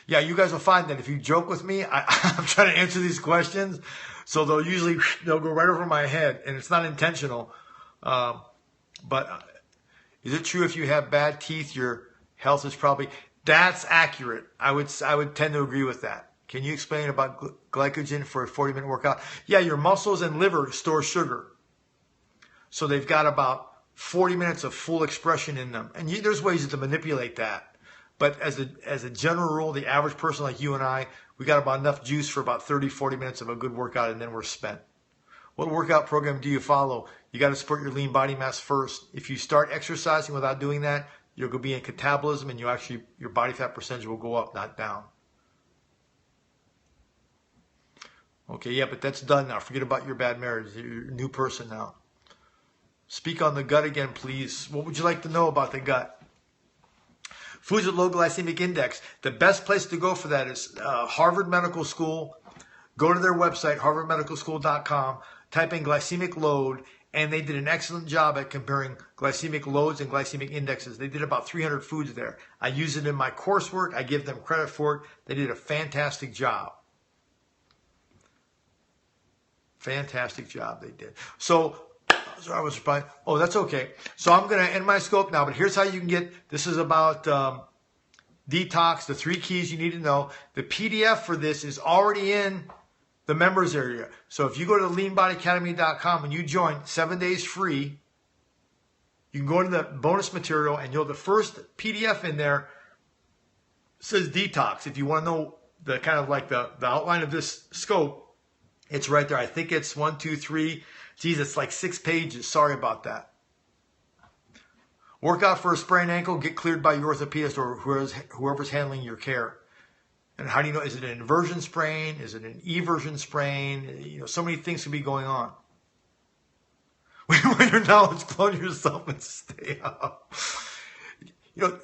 Yeah, you guys will find that if you joke with me, I'm trying to answer these questions, so they'll go right over my head, and it's not intentional. But is it true if you have bad teeth, your health is probably? That's accurate. I would tend to agree with that. Can you explain about glycogen for a 40-minute workout? Yeah, your muscles and liver store sugar. So they've got about 40 minutes of full expression in them. And there's ways to manipulate that. But as a general rule, the average person like you and I, we got about enough juice for about 30, 40 minutes of a good workout, and then we're spent. What workout program do you follow? You got to support your lean body mass first. If you start exercising without doing that, you'll go be in catabolism, and your body fat percentage will go up, not down. Okay, yeah, but that's done now. Forget about your bad marriage. You're a new person now. Speak on the gut again, please. What would you like to know about the gut? Foods with low glycemic index. The best place to go for that is Harvard Medical School. Go to their website, harvardmedicalschool.com, type in glycemic load, and they did an excellent job at comparing glycemic loads and glycemic indexes. They did about 300 foods there. I use it in my coursework. I give them credit for it. They did a fantastic job. Fantastic job they did. So I was replying, oh, that's okay. So I'm going to end my scope now, but here's how you can get, this is about detox, the 3 keys you need to know. The PDF for this is already in the members area. So if you go to leanbodyacademy.com and you join 7 days free, you can go into the bonus material and the first PDF in there says detox. If you want to know the kind of like the outline of this scope, it's right there. I think it's 1, 2, 3. Geez, it's like 6 pages. Sorry about that. Workout for a sprained ankle, get cleared by your orthopedist or whoever's handling your care. And how do you know? Is it an inversion sprain? Is it an eversion sprain? You know, so many things can be going on. When you're knowledge, clone yourself and stay up. You know,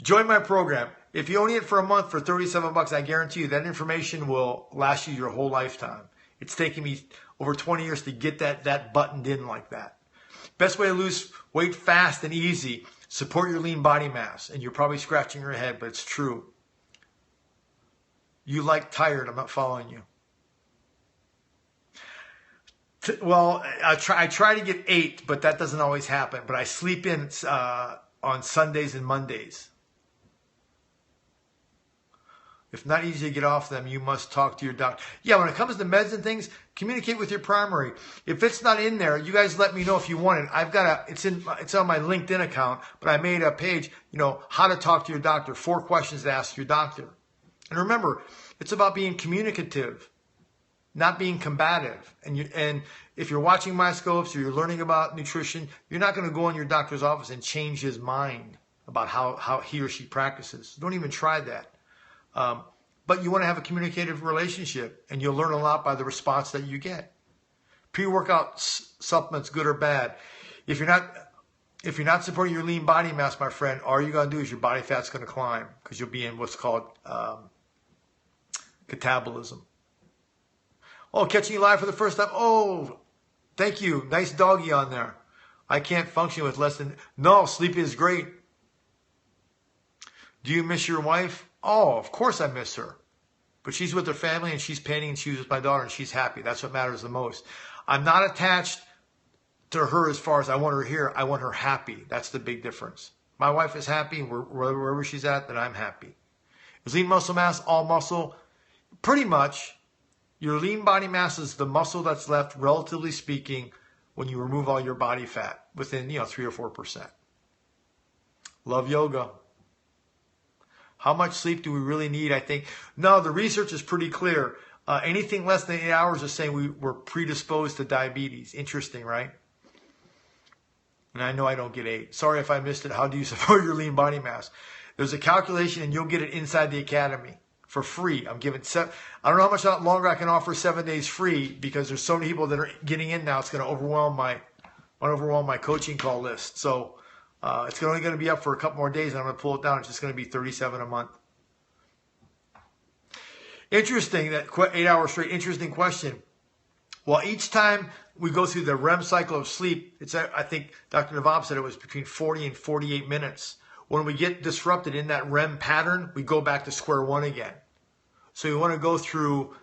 join my program. If you own it for a month for $37, I guarantee you that information will last you your whole lifetime. It's taken me over 20 years to get that buttoned in like that. Best way to lose weight fast and easy, support your lean body mass. And you're probably scratching your head, but it's true. You like tired, I'm not following you. Well, I try to get 8, but that doesn't always happen. But I sleep in on Sundays and Mondays. If not easy to get off them, you must talk to your doctor. Yeah, when it comes to meds and things, communicate with your primary. If it's not in there, you guys let me know if you want it. I've got it's on my LinkedIn account, but I made a page, you know, how to talk to your doctor, 4 questions to ask your doctor. And remember, it's about being communicative, not being combative. And if you're watching my scopes or you're learning about nutrition, you're not going to go in your doctor's office and change his mind about how he or she practices. Don't even try that. But you want to have a communicative relationship, and you'll learn a lot by the response that you get. Pre-workout supplements, good or bad. If you're not supporting your lean body mass, my friend, all you're going to do is your body fat's going to climb because you'll be in what's called catabolism. Oh, catching you live for the first time. Oh, thank you. Nice doggy on there. I can't function with less than... No, sleep is great. Do you miss your wife? Oh, of course I miss her. But she's with her family and she's painting and she's with my daughter and she's happy. That's what matters the most. I'm not attached to her as far as I want her here. I want her happy. That's the big difference. My wife is happy. Wherever she's at, then I'm happy. Is lean muscle mass all muscle? Pretty much. Your lean body mass is the muscle that's left, relatively speaking, when you remove all your body fat within 3 or 4%. Love yoga. How much sleep do we really need? I think, no, the research is pretty clear. Anything less than 8 hours is saying we're predisposed to diabetes. Interesting, right? And I know I don't get 8. Sorry if I missed it. How do you support your lean body mass? There's a calculation and you'll get it inside the academy for free. I'm giving I don't know how much longer I can offer 7 days free because there's so many people that are getting in now. It's going to overwhelm my coaching call list. So it's only going to be up for a couple more days, and I'm going to pull it down. It's just going to be $37 a month. Interesting, that 8 hours straight. Interesting question. Well, each time we go through the REM cycle of sleep, I think Dr. Nawab said it was between 40 and 48 minutes. When we get disrupted in that REM pattern, we go back to square one again. So you want to go through,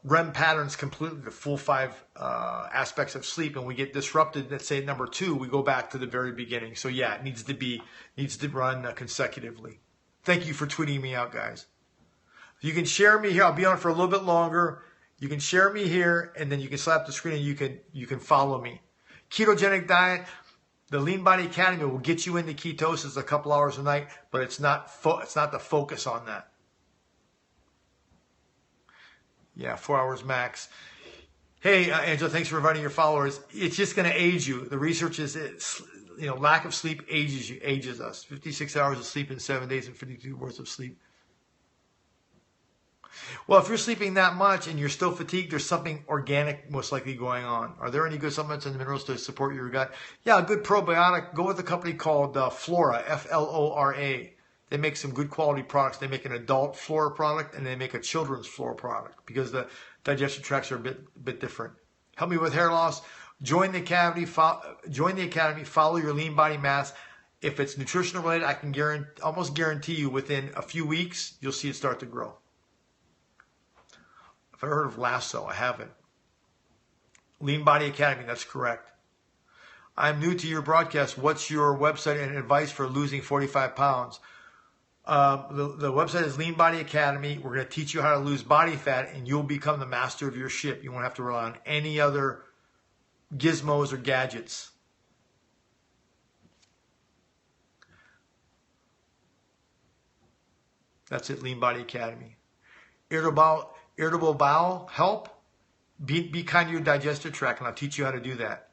REM patterns completely, the full 5 aspects of sleep, and we get disrupted, let's say at number 2, we go back to the very beginning. So yeah, it needs to run consecutively. Thank you for tweeting me out, guys. You can share me here. I'll be on for a little bit longer. You can share me here, and then you can slap the screen and you can follow me. Ketogenic diet. The Lean Body Academy will get you into ketosis a couple hours a night, but it's not the focus on that. Yeah, 4 hours max. Hey, Angela, thanks for inviting your followers. It's just going to age you. The research is, lack of sleep ages us. 56 hours of sleep in 7 days and 52 hours of sleep. Well, if you're sleeping that much and you're still fatigued, there's something organic most likely going on. Are there any good supplements and minerals to support your gut? Yeah, a good probiotic. Go with a company called Flora, Flora. They make some good quality products. They make an adult Flora product and they make a children's Flora product because the digestive tracts are a bit different. Help me with hair loss. Join the academy. Follow your lean body mass. If it's nutritional related, I can almost guarantee you within a few weeks you'll see it start to grow. If I heard of Lasso, I haven't. Lean Body Academy, that's correct. I'm new to your broadcast. What's your website and advice for losing 45 pounds? The website is Lean Body Academy. We're going to teach you how to lose body fat and you'll become the master of your ship. You won't have to rely on any other gizmos or gadgets. That's it, Lean Body Academy. Irritable bowel help. Be kind to your digestive tract, and I'll teach you how to do that.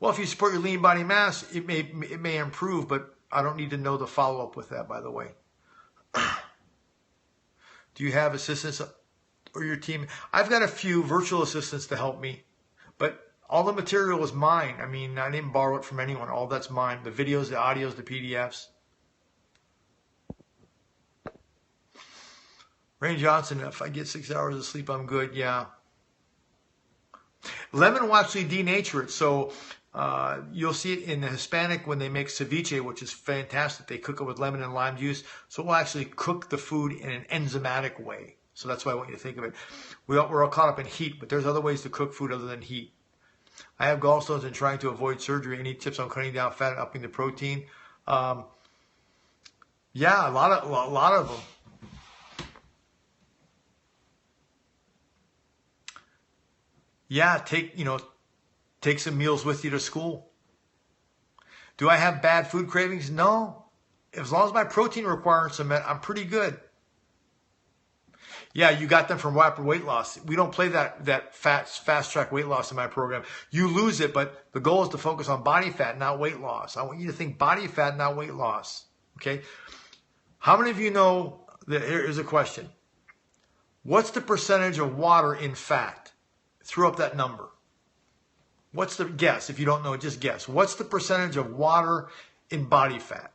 Well, if you support your lean body mass, it may improve, but I don't need to know the follow-up with that, by the way. Do you have assistants or your team? I've got a few virtual assistants to help me, but all the material is mine. I mean, I didn't borrow it from anyone. All that's mine. The videos, the audios, the PDFs. Rain Johnson, if I get 6 hours of sleep, I'm good. Yeah. Lemon will actually denature it. So you'll see it in the Hispanic when they make ceviche, which is fantastic. They cook it with lemon and lime juice. So we'll actually cook the food in an enzymatic way. So that's why I want you to think of it. We're all caught up in heat, but there's other ways to cook food other than heat. I have gallstones and trying to avoid surgery. Any tips on cutting down fat and upping the protein? Yeah, a lot of them. Yeah, take some meals with you to school. Do I have bad food cravings? No. As long as my protein requirements are met, I'm pretty good. Yeah, you got them from rapid weight loss. We don't play that fast track weight loss in my program. You lose it, but the goal is to focus on body fat, not weight loss. I want you to think body fat, not weight loss. Okay? How many of you know, here's a question. What's the percentage of water in fat? Throw up that number. What's the guess? If you don't know, just guess. What's the percentage of water in body fat?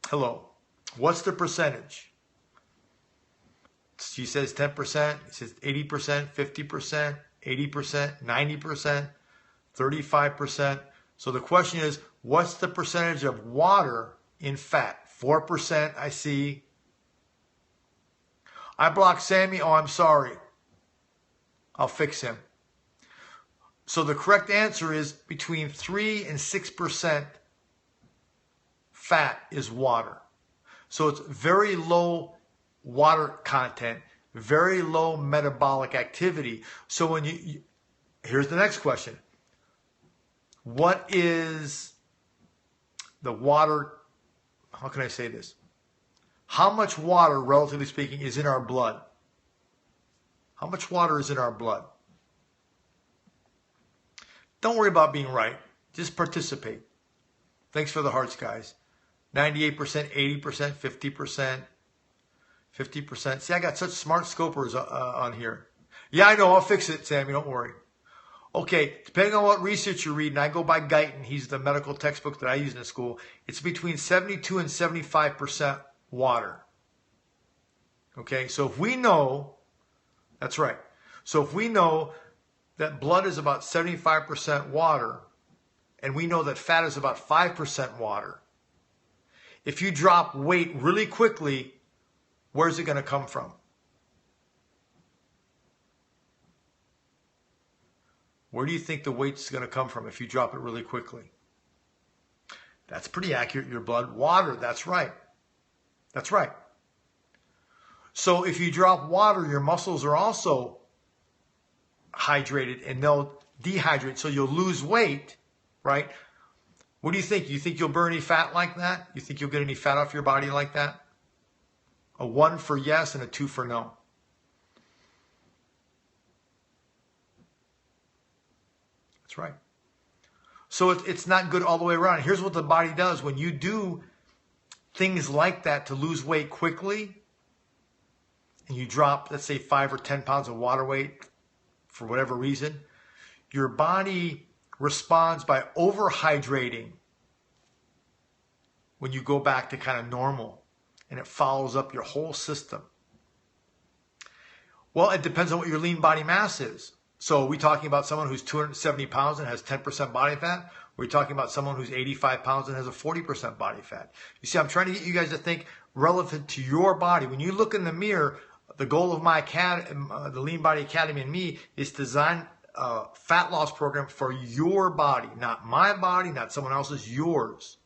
Hello. What's the percentage? She says 10%. He says 80%, 50%, 80%, 90%, 35%. So the question is, what's the percentage of water in fat? 4%, I see. I blocked Sammy. Oh, I'm sorry. I'll fix him. So the correct answer is between 3 and 6% fat is water. So it's very low water content, very low metabolic activity. So when here's the next question. What is the water, how can I say this? How much water, relatively speaking, is in our blood? How much water is in our blood? Don't worry about being right. Just participate. Thanks for the hearts, guys. 98%, 80%, 50%, 50%. See, I got such smart scopers on here. Yeah, I know. I'll fix it, Sammy. Don't worry. Okay, depending on what research you're reading, I go by Guyton. He's the medical textbook that I use in school. It's between 72 and 75% water. Okay, so if we know, that's right. So if we know that blood is about 75% water, and we know that fat is about 5% water, if you drop weight really quickly, where's it going to come from? Where do you think the weight's going to come from if you drop it really quickly? That's pretty accurate. Your blood, water, that's right. That's right. So if you drop water, your muscles are also hydrated, and they'll dehydrate, so you'll lose weight, right? What do you think? You think you'll burn any fat like that? You think you'll get any fat off your body like that? A 1 for yes and a 2 for no. That's right. So it's not good all the way around. Here's what the body does. When you do things like that to lose weight quickly, and you drop, let's say, 5 or 10 pounds of water weight for whatever reason, your body responds by overhydrating when you go back to kind of normal, and it follows up your whole system. Well, it depends on what your lean body mass is. So are we talking about someone who's 270 pounds and has 10% body fat? Or are we talking about someone who's 85 pounds and has a 40% body fat? You see, I'm trying to get you guys to think relevant to your body. When you look in the mirror, the goal of my the Lean Body Academy and me is to design a fat loss program for your body. Not my body, not someone else's, yours.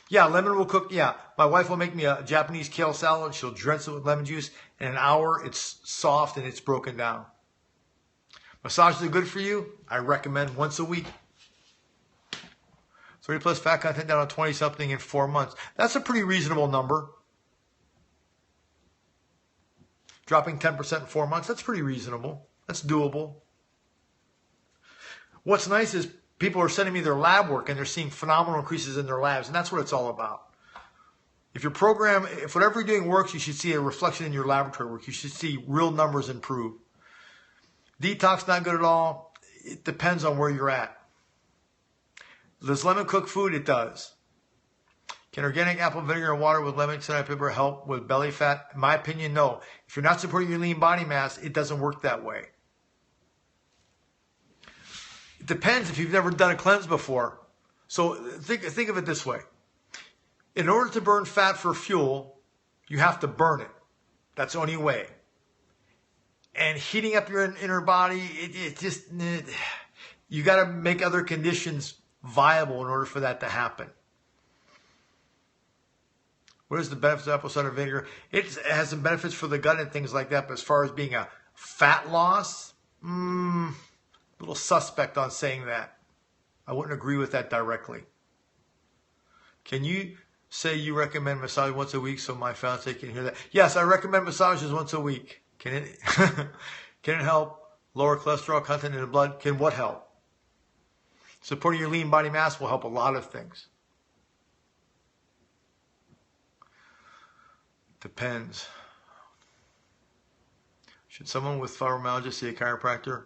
Yeah, lemon will cook. Yeah, my wife will make me a Japanese kale salad. She'll drench it with lemon juice. In an hour, it's soft and it's broken down. Massages are good for you. I recommend once a week. 30 plus fat content down to 20 something in 4 months. That's a pretty reasonable number. Dropping 10% in 4 months, that's pretty reasonable. That's doable. What's nice is people are sending me their lab work and they're seeing phenomenal increases in their labs, and that's what it's all about. If your program, if whatever you're doing works, you should see a reflection in your laboratory work. You should see real numbers improve. Detox, not good at all. It depends on where you're at. Does lemon cook food? It does. Can organic apple vinegar and water with lemon extract pepper help with belly fat? In my opinion, no. If you're not supporting your lean body mass, it doesn't work that way. It depends if you've never done a cleanse before. So think of it this way. In order to burn fat for fuel, you have to burn it. That's the only way. And heating up your inner body, you got to make other conditions viable in order for that to happen. What is the benefits of apple cider vinegar? It has some benefits for the gut and things like that, but as far as being a fat loss, a little suspect on saying that. I wouldn't agree with that directly. Can you say you recommend massage once a week so my fiance can hear that? Yes, I recommend massages once a week. Can it can it help lower cholesterol content in the blood? Can what help? Supporting your lean body mass will help a lot of things. Depends. Should someone with fibromyalgia see a chiropractor?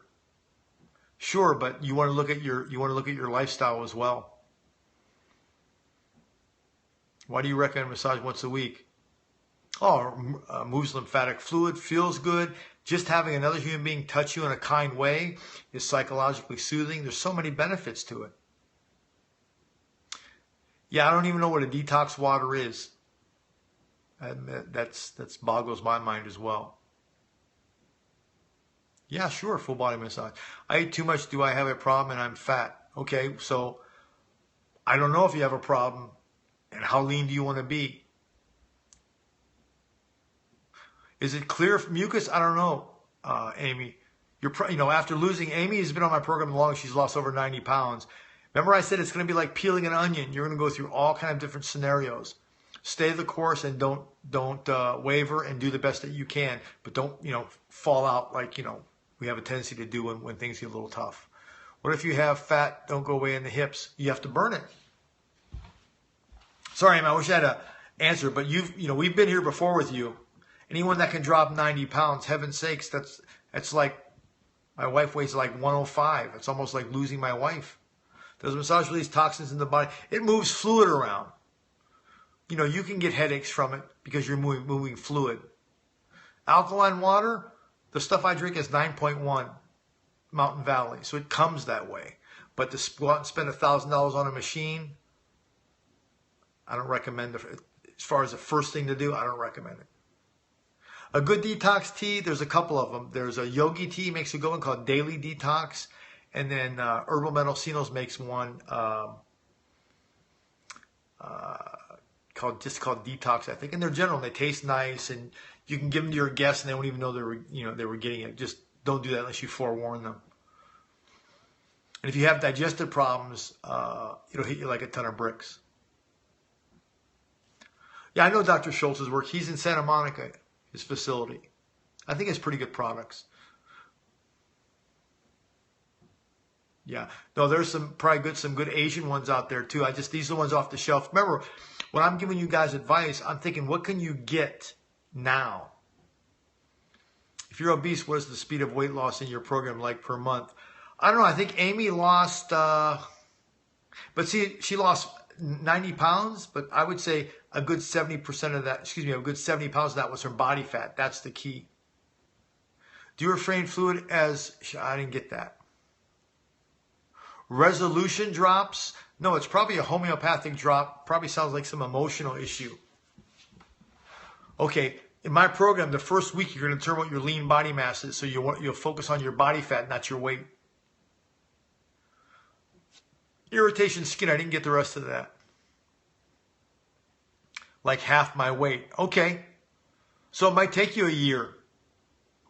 Sure, but you want to look at your lifestyle as well. Why do you recommend massage once a week? Oh, moves lymphatic fluid, feels good. Just having another human being touch you in a kind way is psychologically soothing. There's so many benefits to it. Yeah, I don't even know what a detox water is. That's boggles my mind as well. Yeah, sure, full body massage. I eat too much. Do I have a problem and I'm fat? Okay, so I don't know if you have a problem and how lean do you want to be? Is it clear mucus? I don't know, Amy. After losing, Amy has been on my program the longest. She's lost over 90 pounds. Remember I said it's going to be like peeling an onion. You're going to go through all kind of different scenarios. Stay the course and don't waver and do the best that you can. But don't, fall out like, we have a tendency to do when things get a little tough. What if you have fat, don't go away in the hips? You have to burn it. Sorry, Amy, I wish I had an answer, but we've been here before with you. Anyone that can drop 90 pounds, heaven's sakes, that's like, my wife weighs like 105. It's almost like losing my wife. Does massage release toxins in the body? It moves fluid around. You can get headaches from it because you're moving fluid. Alkaline water, the stuff I drink is 9.1 Mountain Valley, so it comes that way. But to go out and spend $1,000 on a machine, I don't recommend it. As far as the first thing to do, I don't recommend it. A good detox tea, there's a couple of them. There's a yogi tea, makes a good one called Daily Detox. And then Herbal Medicinos makes one called Detox, I think. And they're general, and they taste nice. And you can give them to your guests and they won't even know they were getting it. Just don't do that unless you forewarn them. And if you have digestive problems, it'll hit you like a ton of bricks. Yeah, I know Dr. Schultz's work. He's in Santa Monica, his facility. I think it's pretty good products. Yeah, no, there's some good Asian ones out there too. These are the ones off the shelf. Remember, when I'm giving you guys advice, I'm thinking, what can you get now? If you're obese, what is the speed of weight loss in your program like per month? I don't know. I think Amy lost, but see, she lost 90 pounds, but I would say a good 70% of that, a good 70 pounds of that was her body fat. That's the key. Do you refrain fluid as, I didn't get that. Resolution drops? No, it's probably a homeopathic drop. Probably sounds like some emotional issue. Okay, in my program, the first week, you're going to determine what your lean body mass is. So you'll focus on your body fat, not your weight. Irritation skin, I didn't get the rest of that. Like half my weight. Okay, so it might take you a year.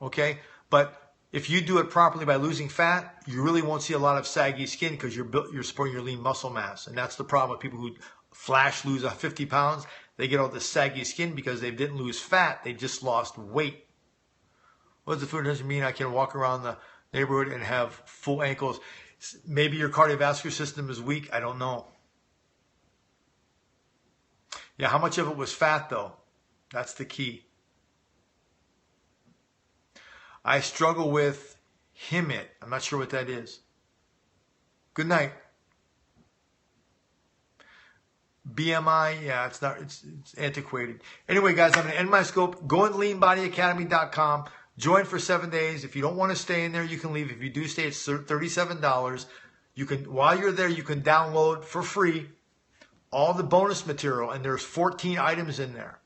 Okay, but if you do it properly by losing fat, you really won't see a lot of saggy skin because you're supporting your lean muscle mass. And that's the problem with people who flash lose 50 pounds. They get all this saggy skin because they didn't lose fat. They just lost weight. What does the food doesn't mean I can walk around the neighborhood and have full ankles? Maybe your cardiovascular system is weak. I don't know. Yeah, how much of it was fat though? That's the key. I struggle with HIMIT. I'm not sure what that is. Good night. BMI, yeah, it's antiquated. Anyway, guys, I'm going to end my scope. Go on leanbodyacademy.com. Join for 7 days. If you don't want to stay in there, you can leave. If you do stay, it's $37. You can, while you're there, you can download for free all the bonus material, and there's 14 items in there.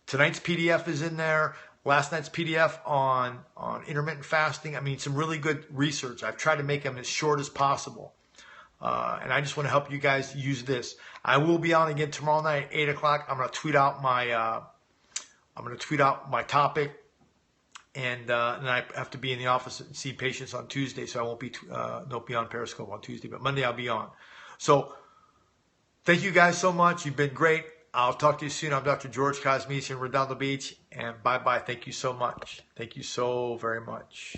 Tonight's PDF is in there. Last night's PDF on intermittent fasting. I mean, some really good research. I've tried to make them as short as possible. And I just want to help you guys use this. I will be on again tomorrow night at 8 o'clock. I'm going to tweet out my topic. And then I have to be in the office and see patients on Tuesday, so I won't be on Periscope on Tuesday. But Monday I'll be on. So thank you guys so much. You've been great. I'll talk to you soon. I'm Dr. George Kosmides in Redondo Beach. And bye-bye. Thank you so much. Thank you so very much.